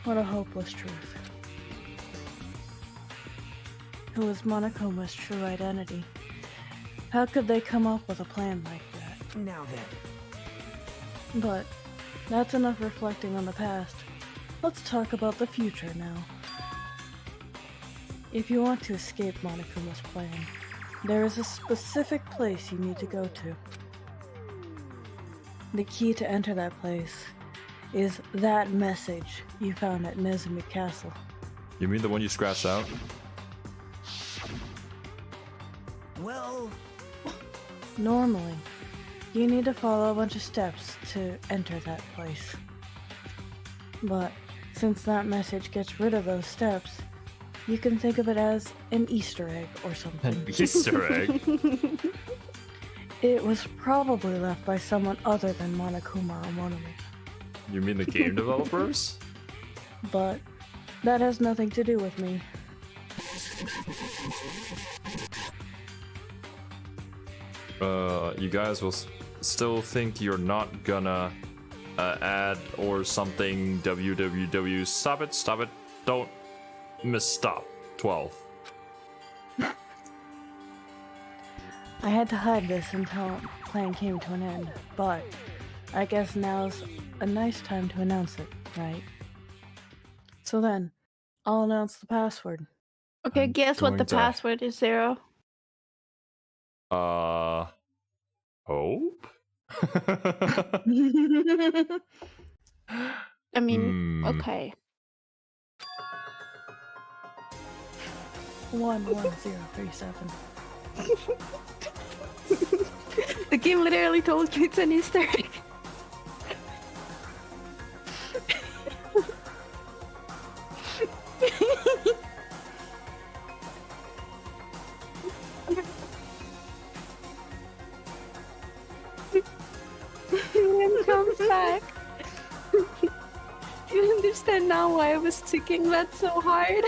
what a hopeless truth. Who is Monokuma's true identity? How could they come up with a plan like that? Now then. But that's enough reflecting on the past. Let's talk about the future now. If you want to escape Monokuma's plan, there is a specific place you need to go to. The key to enter that place is that message you found at Nezumi Castle. You mean the one you scratched out? Well, Normally, you need to follow a bunch of steps to enter that place. But since that message gets rid of those steps, you can think of it as an Easter egg or something. An Easter egg? It was probably left by someone other than Monokuma or Monomi. You mean the game developers? But that has nothing to do with me. You guys will still think you're not gonna add or something www. Stop it. Don't stop. 12. I had to hide this until plan came to an end, but I guess now's a nice time to announce it, right? So then, I'll announce the password. Okay, I'm guess what the going to- password is, Xero. Hope? I mean, Hmm. okay. 11037. The game literally told you it's an Easter egg. When comes back. Do you understand now why I was ticking that so hard?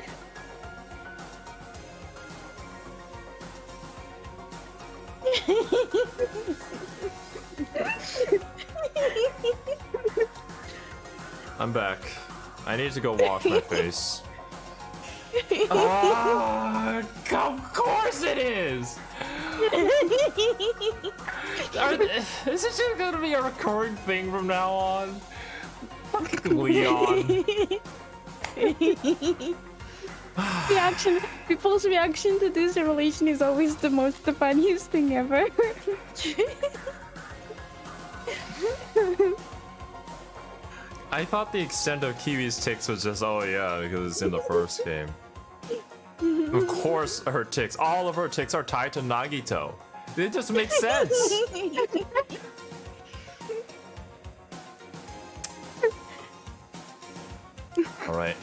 I'm back. I need to go wash my face. Ah, of course it is! Is this just gonna be a recurring thing from now on? Fucking Leon. People's reaction to this revelation is always the funniest thing ever. I thought the extent of Kiwi's ticks was just, oh yeah, because it's in the first game. Of course her ticks, all of her ticks are tied to Nagito. It just makes sense. Alright.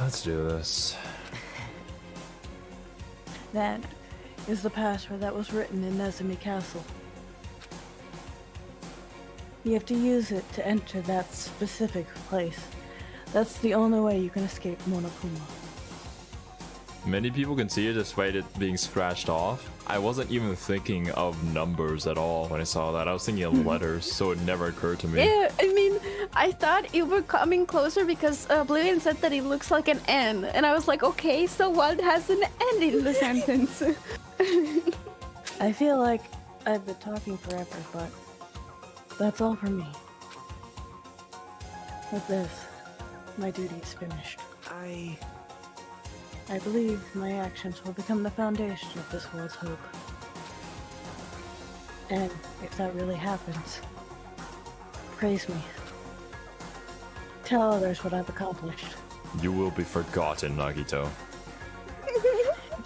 Let's do this. That is the password that was written in Nezumi Castle. You have to use it to enter that specific place. That's the only way you can escape Monokuma. Many people can see it despite it being scratched off. I wasn't even thinking of numbers at all when I saw that. I was thinking of letters, so it never occurred to me. Yeah, I mean, I thought you were coming closer because Oblivion said that it looks like an N. And I was like, okay, so what has an N in the sentence? I feel like I've been talking forever, but that's all for me. With this, my duty is finished. I believe my actions will become the foundation of this world's hope. And if that really happens, praise me. Tell others what I've accomplished. You will be forgotten, Nagito.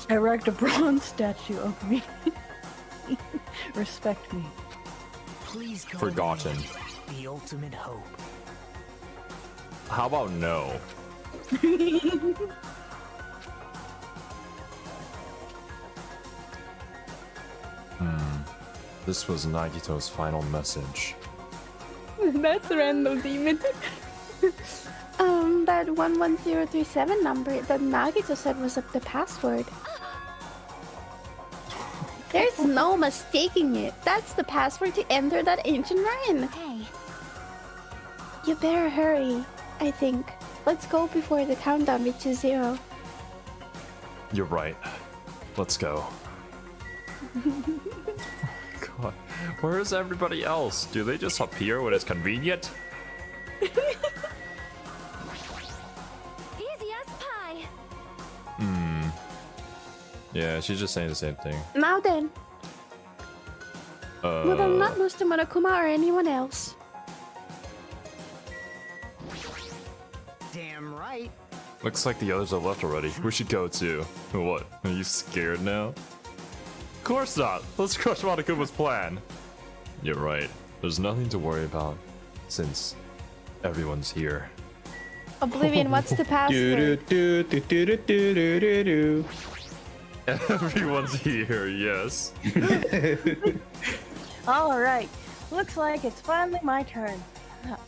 Erect a bronze statue of me. Respect me. Please go Forgotten. away. The ultimate hope. How about no? This was Nagito's final message. That's random demon. That 11037 number that Nagito said was the password. There's no mistaking it. That's the password to enter that ancient run. Hey, You better hurry, I think. Let's go before the countdown reaches 0. You're right. Let's go. God, where is everybody else? Do they just appear when it's convenient? easy as pie. Yeah, she's just saying the same thing. Now then, we will not lose to Monokuma or anyone else. Damn right. Looks like the others have left already. We should go too. What? Are you scared now? Of course not. Let's crush Monokuma's plan. You're right. There's nothing to worry about since everyone's here. Oblivion, what's the password? Everyone's here, yes. Alright, looks like it's finally my turn.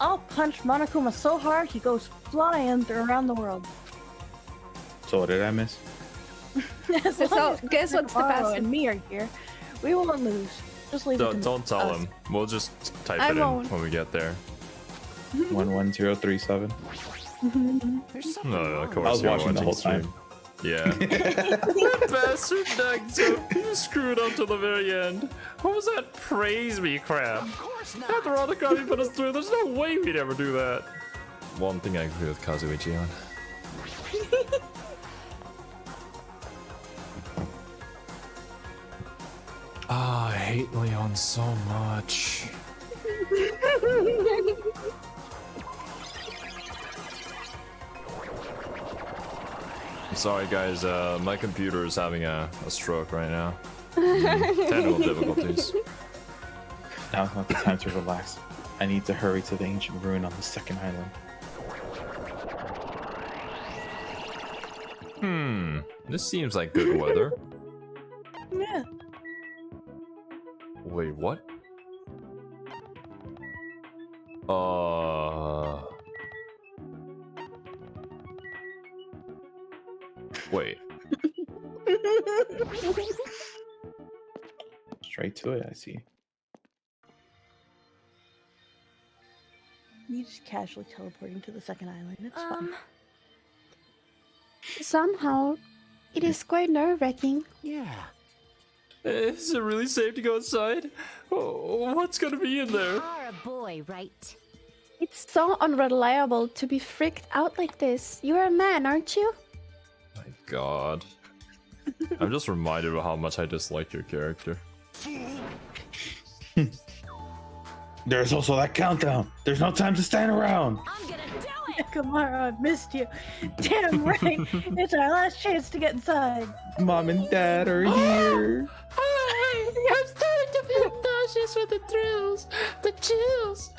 I'll punch Monokuma so hard he goes flying around the world. So what did I miss? As So, long as guess what's the Navarro password? and me are here, we won't lose. Just leave it to Don't tell us. him. We'll just type I it won't. in when we get there. 11037. There's something No, of wrong. course. I was you're watching the whole time. stream. Yeah. That bastard Nagito, you screwed up to the very end. What was that praise me crap? Of course not. After all the crap you put us through, there's no way we'd ever do that. One thing I agree with Kazuichi on. Ah, I hate Leon so much. I'm sorry guys, my computer is having a stroke right now. Technical difficulties. Now's not the time to relax. I need to hurry to the ancient ruin on the second island. This seems like good weather. Yeah. Wait, what? Wait. Straight to it, I see. You just casually teleporting to the second island. It's fun. Somehow, it is quite nerve-wracking. Yeah. Is it really safe to go outside? Oh, what's gonna be in there? You are a boy, right? It's so unreliable to be freaked out like this. You're a man, aren't you? My god. I'm just reminded of how much I dislike your character. There's also that countdown. There's no time to stand around. I'm gonna do it! Kamara, I missed you. Damn right. It's our last chance to get inside. Mom and Dad are here. I'm starting to feel nauseous with the thrills, the chills,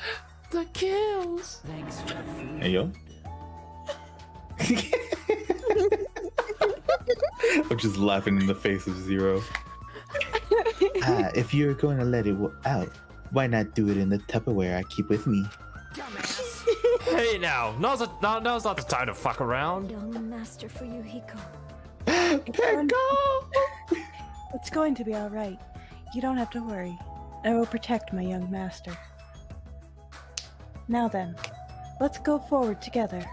the kills. Thanks for the food. Hey yo. I'm just laughing in the face of Zero. If you're going to let it out, why not do it in the Tupperware I keep with me? Hey now, now's not the time to fuck around. Young master for Yuhiko. It's going to be alright. You don't have to worry. I will protect my young master. Now then, let's go forward together.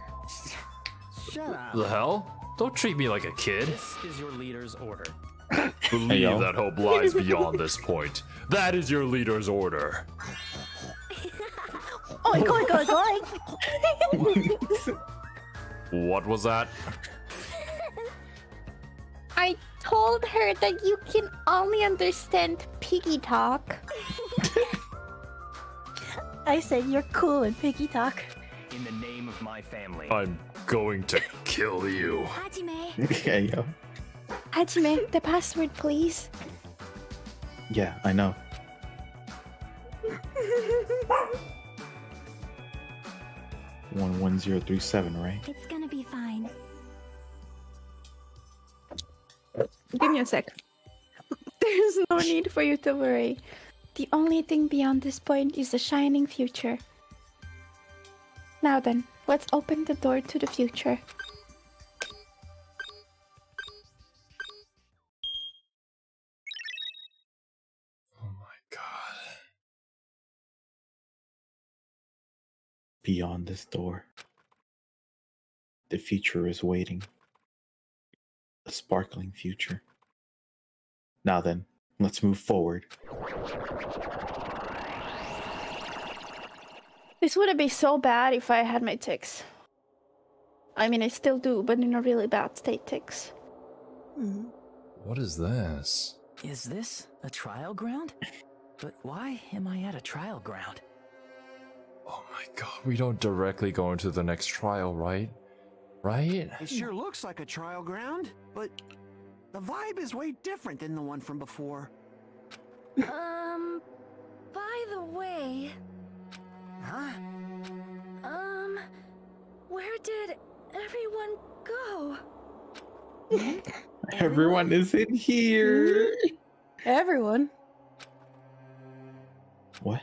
Shut up. The hell? Don't treat me like a kid. This is your leader's order. Believe yo. that hope lies beyond this point. That is your leader's order. Oink, oink, oink, oink! What was that? I told her that you can only understand piggy talk. I said you're cool in piggy talk. In the name of my family. I'm going to kill you. Hajime. Hey yo. Hajime, the password, please. Yeah, I know. One 1037, right? It's gonna be fine. Give me a sec. There's no need for you to worry. The only thing beyond this point is the shining future. Now then, let's open the door to the future. Oh my god. Beyond this door, the future is waiting. A sparkling future. Now then, let's move forward. This would be so bad if I had my tics. I mean, I still do, but in a really bad state tics. What is this? Is this a trial ground? But why am I at a trial ground? Oh my god, we don't directly go into the next trial, right? Right? It sure looks like a trial ground, but the vibe is way different than the one from before. By the way, Huh? where did everyone go? Everyone is in here. Everyone. What?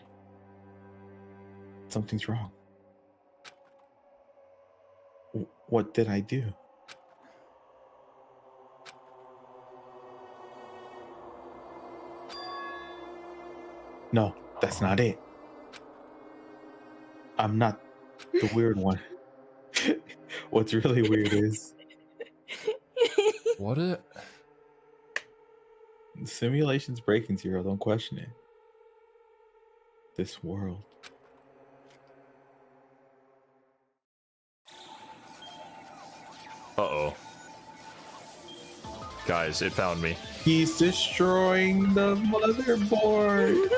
Something's wrong. What did I do? No, that's not it. I'm not the weird one. What's really weird is What it? the simulation's breaking, Zero. Don't question it. This world. Uh-oh. Guys, it found me. He's destroying the motherboard.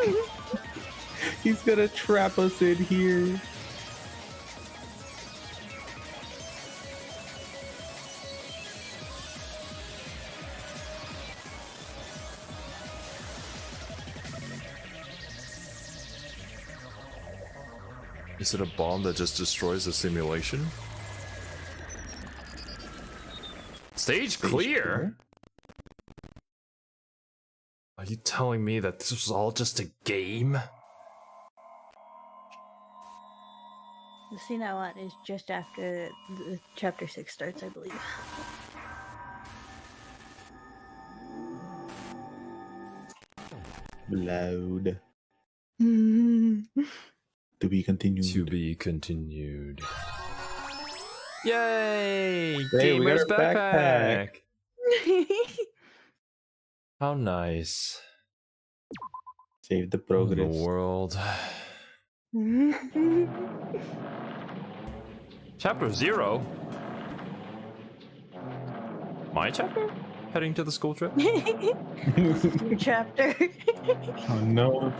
He's gonna trap us in here. Is it a bomb that just destroys the simulation? Stage clear? Are you telling me that this was all just a game? The scene I want is just after the chapter 6 starts, I believe. Loud. To be continued. To be continued. Yay! Hey, we got Gamer's our backpack. How nice. Save the The progress. world. Chapter 0? My chapter? Heading to the school trip? Your chapter. Oh no.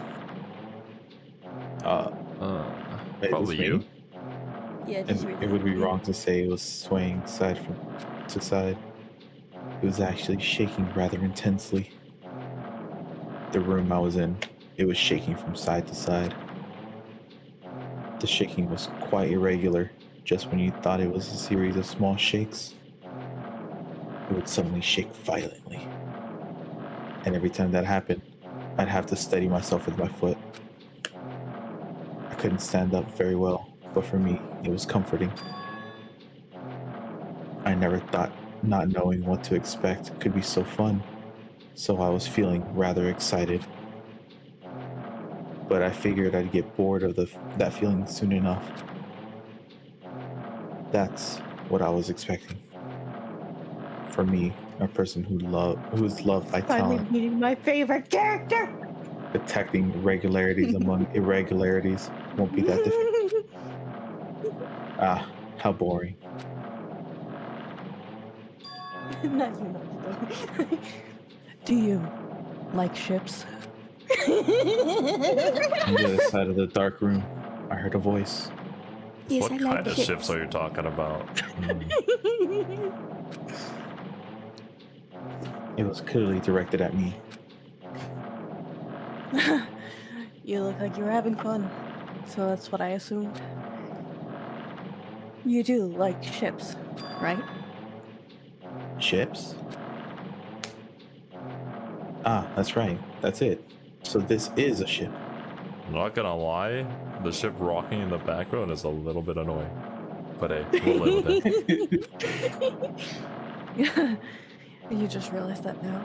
It Probably was me. you. Yeah, And just read it would be that. wrong to say it was swaying side to side. It was actually shaking rather intensely. The room I was in, it was shaking from side to side. The shaking was quite irregular. Just when you thought it was a series of small shakes, it would suddenly shake violently. And every time that happened, I'd have to steady myself with my foot. I couldn't stand up very well, but for me, it was comforting. I never thought not knowing what to expect could be so fun, so I was feeling rather excited. But I figured I'd get bored of that feeling soon enough. That's what I was expecting. For me, a person who is loved by Finally talent, meeting my favorite character. detecting regularities among irregularities won't be that difficult. Ah, how boring. Not you, Nagito. Do you like ships? On the other side of the dark room, I heard a voice. Yes, What I kind like of ships. ships are you talking about? It was clearly directed at me. You look like you were having fun, so that's what I assumed. You do like ships, right? Ships? Ah, that's right. That's it. So this is a ship. I'm not gonna lie, the ship rocking in the background is a little bit annoying. But hey, we'll live with it. You just realized that now.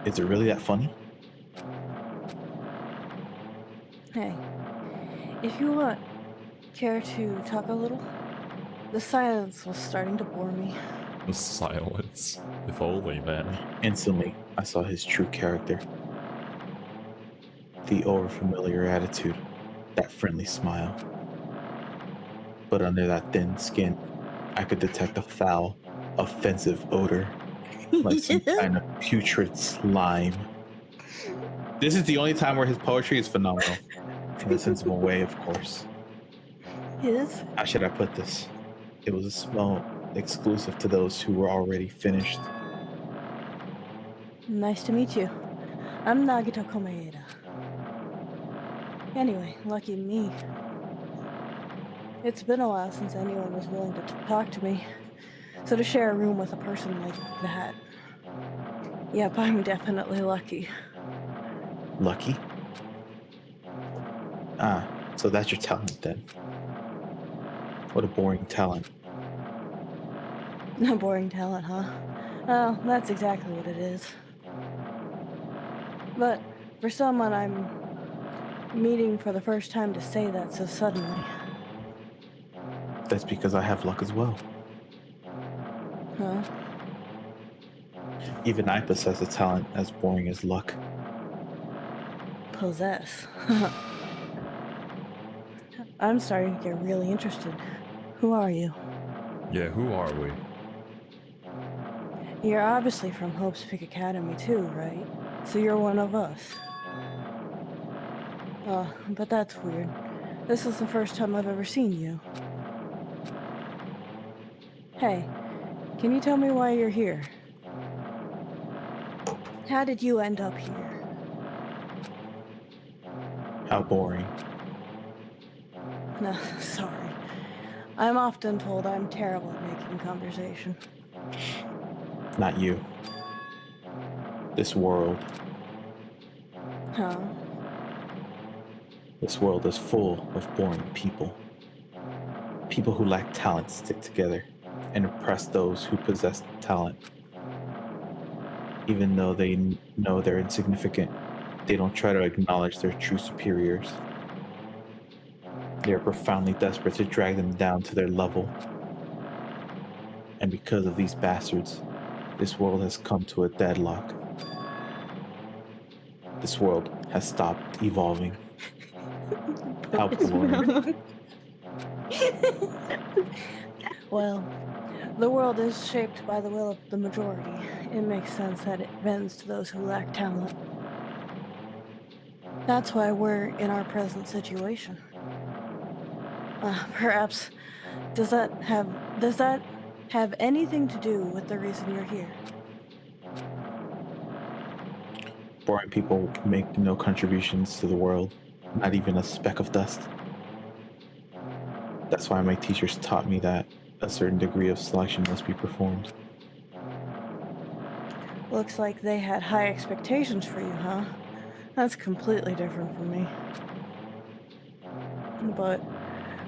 Is it really that funny? Hey, if you want, care to talk a little? The silence was starting to bore me. The silence. If only, man. Instantly, I saw his true character. The overfamiliar attitude, that friendly smile. But under that thin skin, I could detect a foul, offensive odor, like some kind of putrid slime. This is the only time where his poetry is phenomenal. In a sensible way, of course. His? How should I put this? It was a smell exclusive to those who were already finished. Nice to meet you. I'm Nagito Komaeda. Anyway, lucky me. It's been a while since anyone was willing to talk to me. So to share a room with a person like that, yep, I'm definitely lucky. Lucky? Ah, so that's your talent then. What a boring talent. A boring talent, huh? Well, that's exactly what it is. But for someone I'm meeting for the first time to say that so suddenly, That's because I have luck as well. huh? Even I possess a talent as boring as luck. Possess. I'm starting to get really interested. Who are you? Yeah, who are we? You're obviously from Hope's Peak Academy too, right? So you're one of us. But that's weird. This is the first time I've ever seen you. Hey, can you tell me why you're here? How did you end up here? How boring. No, sorry. I'm often told I'm terrible at making conversation. Not you. This world. Huh? This world is full of boring people. People who lack talent stick together and oppress those who possess talent. Even though they know they're insignificant, they don't try to acknowledge their true superiors. They are profoundly desperate to drag them down to their level. And because of these bastards, this world has come to a deadlock. This world has stopped evolving. How boring. Well, the world is shaped by the will of the majority. It makes sense that it bends to those who lack talent. That's why we're in our present situation. Perhaps, does that have anything to do with the reason you're here? Boring people make no contributions to the world, not even a speck of dust. That's why my teachers taught me that a certain degree of selection must be performed. Looks like they had high expectations for you, huh? That's completely different from me. But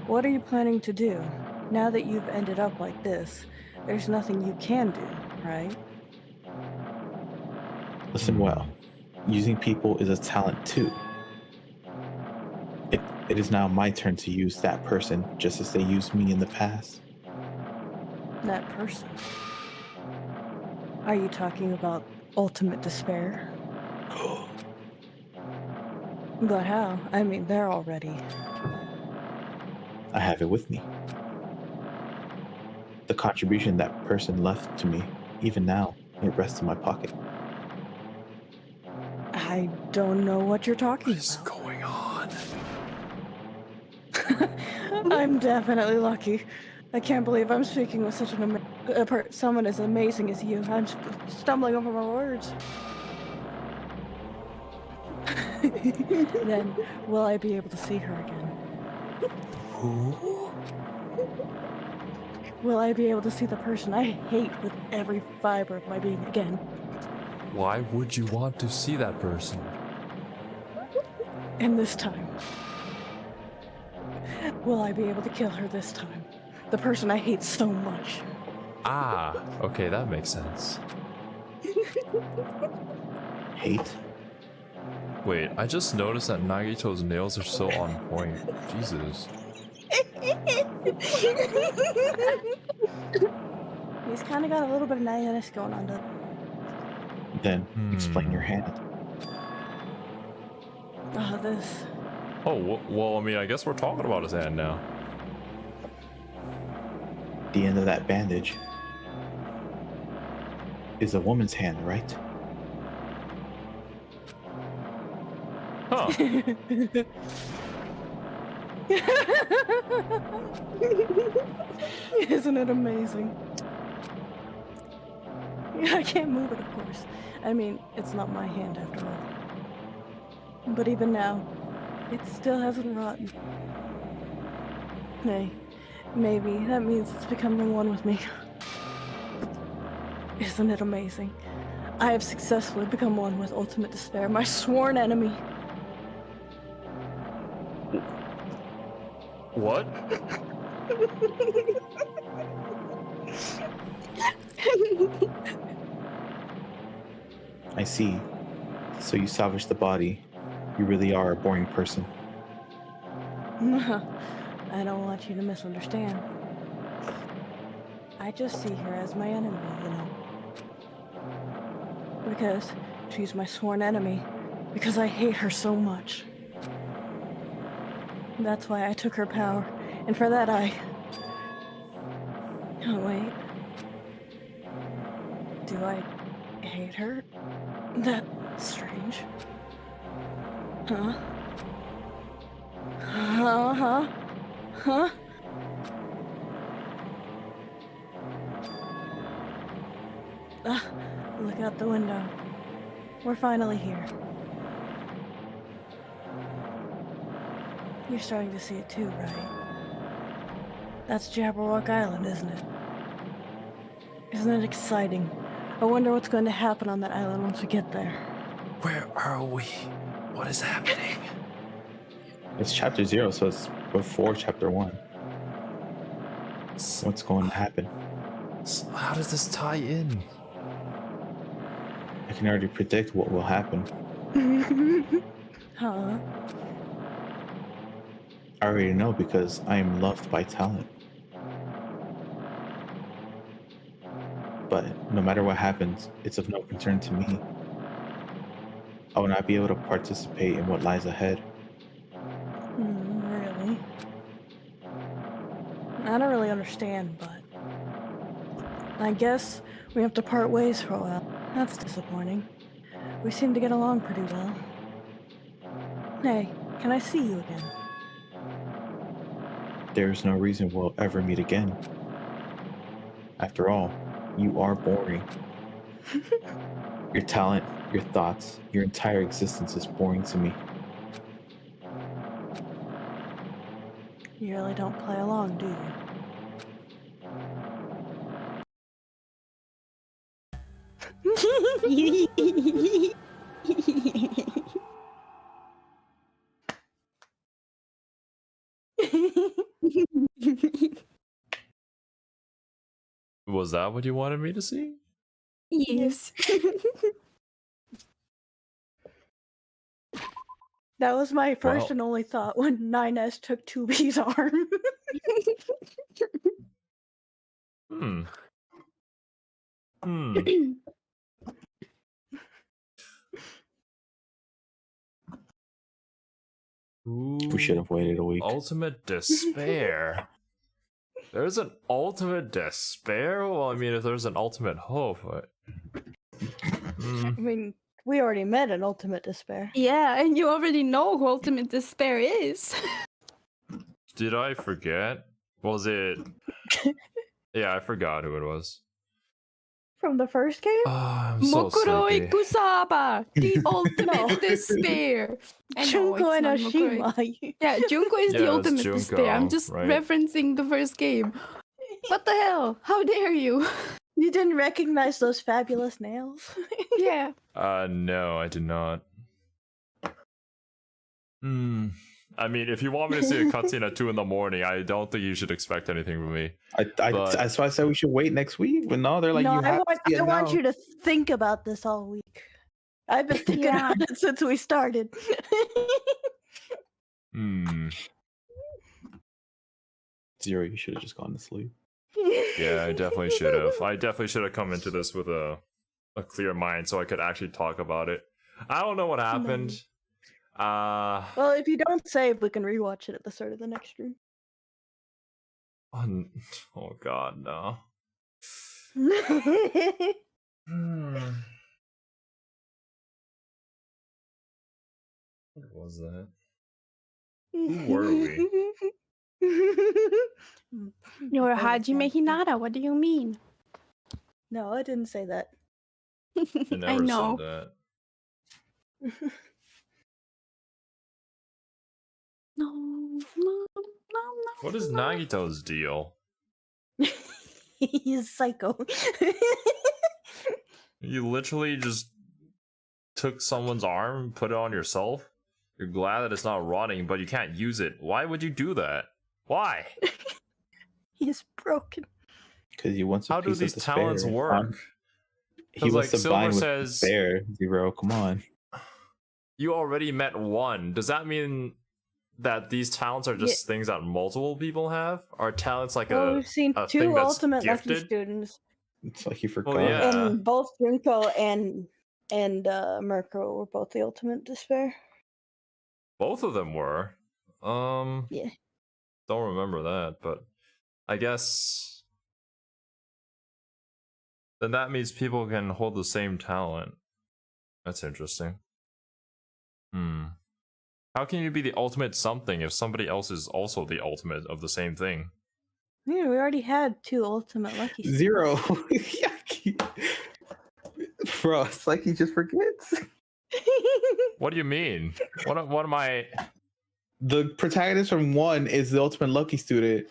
what are you planning to do? Now that you've ended up like this, there's nothing you can do, right? Listen well, using people is a talent too. It is now my turn to use that person just as they used me in the past. That person. Are you talking about ultimate despair? But how? I mean, they're already. I have it with me. The contribution that person left to me, even now, it rests in my pocket. I don't know what you're talking What is about. going on? I'm definitely lucky. I can't believe I'm speaking with such someone as amazing as you. I'm stumbling over my words. Then, will I be able to see her again? Who? Will I be able to see the person I hate with every fiber of my being again? Why would you want to see that person? And this time, will I be able to kill her this time? The person I hate so much. Ah, okay, that makes sense. Hate? Wait, I just noticed that Nagito's nails are so on point. Jesus. He's kind of got a little bit of naivness going on, though. Then explain your hand. Oh, this. Oh, well, I mean, I guess we're talking about his hand now. The end of that bandage is a woman's hand, right? Huh. Isn't it amazing? I can't move it, of course. I mean, it's not my hand after all. But even now, it still hasn't rotten. Hey, maybe that means it's becoming one with me. Isn't it amazing? I have successfully become one with ultimate despair, my sworn enemy. What? I see. So you salvaged the body. You really are a boring person. I don't want you to misunderstand. I just see her as my enemy, you know. Because she's my sworn enemy. Because I hate her so much. That's why I took her power. And for that I... Oh, wait. Do I hate her? That's strange. Huh? Huh? Look out the window. We're finally here. You're starting to see it too, right? That's Jabberwock Island, isn't it? Isn't it exciting? I wonder what's going to happen on that island once we get there. Where are we? What is happening? It's chapter 0, so it's before chapter 1. What's going to happen? So how does this tie in? I can already predict what will happen. Huh? I already know because I am loved by talent. But no matter what happens, it's of no concern to me. I will not be able to participate in what lies ahead. Really? I don't really understand, but... I guess we have to part ways for a while. That's disappointing. We seem to get along pretty well. Hey, can I see you again? There is no reason we'll ever meet again. After all, you are boring. Your talent, your thoughts, your entire existence is boring to me. You really don't play along, do you? Was that what you wanted me to see? Yes. That was my first Well. and only thought when 9S took 2B's arm. We should have waited a week. Ultimate despair. There's an ultimate despair? Well, I mean, if there's an ultimate hope, but... I mean, we already met an ultimate despair. Yeah, and you already know who ultimate despair is. Did I forget? Was it... Yeah, I forgot who it was. From the first game? Oh, I'm so Mokuro sleepy. Ikusaba, the ultimate despair. I know, Junko it's and not Mokuro. Ashima. Yeah, Junko is Yeah, the it's ultimate Junko, despair. I'm just right? referencing the first game. What the hell? How dare you? You didn't recognize those fabulous nails? Yeah. No, I did not. I mean, if you want me to see a cutscene at 2 in the morning, I don't think you should expect anything from me. That's why I said we should wait next week. But no, they're like, No, you have to see it I want now. you to think about this all week. I've been thinking Yeah. about it since we started. Zero, you should have just gone to sleep. Yeah, I definitely should have. I definitely should have come into this with a clear mind so I could actually talk about it. I don't know what happened. Well, if you don't save, we can rewatch it at the start of the next stream. Oh god, no. What was that? Who were we? You're Oh, Hajime Hinata. What do you mean? No, I didn't say that. I I never know. said that. No. What is Nagito's deal? He's psycho. You literally just took someone's arm, put it on yourself. You're glad that it's not rotting, but you can't use it. Why would you do that? Why? He's broken. Because he wants a How do piece these of the talents spare. work? He 'Cause, wants like, to bind Silver with says- Bear, Zero. Come on. You already met one. Does that mean that these talents are just things that multiple people have? Are talents like Well, a we've seen a two thing that's ultimate lucky gifted? students, It's like you forgot. Well, yeah. and both Junko and Mirko were both the ultimate despair. Both of them were. Yeah. Don't remember that, but I guess then that means people can hold the same talent. That's interesting. How can you be the ultimate something if somebody else is also the ultimate of the same thing? Yeah, we already had two ultimate lucky students. Zero. Yucky. Bro, it's like he just forgets. What do you mean? What am I? The protagonist from 1 is the ultimate lucky student.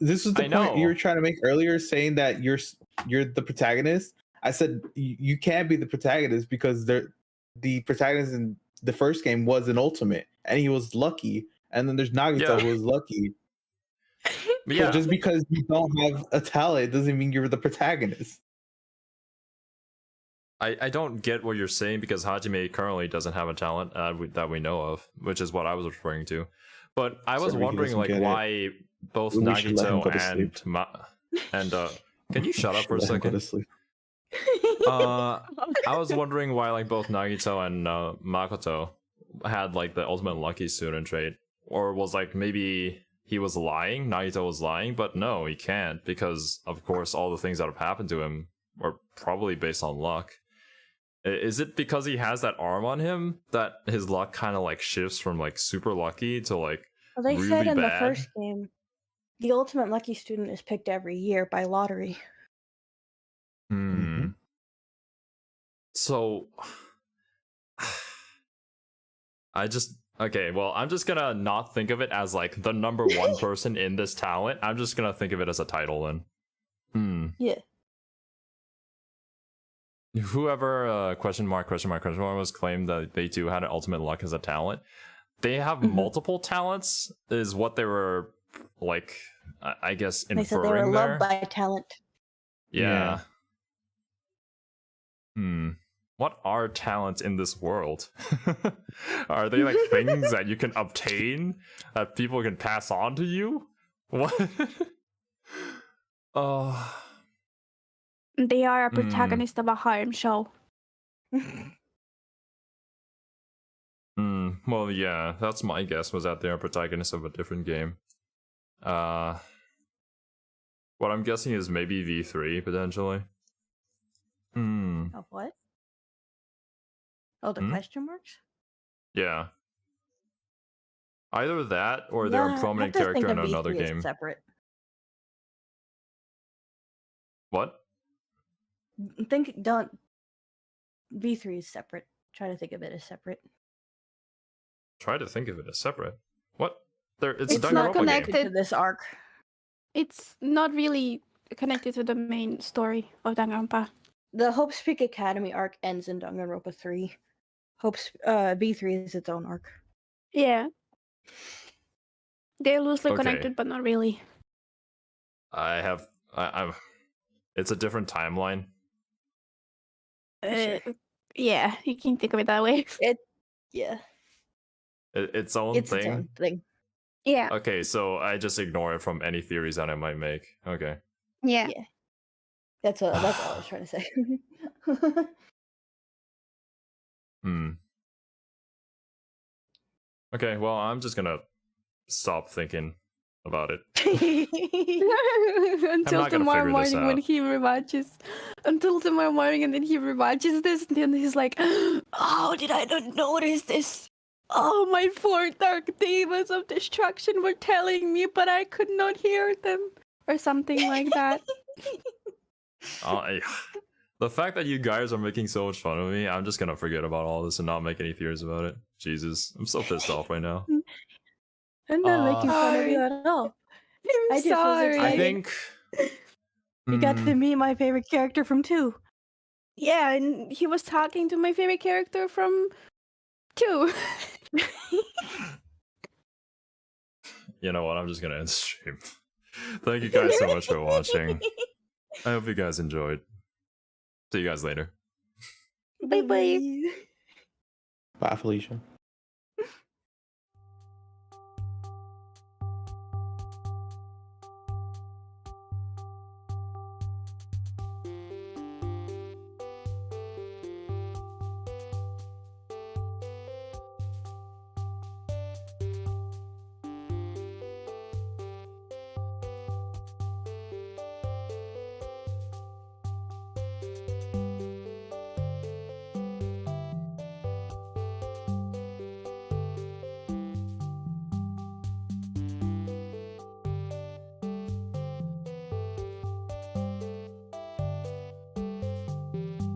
This was the I point know. you were trying to make earlier, saying that you're the protagonist. I said you can't be the protagonist because the protagonist in the first game was an ultimate and he was lucky, and then there's Nagito who was lucky. But So yeah, just because you don't have a talent doesn't mean you're the protagonist. I don't get what you're saying because Hajime currently doesn't have a talent that we know of, which is what I was referring to. But I was Sorry, he wondering doesn't like get it. why both We should let him go to Nagito and can you shut up for a Let him go second? to sleep. I was wondering why like both Nagito and Makoto had like the ultimate lucky student trait, or was like maybe he was lying, Nagito was lying, but no, he can't because of course all the things that have happened to him are probably based on luck. Is it because he has that arm on him that his luck kind of like shifts from like super lucky to like Well, they really said in bad? the first game, the ultimate lucky student is picked every year by lottery. So I'm just gonna not think of it as like the number one person in this talent. I'm just gonna think of it as a title then. Yeah. Whoever question mark was claimed that they too had an ultimate luck as a talent. They have multiple talents is what they were like I guess They said they inferring were there. loved by talent. Yeah. What are talents in this world? Are they like things that you can obtain that people can pass on to you? What? They are a protagonist of a harem show. Well, yeah, that's my guess, was that they're protagonists of a different game. What I'm guessing is maybe V3, potentially. Of what? Oh, the question marks? Yeah. Either that, or they're a prominent I have to character in think of another V3 as game. Separate. What? Don't. V3 is separate. Try to think of it as separate. Try to think of it as separate. What? It's a It's not Danganronpa game. connected To this arc. It's not really connected to the main story of Danganronpa. The Hope's Peak Academy arc ends in Danganronpa 3. V3 is its own arc. Yeah. They're loosely Okay. connected, but not really. I'm. It's a different timeline. Yeah, you can think of it that way. Yeah. Its own It's thing. its own thing. Yeah. Okay, so I just ignore it from any theories that I might make. Okay. Yeah. That's all I was trying to say. Okay, well, I'm just gonna stop thinking about it. Until not gonna tomorrow figure this morning when out. he rewatches. Until tomorrow morning and then he rewatches this and then he's like, oh, did I not notice this? Oh, my four dark demons of destruction were telling me, but I could not hear them. Or something like that. The fact that you guys are making so much fun of me, I'm just gonna forget about all this and not make any theories about it. Jesus, I'm so pissed off right now. I'm not making fun of you Sorry. at all. I'm I just was sorry. I excited. think You got to meet my favorite character from 2. Yeah, and he was talking to my favorite character from 2. You know what? I'm just gonna end stream. Thank you guys so much for watching. I hope you guys enjoyed. See you guys later. Bye bye. Bye, Felicia.